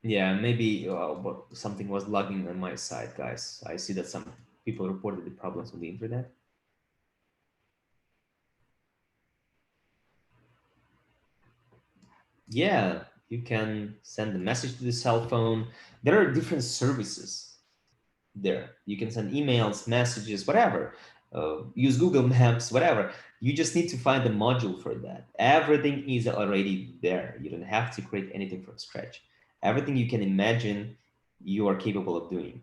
Yeah, maybe something was lagging on my side, guys. I see that some people reported the problems on the internet. Yeah, you can send a message to the cell phone. There are different services there. You can send emails, messages, whatever. Use Google Maps, whatever. You just need to find a module for that. Everything is already there. You don't have to create anything from scratch. Everything you can imagine, you are capable of doing.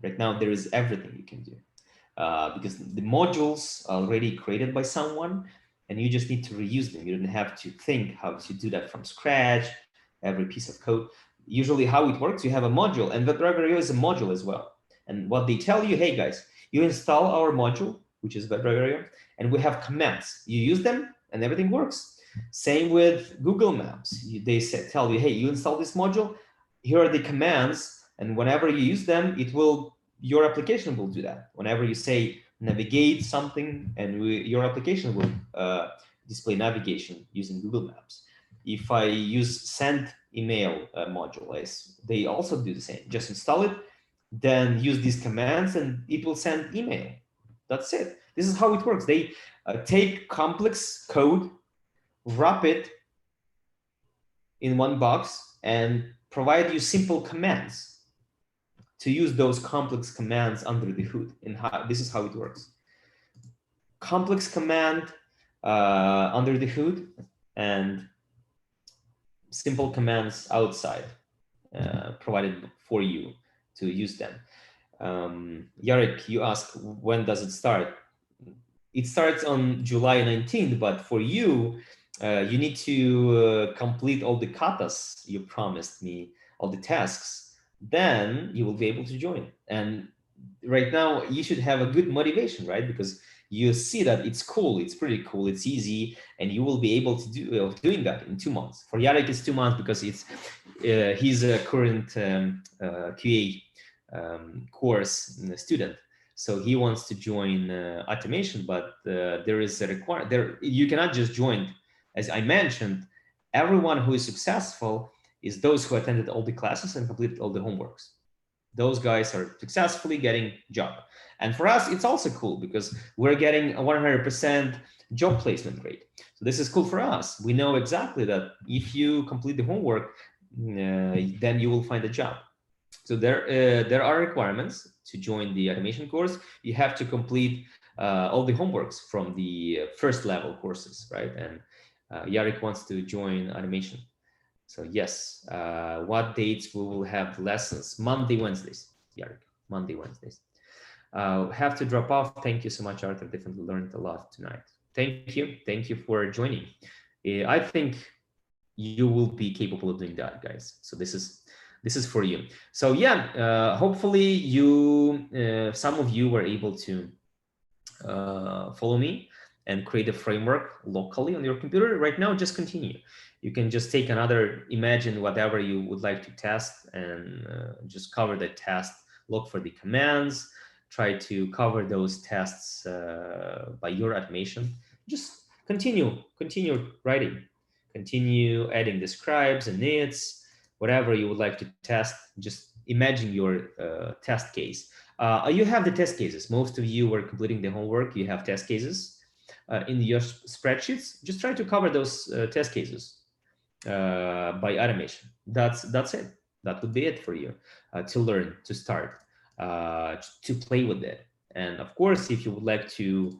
Right now, there is everything you can do because the modules are already created by someone and you just need to reuse them. You don't have to think how to do that from scratch, every piece of code. Usually how it works, you have a module, and WebDriver IO is a module as well. And what they tell you, hey guys, you install our module, which is WebDriver IO, and we have commands. You use them and everything works. Same with Google Maps. They tell you, hey, you install this module, here are the commands, and whenever you use them, your application will do that. Whenever you say navigate something, and your application will display navigation using Google Maps. If I use send email module, they also do the same. Just install it, then use these commands, and it will send email. That's it. This is how it works. They take complex code, wrap it in one box, and provide you simple commands to use those complex commands under the hood. And this is how it works. Complex command under the hood and simple commands outside provided for you to use them. Yarek, you ask, when does it start? It starts on July 19th, but for you, you need to complete all the katas you promised me, all the tasks then you will be able to join. And right now you should have a good motivation, right? Because you see that it's cool, it's pretty cool, it's easy, and you will be able to do doing that in 2 months. For Yarek, it's 2 months because it's he's a current QA course student. So he wants to join automation, but there is a requirement. You cannot just join. As I mentioned, everyone who is successful is those who attended all the classes and completed all the homeworks. Those guys are successfully getting job. And for us, it's also cool because we're getting a 100% job placement rate. So this is cool for us. We know exactly that if you complete the homework, then you will find a job. So there are requirements to join the automation course. You have to complete all the homeworks from the first level courses, right? And Yarek wants to join automation. So yes, what dates we will have lessons? Monday, Wednesdays, Yarek, Monday, Wednesdays. Have to drop off. Thank you so much, Arthur. Definitely learned a lot tonight. Thank you. Thank you for joining. I think you will be capable of doing that, guys. So this is for you. So yeah, hopefully you, some of you were able to follow me and create a framework locally on your computer. Right now, just continue. You can just take another, imagine whatever you would like to test and just cover the test, look for the commands, try to cover those tests by your automation. Just continue writing, continue adding the scribes and nits, whatever you would like to test. Just imagine your test case. You have the test cases. Most of you were completing the homework. You have test cases in your spreadsheets. Just try to cover those test cases by automation. That's it. That would be it for you to learn, to start, to play with it. And of course, if you would like to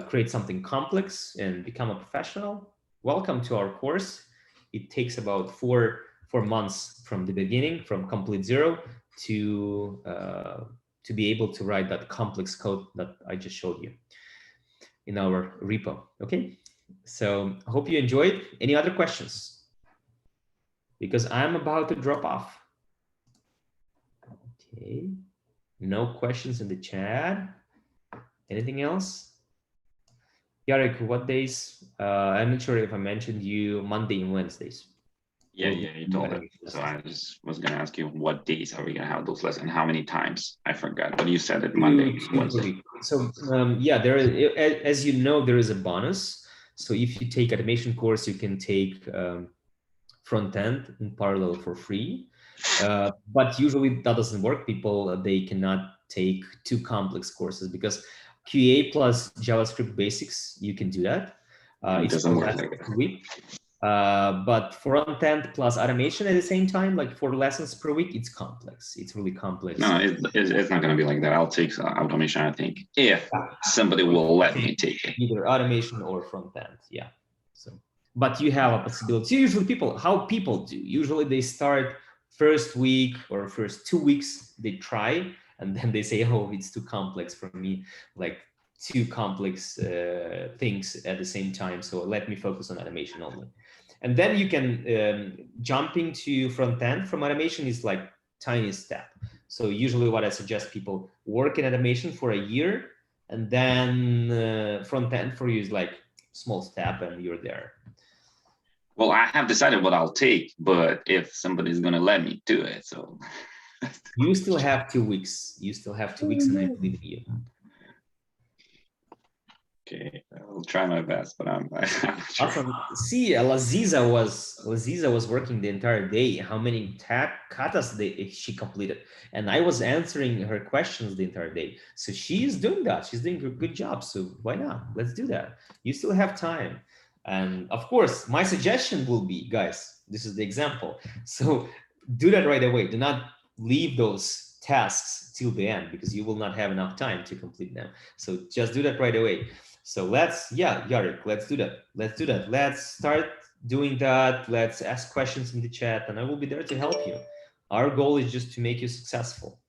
create something complex and become a professional, welcome to our course. It takes about four months from the beginning, from complete zero to be able to write that complex code that I just showed you in our repo. Okay, so I hope you enjoyed. Any other questions? Because I'm about to drop off. Okay, no questions in the chat. Anything else? Yarek, what days? I'm not sure if I mentioned you Monday and Wednesdays. Yeah, you told me. So I just was going to ask you, what days are we going to have those lessons and how many times? I forgot, but you said it Monday, Wednesday. So yeah, there is, as you know, there is a bonus. So if you take automation course, you can take front end in parallel for free. But usually that doesn't work. People, they cannot take two complex courses because QA plus JavaScript basics, you can do that. It doesn't work like that. But front end plus automation at the same time, like 4 lessons per week, it's complex. It's really complex. No, it's not going to be like that. I'll take automation, I think, if somebody will let me take it. Either automation or front end, yeah. So, but you have a possibility. Usually how people do, usually they start first week or first 2 weeks, they try, and then they say, oh, it's too complex for me, like 2 complex things at the same time. So let me focus on automation only. And then you can jumping to front end from automation is like tiny step. So usually what I suggest people work in automation for a year, and then front end for you is like small step and you're there. Well, I have decided what I'll take, but if somebody's going to let me do it, so. You still have 2 weeks. You still have 2 weeks, and I believe in you. Okay, I'll try my best, but I'm not sure. Awesome. See, Laziza was working the entire day. How many katas she completed? And I was answering her questions the entire day. So she's doing that. She's doing a good job. So why not? Let's do that. You still have time. And of course, my suggestion will be, guys, this is the example. So do that right away. Do not leave those tasks till the end because you will not have enough time to complete them. So just do that right away. So Yarek, let's do that. Let's do that. Let's start doing that. Let's ask questions in the chat and I will be there to help you. Our goal is just to make you successful.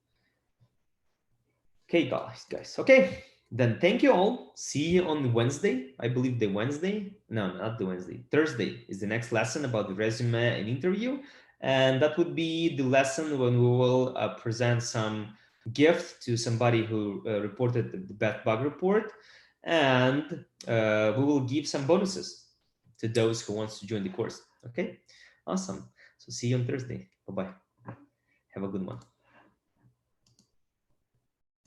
Okay, guys. Okay, then thank you all. See you on Wednesday. I believe the Wednesday. No, not the Wednesday. Thursday is the next lesson about the resume and interview. And that would be the lesson when we will present some gift to somebody who reported the bad bug report. And we will give some bonuses to those who wants to join the course. Okay, awesome. So see you on Thursday. Bye-bye. Have a good one.